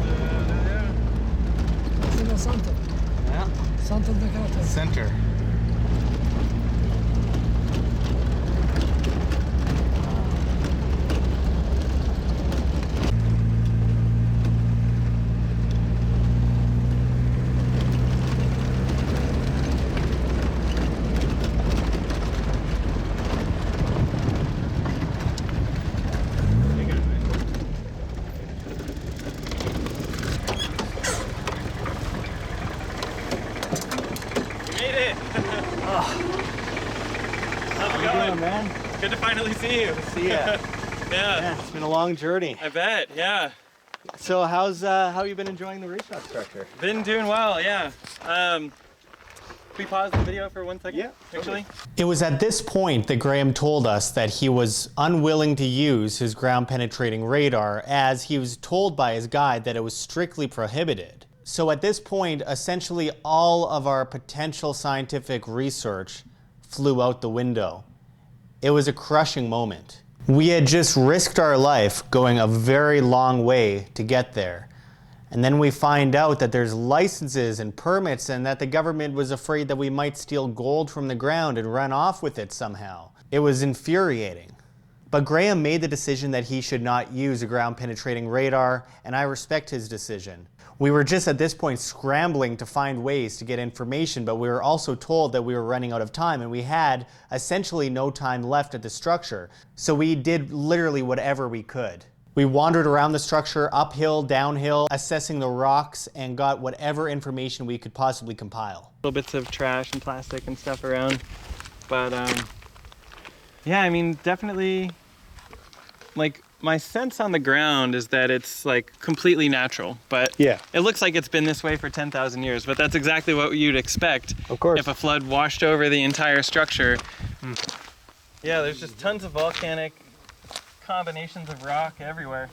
It's in the center. Yeah. Center of the crater. Center. Man. Good to finally see you. See ya. Yeah. It's been a long journey. I bet, yeah. So how have you been enjoying the Richat Structure? Been doing well, yeah. Can we pause the video for 1 second? Yeah. Actually. It was at this point that Graham told us that he was unwilling to use his ground penetrating radar, as he was told by his guide that it was strictly prohibited. So at this point, essentially all of our potential scientific research flew out the window. It was a crushing moment. We had just risked our life going a very long way to get there. And then we find out that there's licenses and permits and that the government was afraid that we might steal gold from the ground and run off with it somehow. It was infuriating. But Graham made the decision that he should not use a ground penetrating radar, and I respect his decision. We were just at this point scrambling to find ways to get information, but we were also told that we were running out of time, and we had essentially no time left at the structure. So we did literally whatever we could. We wandered around the structure, uphill, downhill, assessing the rocks, and got whatever information we could possibly compile. Little bits of trash and plastic and stuff around. But yeah, I mean, definitely, like, my sense on the ground is that it's like completely natural, but yeah, it looks like it's been this way for 10,000 years, but that's exactly what you'd expect. Of course. If a flood washed over the entire structure. Yeah, there's just tons of volcanic combinations of rock everywhere.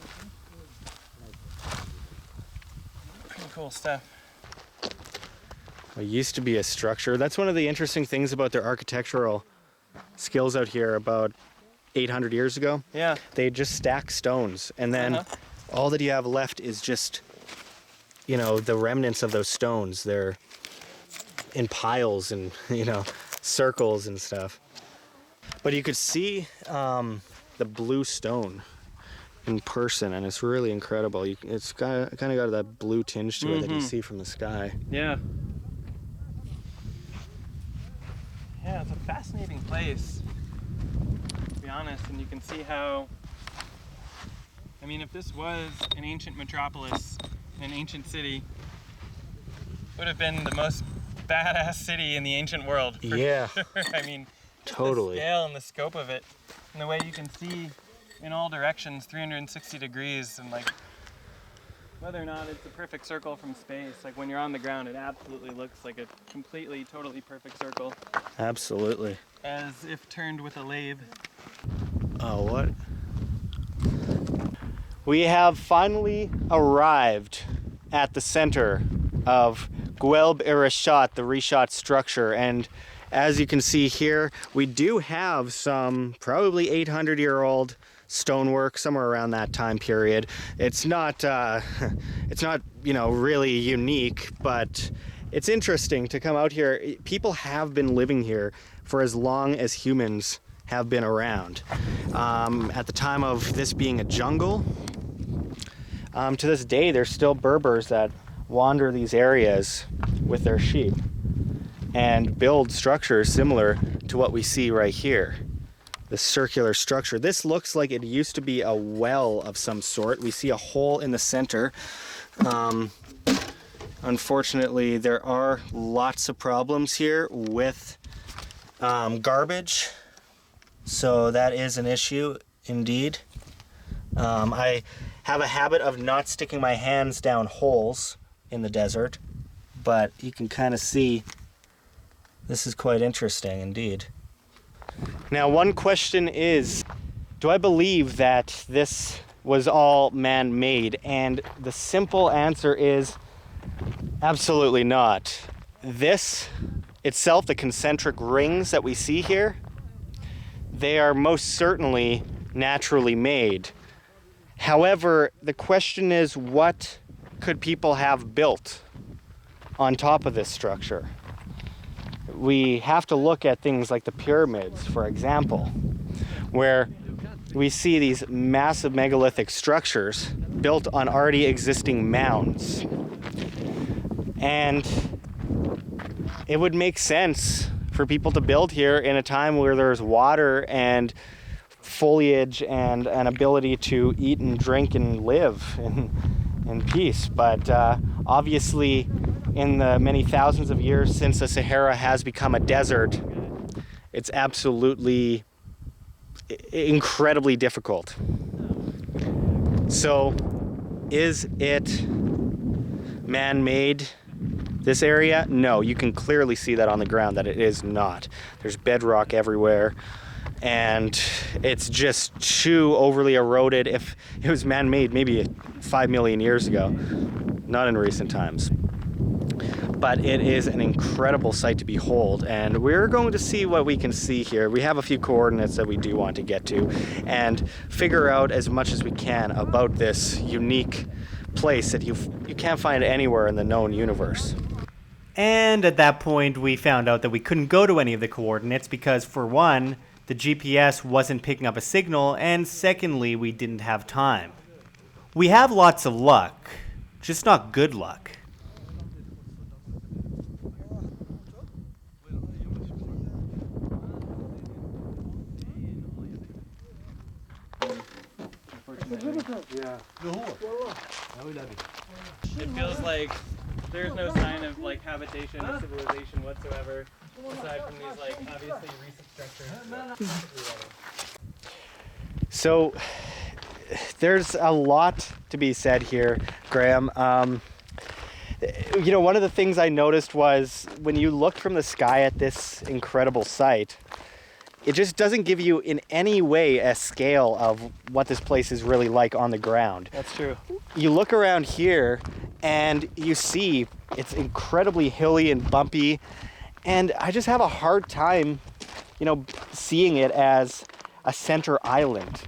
Pretty cool stuff. It used to be a structure. That's one of the interesting things about their architectural skills out here. About 800 years ago, yeah, they just stack stones, and then all that you have left is just, you know, the remnants of those stones. They're in piles and, you know, circles and stuff. But you could see the blue stone in person, and it's really incredible. It's kind of got that blue tinge to it that you see from the sky. Yeah. Yeah, it's a fascinating place, to be honest, and you can see how, I mean, if this was an ancient metropolis, an ancient city, it would have been the most badass city in the ancient world. Yeah. Sure. I mean, totally. The scale and the scope of it, and the way you can see in all directions, 360 degrees, and like, whether or not it's a perfect circle from space, like when you're on the ground, it absolutely looks like a completely, totally perfect circle. Absolutely. As if turned with a lathe. Oh, what? We have finally arrived at the center of Guelb Richat, the Richat structure, and as you can see here, we do have some probably 800-year-old stonework, somewhere around that time period. It's not, you know, really unique, but it's interesting to come out here. People have been living here for as long as humans have been around. At the time of this being a jungle, to this day, there's still Berbers that wander these areas with their sheep and build structures similar to what we see right here. The circular structure. This looks like it used to be a well of some sort. We see a hole in the center. Unfortunately, there are lots of problems here with garbage. So that is an issue indeed. I have a habit of not sticking my hands down holes in the desert, but you can kind of see this is quite interesting indeed. Now, one question is, do I believe that this was all man-made? And the simple answer is absolutely not. This itself, the concentric rings that we see here, they are most certainly naturally made. However, the question is, what could people have built on top of this structure? We have to look at things like the pyramids, for example, where we see these massive megalithic structures built on already existing mounds. And it would make sense for people to build here in a time where there's water and foliage and an ability to eat and drink and live in peace. But obviously, in the many thousands of years since the Sahara has become a desert, it's absolutely incredibly difficult. So, is it man-made, this area? No, you can clearly see that on the ground that it is not. There's bedrock everywhere, and it's just too overly eroded. If it was man-made maybe 5 million years ago, not in recent times. But it is an incredible sight to behold, and we're going to see what we can see here. We have a few coordinates that we do want to get to and figure out as much as we can about this unique place that you can't find anywhere in the known universe. And at that point, we found out that we couldn't go to any of the coordinates because, for one, the GPS wasn't picking up a signal, and secondly, we didn't have time. We have lots of luck, just not good luck. It feels like there's no sign of like habitation or civilization whatsoever, aside from these like obviously recent structures. So there's a lot to be said here, Graham. You know, one of the things I noticed was when you look from the sky at this incredible site, it just doesn't give you in any way a scale of what this place is really like on the ground. That's true. You look around here and you see it's incredibly hilly and bumpy, and I just have a hard time, you know, seeing it as a center island.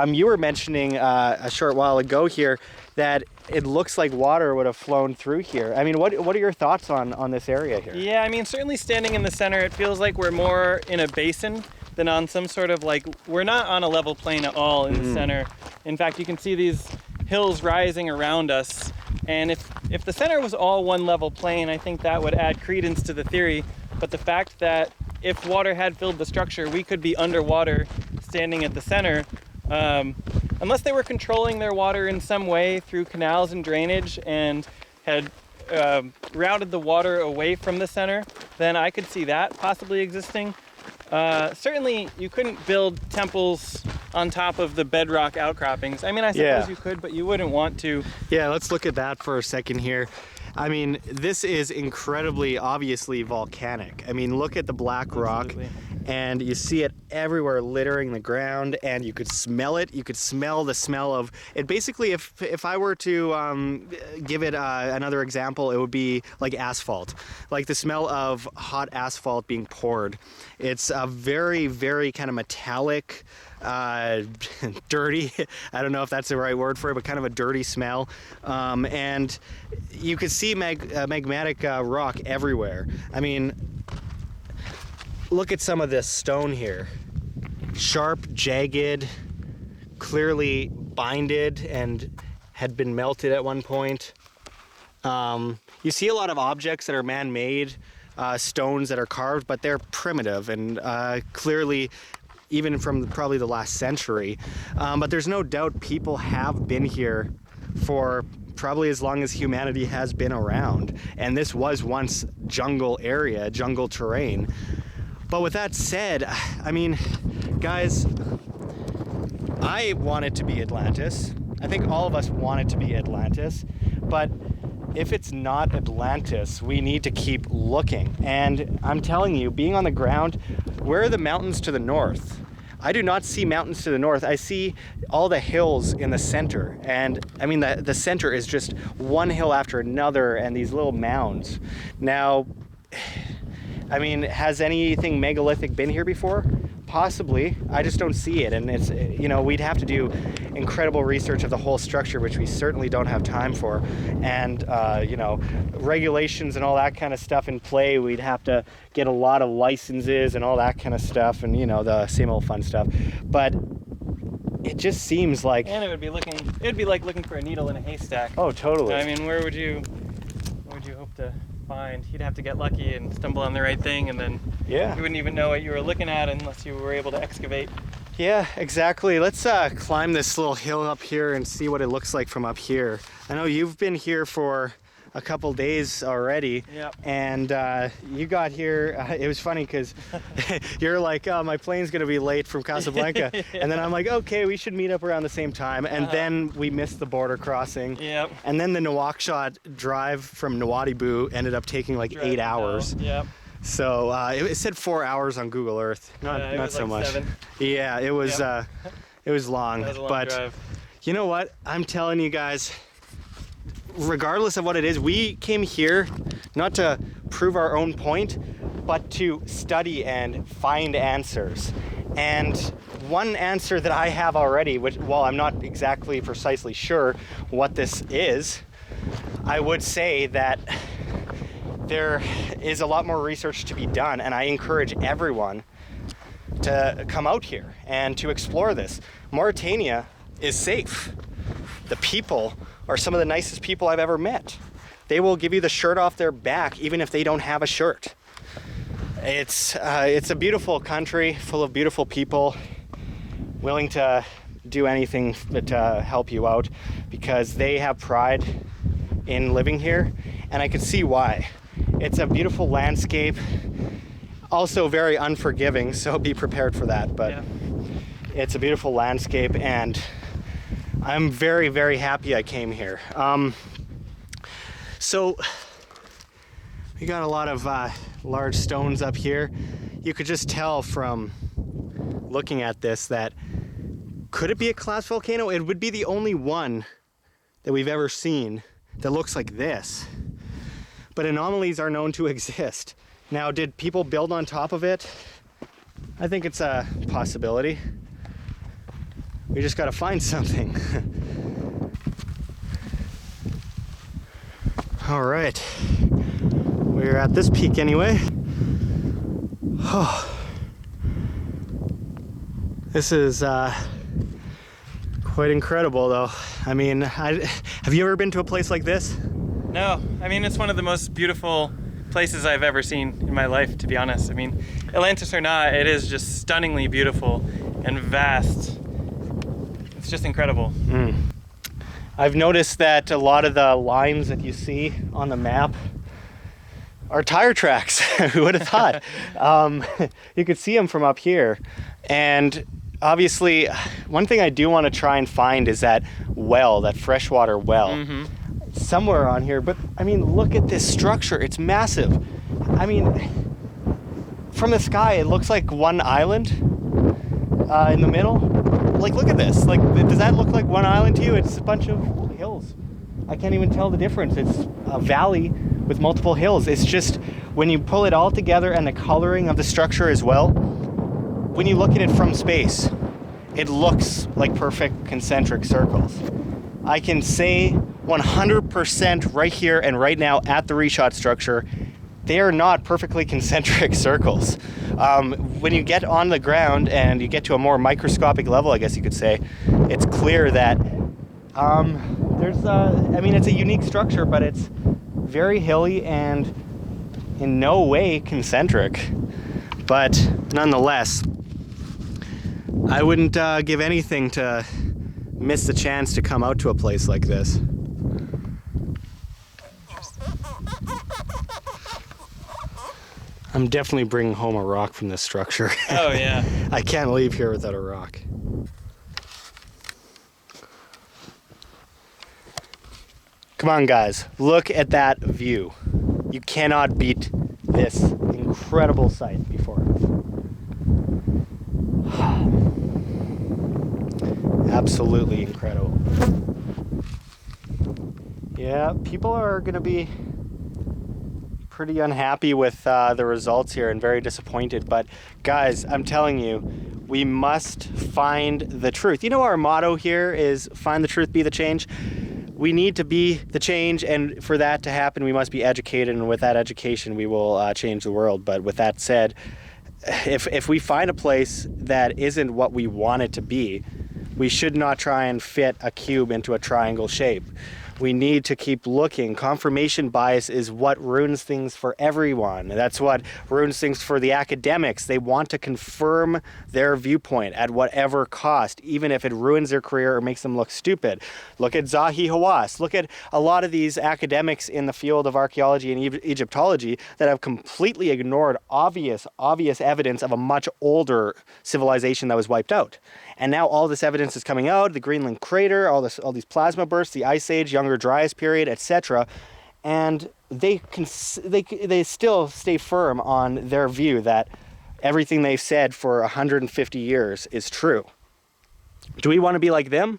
You were mentioning a short while ago here that it looks like water would have flown through here. I mean, what are your thoughts on this area here? Yeah, I mean, certainly standing in the center, it feels like we're more in a basin than on some sort of like, we're not on a level plain at all in the center. In fact, you can see these hills rising around us. And if the center was all one level plain, I think that would add credence to the theory. But the fact that if water had filled the structure, we could be underwater standing at the center, unless they were controlling their water in some way through canals and drainage and had routed the water away from the center, then I could see that possibly existing. Certainly you couldn't build temples on top of the bedrock outcroppings. I mean, I suppose you could, but you wouldn't want to. Yeah, let's look at that for a second here. I mean, this is incredibly obviously volcanic. I mean, look at the black rock, and you see it everywhere littering the ground, and you could smell it. You could smell the smell of it. Basically, if I were to give it another example, it would be like asphalt, like the smell of hot asphalt being poured. It's a very, very kind of metallic, dirty, I don't know if that's the right word for it, but kind of a dirty smell. And you could see magmatic rock everywhere. I mean, look at some of this stone here. Sharp, jagged, clearly binded and had been melted at one point. You see a lot of objects that are man-made, stones that are carved, but they're primitive and clearly even from probably the last century. But there's no doubt people have been here for probably as long as humanity has been around. And this was once jungle area, jungle terrain. But with that said, I mean, guys, I want it to be Atlantis. I think all of us want it to be Atlantis. But if it's not Atlantis, we need to keep looking. And I'm telling you, being on the ground, where are the mountains to the north? I do not see mountains to the north. I see all the hills in the center. And I mean, the center is just one hill after another and these little mounds. Now, I mean, has anything megalithic been here before? Possibly. I just don't see it. And it's, you know, we'd have to do incredible research of the whole structure, which we certainly don't have time for. And, you know, regulations and all that kind of stuff in play. We'd have to get a lot of licenses and all that kind of stuff, and, you know, the same old fun stuff. But it just seems like... And it'd be like looking for a needle in a haystack. Oh, totally. I mean, where would you hope to find? You'd have to get lucky and stumble on the right thing, and then yeah, you wouldn't even know what you were looking at unless you were able to excavate. Yeah, exactly. Let's climb this little hill up here and see what it looks like from up here. I know you've been here for a couple days already. Yep. And you got here, it was funny because you're like, oh, my plane's gonna be late from Casablanca. Yeah. And then I'm like, okay, we should meet up around the same time. And then we missed the border crossing. Yep. And then the Nouakchott drive from Nouadhibou ended up taking like 8 hours. Yep. So it said 4 hours on Google Earth, not so like much. 7. Yeah, it was it was long. That was a long but drive. You know what? I'm telling you guys, regardless of what it is, we came here not to prove our own point, but to study and find answers. And one answer that I have already, which, while I'm not exactly precisely sure what this is, I would say that there is a lot more research to be done, and I encourage everyone to come out here and to explore this. Mauritania is safe. The people are some of the nicest people I've ever met. They will give you the shirt off their back even if they don't have a shirt. It's a beautiful country full of beautiful people willing to do anything to help you out because they have pride in living here, and I can see why. It's a beautiful landscape, also very unforgiving, so be prepared for that, but yeah. It's a beautiful landscape, and I'm very, very happy I came here. So we got a lot of large stones up here. You could just tell from looking at this that, could it be a collapsed volcano? It would be the only one that we've ever seen that looks like this. But anomalies are known to exist. Now, did people build on top of it? I think it's a possibility. We just gotta find something. All right, we're at this peak anyway. Oh. This is quite incredible though. I mean, have you ever been to a place like this? No, I mean, it's one of the most beautiful places I've ever seen in my life, to be honest. I mean, Atlantis or not, it is just stunningly beautiful and vast. It's just incredible. I've noticed that a lot of the lines that you see on the map are tire tracks. Who would have thought? You could see them from up here. And obviously, one thing I do want to try and find is that well, that freshwater well. Mm-hmm. Somewhere on here, but I mean, look at this structure. It's massive. I mean, from the sky, it looks like one island in the middle. Like, look at this. Like, does that look like one island to you? It's a bunch of hills. I can't even tell the difference. It's a valley with multiple hills. It's just, when you pull it all together and the coloring of the structure as well, when you look at it from space, it looks like perfect concentric circles. I can say 100% right here and right now at the Richat Structure, they are not perfectly concentric circles. When you get on the ground and you get to a more microscopic level, I guess you could say, it's clear that I mean, it's a unique structure, but it's very hilly and in no way concentric. But nonetheless, I wouldn't give anything to miss the chance to come out to a place like this. I'm definitely bringing home a rock from this structure. Oh yeah. I can't leave here without a rock. Come on guys, look at that view. You cannot beat this incredible sight before us. absolutely incredible. Yeah, people are going to be pretty unhappy with the results here and very disappointed. But guys, I'm telling you, we must find the truth. You know, our motto here is find the truth, be the change. We need to be the change, and for that to happen, we must be educated, and with that education, we will change the world. But with that said, if we find a place that isn't what we want it to be, we should not try and fit a cube into a triangle shape. We need to keep looking. Confirmation bias is what ruins things for everyone. That's what ruins things for the academics. They want to confirm their viewpoint at whatever cost, even if it ruins their career or makes them look stupid. Look at Zahi Hawass. Look at a lot of these academics in the field of archaeology and Egyptology that have completely ignored obvious evidence of a much older civilization that was wiped out. And now all this evidence is coming out, the Greenland crater, all these plasma bursts, the Ice Age, Younger Dryas period, etc. And they still stay firm on their view that everything they've said for 150 years is true. Do we want to be like them?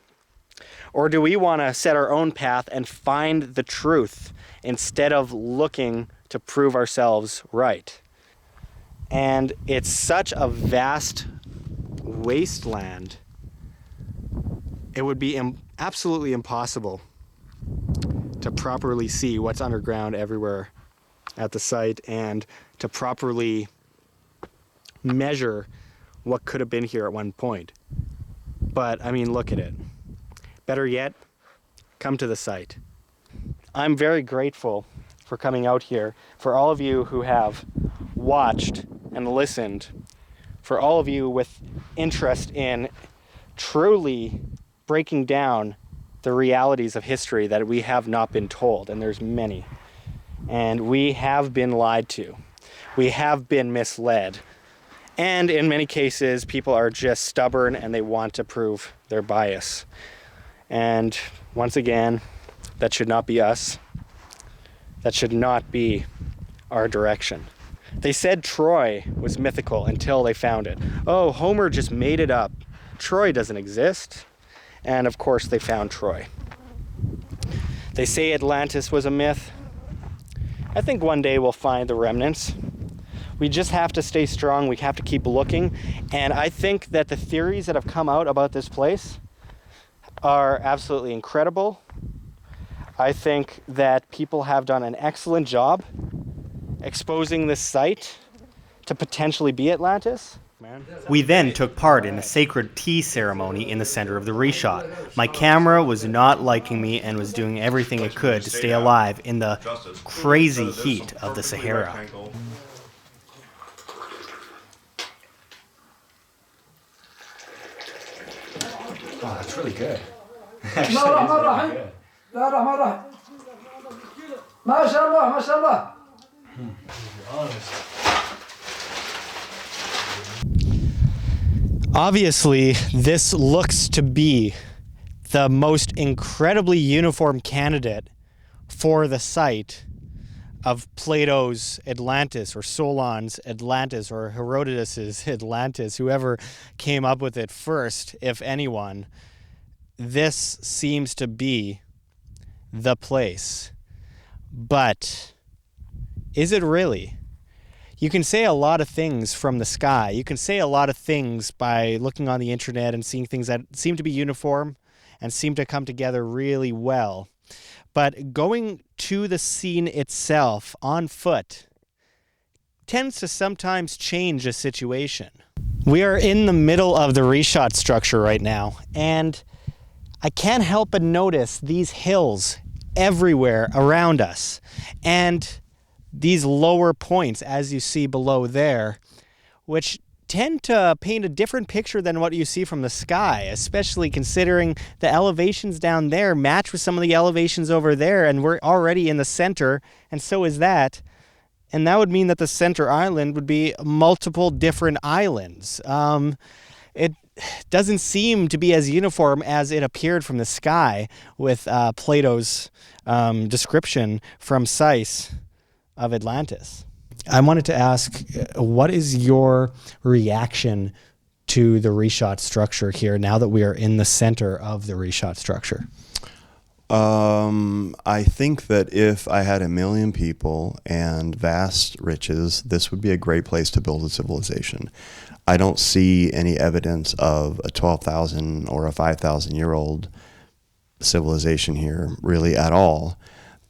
Or do we want to set our own path and find the truth instead of looking to prove ourselves right? And it's such a vast wasteland. It would be absolutely impossible to properly see what's underground everywhere at the site and to properly measure what could have been here at one point. But I mean, look at it. Better yet, come to the site. I'm very grateful for coming out here, for all of you who have watched and listened, for all of you with interest in truly breaking down the realities of history that we have not been told, and there's many. And we have been lied to. We have been misled. And in many cases, people are just stubborn and they want to prove their bias. And once again, that should not be us. That should not be our direction. They said Troy was mythical until they found it. Oh, Homer just made it up. Troy doesn't exist. And of course they found Troy. They say Atlantis was a myth. I think one day we'll find the remnants. We just have to stay strong. We have to keep looking. And I think that the theories that have come out about this place are absolutely incredible. I think that people have done an excellent job exposing this site to potentially be Atlantis. We then took part in a sacred tea ceremony in the center of the reshot. My camera was not liking me and was doing everything it could to stay alive in the crazy heat of the Sahara. Oh, that's really good. Obviously, this looks to be the most incredibly uniform candidate for the site of Plato's Atlantis, or Solon's Atlantis, or Herodotus's Atlantis, whoever came up with it first, if anyone. This seems to be the place. But is it really? You can say a lot of things from the sky. You can say a lot of things by looking on the internet and seeing things that seem to be uniform and seem to come together really well. But going to the scene itself on foot tends to sometimes change a situation. We are in the middle of the Richat Structure right now, and I can't help but notice these hills everywhere around us. And these lower points, as you see below there, which tend to paint a different picture than what you see from the sky, especially considering the elevations down there match with some of the elevations over there, and we're already in the center, and so is that. And that would mean that the center island would be multiple different islands. It doesn't seem to be as uniform as it appeared from the sky with Plato's description from Seiss of Atlantis. I wanted to ask, what is your reaction to the Richat structure here now that we are in the center of the Richat structure? I think that if I had 1 million people and vast riches, this would be a great place to build a civilization. I don't see any evidence of a 12,000 or a 5,000-year-old civilization here really at all.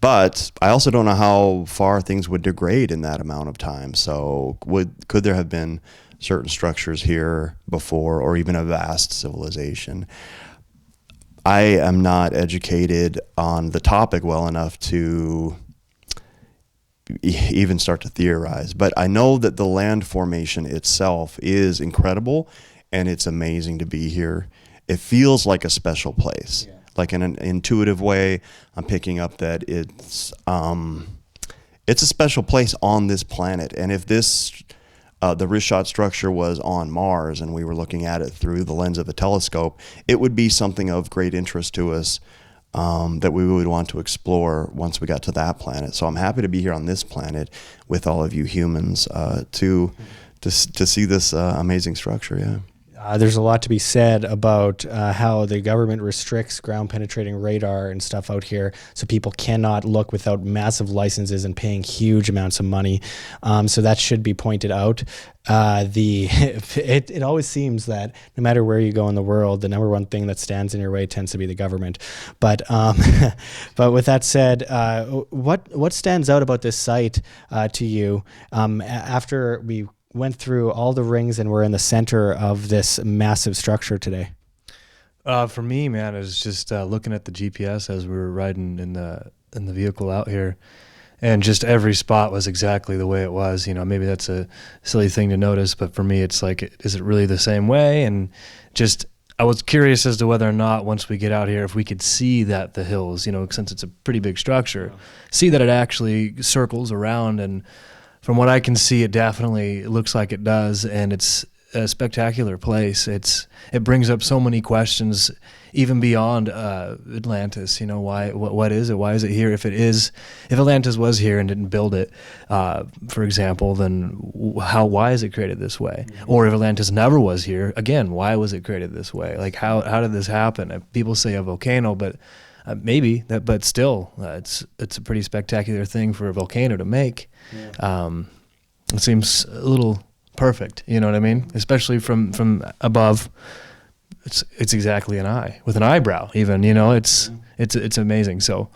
But I also don't know how far things would degrade in that amount of time. So could there have been certain structures here before, or even a vast civilization? I am not educated on the topic well enough to even start to theorize, but I know that the land formation itself is incredible, and it's amazing to be here. It feels like a special place. Yeah. Like in an intuitive way, I'm picking up that it's a special place on this planet. And if this the Richat structure was on Mars and we were looking at it through the lens of a telescope, it would be something of great interest to us that we would want to explore once we got to that planet. So I'm happy to be here on this planet with all of you humans to see this amazing structure. Yeah. There's a lot to be said about how the government restricts ground-penetrating radar and stuff out here, so people cannot look without massive licenses and paying huge amounts of money. So that should be pointed out. It always seems that no matter where you go in the world, the number one thing that stands in your way tends to be the government. But but with that said, what stands out about this site to you after we went through all the rings and we're in the center of this massive structure today? For me, man, it was just looking at the GPS as we were riding in the vehicle out here, and just every spot was exactly the way it was. You know, maybe that's a silly thing to notice, but for me, it's like, is it really the same way? And just, I was curious as to whether or not once we get out here, if we could see that the hills, you know, since it's a pretty big structure, see that it actually circles around. And from what I can see, it definitely looks like it does, and it's a spectacular place. It brings up so many questions, even beyond Atlantis. You know, what is it? Why is it here? If Atlantis was here and didn't build it, for example, then why is it created this way? Or if Atlantis never was here, again, why was it created this way? Like, how did this happen? People say a volcano, but maybe that, but still, it's a pretty spectacular thing for a volcano to make. Yeah. It seems a little perfect, you know what I mean? Especially from above, it's exactly an eye with an eyebrow. Even, you know, it's amazing. So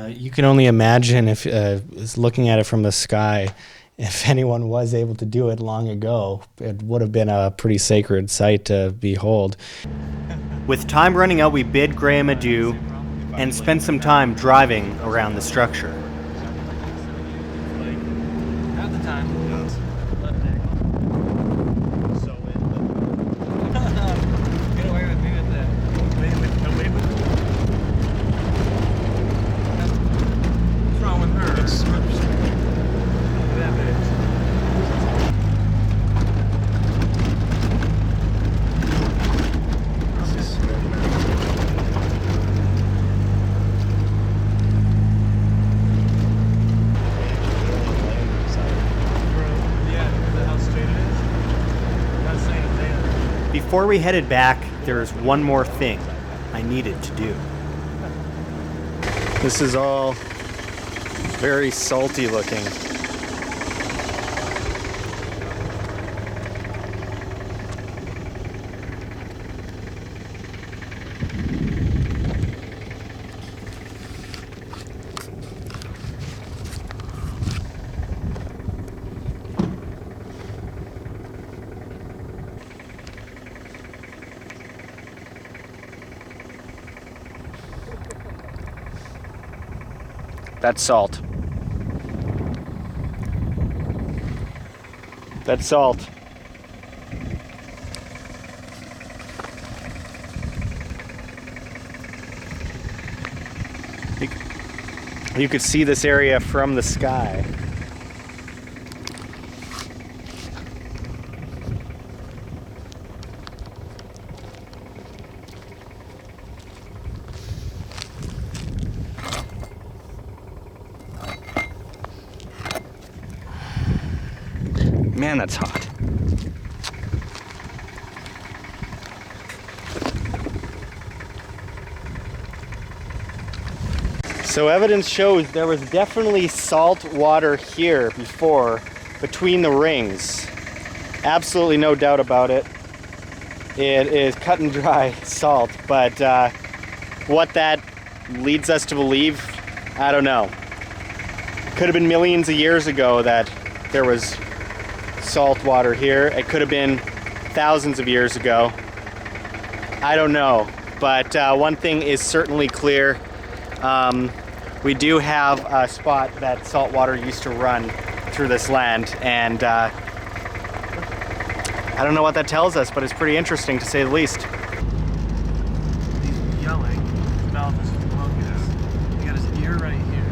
you can only imagine if looking at it from the sky, if anyone was able to do it long ago, it would have been a pretty sacred sight to behold. With time running out, we bid Graham adieu and spent some time driving around the structure. At the time. Get away with me with that. Away with it. What's wrong with her? That bitch. Before we headed back, there's one more thing I needed to do. This is all very salty looking. That's salt. That's salt. You could see this area from the sky. Man, that's hot. So evidence shows there was definitely salt water here before, between the rings. Absolutely no doubt about it. It is cut and dry salt, but what that leads us to believe, I don't know. Could have been millions of years ago that there was salt water here. It could have been thousands of years ago. I don't know, but one thing is certainly clear. We do have a spot that salt water used to run through this land, and I don't know what that tells us, but it's pretty interesting to say the least. He's yelling about this locust. He got his ear right here.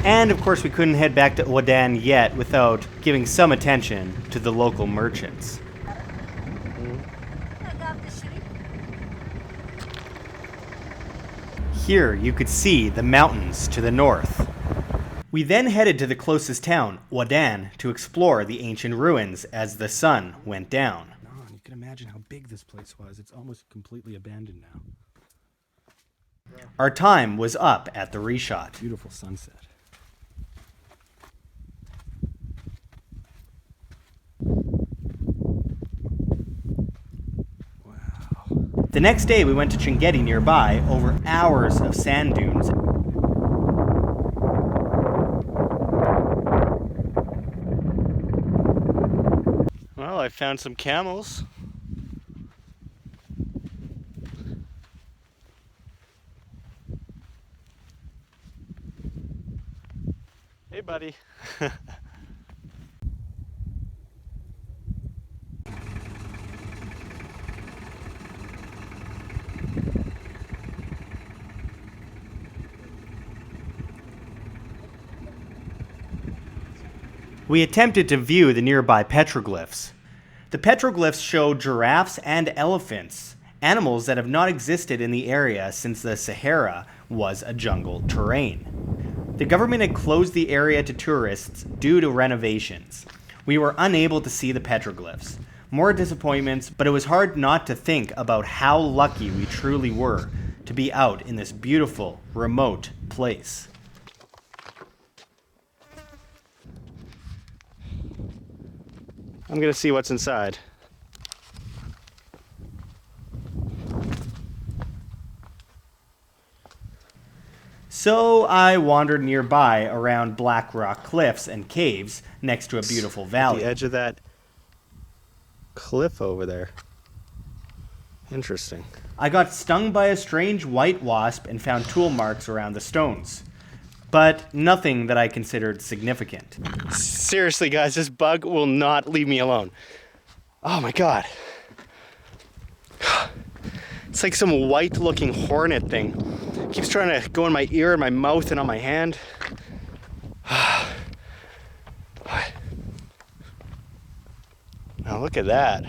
And of course we couldn't head back to Ouadan yet without giving some attention to the local merchants. Here you could see the mountains to the north. We then headed to the closest town, Ouadan, to explore the ancient ruins as the sun went down. You can imagine how big this place was. It's almost completely abandoned now. Our time was up at the Richat. Beautiful sunset. The next day we went to Chinguetti nearby over hours of sand dunes. Well, I found some camels. Hey, buddy. We attempted to view the nearby petroglyphs. The petroglyphs show giraffes and elephants, animals that have not existed in the area since the Sahara was a jungle terrain. The government had closed the area to tourists due to renovations. We were unable to see the petroglyphs. More disappointments, but it was hard not to think about how lucky we truly were to be out in this beautiful, remote place. I'm gonna see what's inside. So I wandered nearby around black rock cliffs and caves next to a beautiful valley. The edge of that cliff over there. Interesting. I got stung by a strange white wasp and found tool marks around the stones, but nothing that I considered significant. Seriously, guys, this bug will not leave me alone. Oh my god. It's like some white-looking hornet thing. It keeps trying to go in my ear and my mouth and on my hand. Now look at that.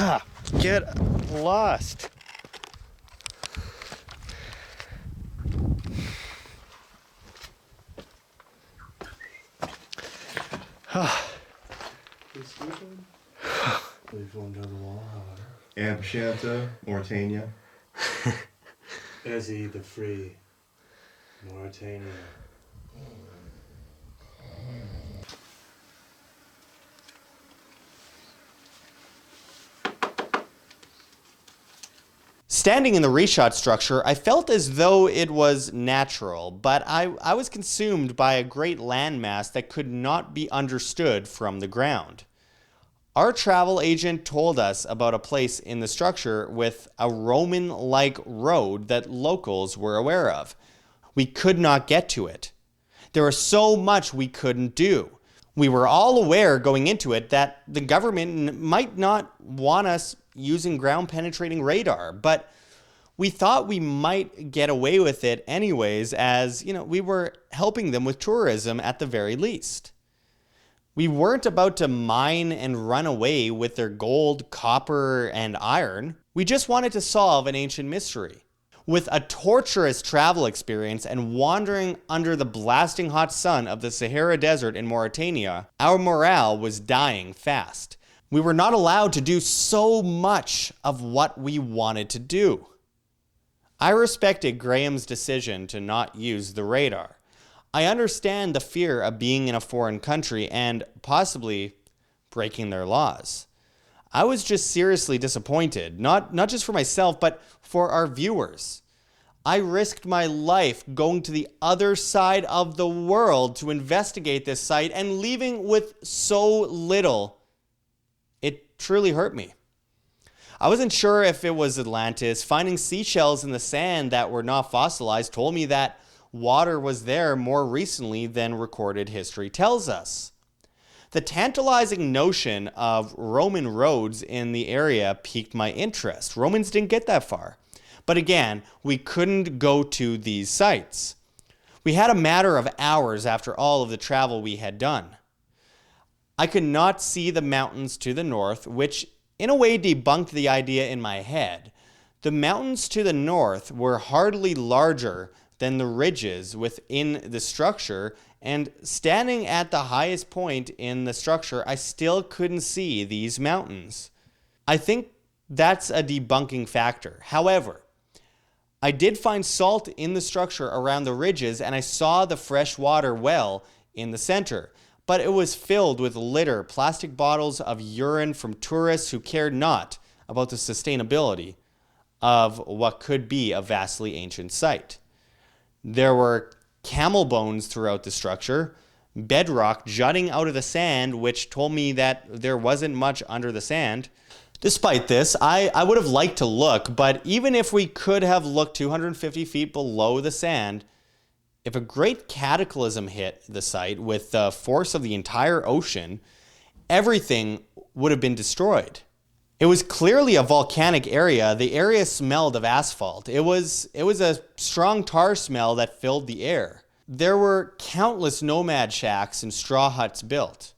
Ah, get lost. And Paiseanta, Mauritania. Ezi the Free, Mauritania. Standing in the Richat structure, I felt as though it was natural, but I was consumed by a great landmass that could not be understood from the ground. Our travel agent told us about a place in the structure with a Roman-like road that locals were aware of. We could not get to it. There was so much we couldn't do. We were all aware going into it that the government might not want us using ground-penetrating radar, but we thought we might get away with it anyways, as, we were helping them with tourism at the very least. We weren't about to mine and run away with their gold, copper, and iron. We just wanted to solve an ancient mystery. With a torturous travel experience and wandering under the blasting hot sun of the Sahara Desert in Mauritania, our morale was dying fast. We were not allowed to do so much of what we wanted to do. I respected Graham's decision to not use the radar. I understand the fear of being in a foreign country and possibly breaking their laws. I was just seriously disappointed, not just for myself, but for our viewers. I risked my life going to the other side of the world to investigate this site and leaving with so little. It truly hurt me. I wasn't sure if it was Atlantis. Finding seashells in the sand that were not fossilized told me that water was there more recently than recorded history tells us. The tantalizing notion of Roman roads in the area piqued my interest. Romans didn't get that far. But again, we couldn't go to these sites. We had a matter of hours after all of the travel we had done. I could not see the mountains to the north, which in a way debunked the idea in my head. The mountains to the north were hardly larger than the ridges within the structure, and standing at the highest point in the structure, I still couldn't see these mountains. I think that's a debunking factor. However, I did find salt in the structure around the ridges, and I saw the freshwater well in the center, but it was filled with litter, plastic bottles of urine from tourists who cared not about the sustainability of what could be a vastly ancient site. There were camel bones throughout the structure, bedrock jutting out of the sand, which told me that there wasn't much under the sand. Despite this, I would have liked to look, but even if we could have looked 250 feet below the sand, if a great cataclysm hit the site with the force of the entire ocean, everything would have been destroyed. It was clearly a volcanic area. The area smelled of asphalt. It was a strong tar smell that filled the air. There were countless nomad shacks and straw huts built.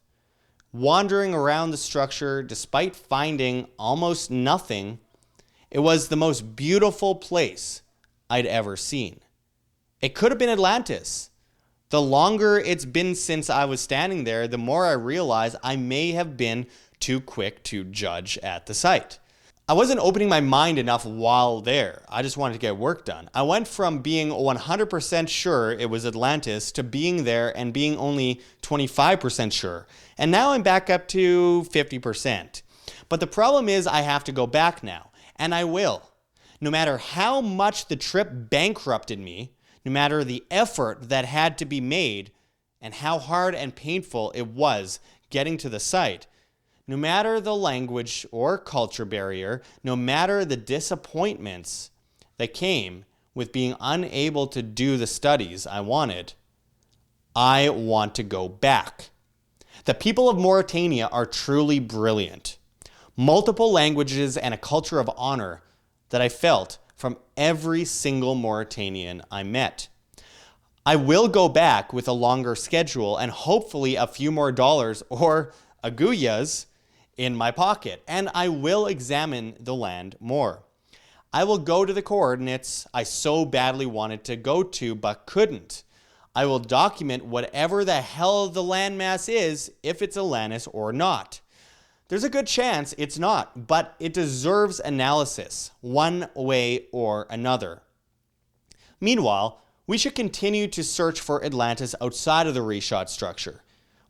Wandering around the structure, despite finding almost nothing, it was the most beautiful place I'd ever seen. It could have been Atlantis. The longer it's been since I was standing there, the more I realized I may have been too quick to judge at the site. I wasn't opening my mind enough while there. I just wanted to get work done. I went from being 100% sure it was Atlantis to being there and being only 25% sure. And now I'm back up to 50%. But the problem is I have to go back now, and I will. No matter how much the trip bankrupted me, no matter the effort that had to be made, and how hard and painful it was getting to the site, no matter the language or culture barrier, no matter the disappointments that came with being unable to do the studies I wanted, I want to go back. The people of Mauritania are truly brilliant. Multiple languages and a culture of honor that I felt from every single Mauritanian I met. I will go back with a longer schedule and hopefully a few more dollars or aguyas in my pocket, and I will examine the land more. I will go to the coordinates I so badly wanted to go to but couldn't. I will document whatever the hell the landmass is, if it's Atlantis or not. There's a good chance it's not, but it deserves analysis, one way or another. Meanwhile, we should continue to search for Atlantis outside of the Richat Structure.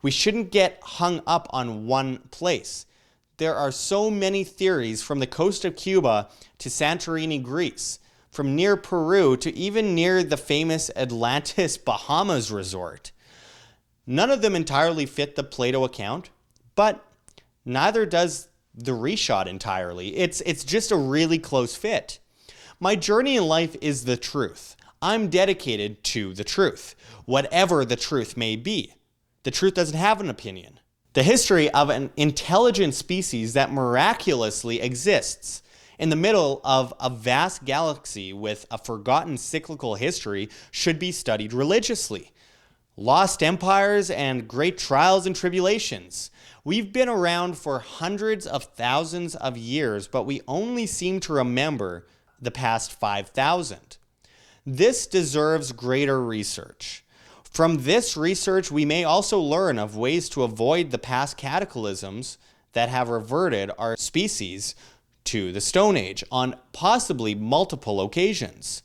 We shouldn't get hung up on one place. There are so many theories from the coast of Cuba to Santorini, Greece, from near Peru to even near the famous Atlantis, Bahamas resort. None of them entirely fit the Plato account, but Neither does the reshot entirely. It's just a really close fit. My journey in life is the truth. I'm dedicated to the truth, whatever the truth may be. The truth doesn't have an opinion. The history of an intelligent species that miraculously exists in the middle of a vast galaxy with a forgotten cyclical history should be studied religiously. Lost empires and great trials and tribulations. We've been around for hundreds of thousands of years, but we only seem to remember the past 5,000. This deserves greater research. From this research, we may also learn of ways to avoid the past cataclysms that have reverted our species to the Stone Age on possibly multiple occasions.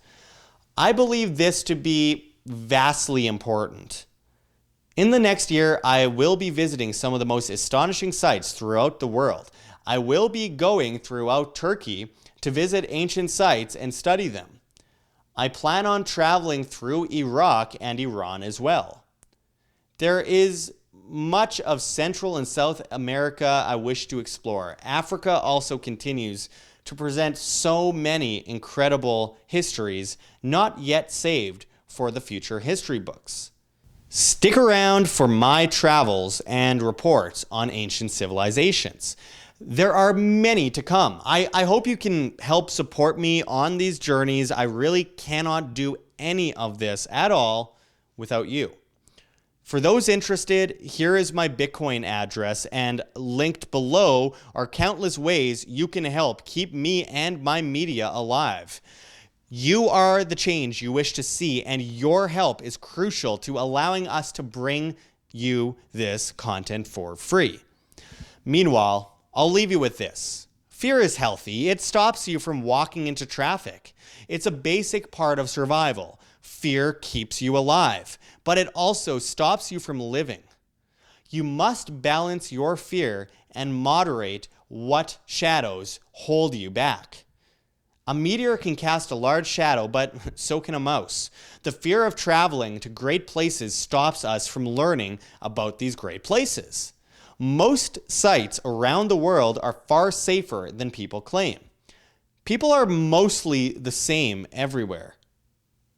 I believe this to be vastly important. In the next year, I will be visiting some of the most astonishing sites throughout the world. I will be going throughout Turkey to visit ancient sites and study them. I plan on traveling through Iraq and Iran as well. There is much of Central and South America I wish to explore. Africa also continues to present so many incredible histories not yet saved for the future history books. Stick around for my travels and reports on ancient civilizations. There are many to come. I hope you can help support me on these journeys. I really cannot do any of this at all without you. For those interested, here is my Bitcoin address, and linked below are countless ways you can help keep me and my media alive. You are the change you wish to see, and your help is crucial to allowing us to bring you this content for free. Meanwhile, I'll leave you with this. Fear is healthy. It stops you from walking into traffic. It's a basic part of survival. Fear keeps you alive, but it also stops you from living. You must balance your fear and moderate what shadows hold you back. A meteor can cast a large shadow, but so can a mouse. The fear of traveling to great places stops us from learning about these great places. Most sites around the world are far safer than people claim. People are mostly the same everywhere.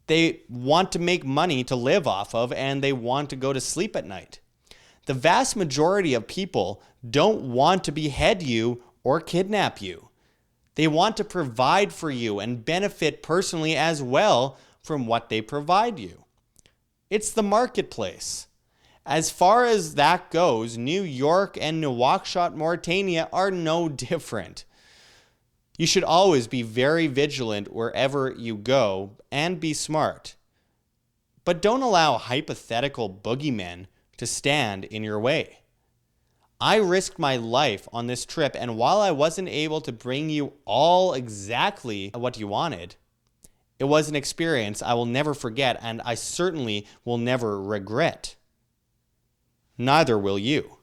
They want to make money to live off of, and they want to go to sleep at night. The vast majority of people don't want to behead you or kidnap you. They want to provide for you and benefit personally as well from what they provide you. It's the marketplace. As far as that goes, New York and Nouakchott, Mauritania are no different. You should always be very vigilant wherever you go and be smart. But don't allow hypothetical boogeymen to stand in your way. I risked my life on this trip, and while I wasn't able to bring you all exactly what you wanted, it was an experience I will never forget, and I certainly will never regret. Neither will you.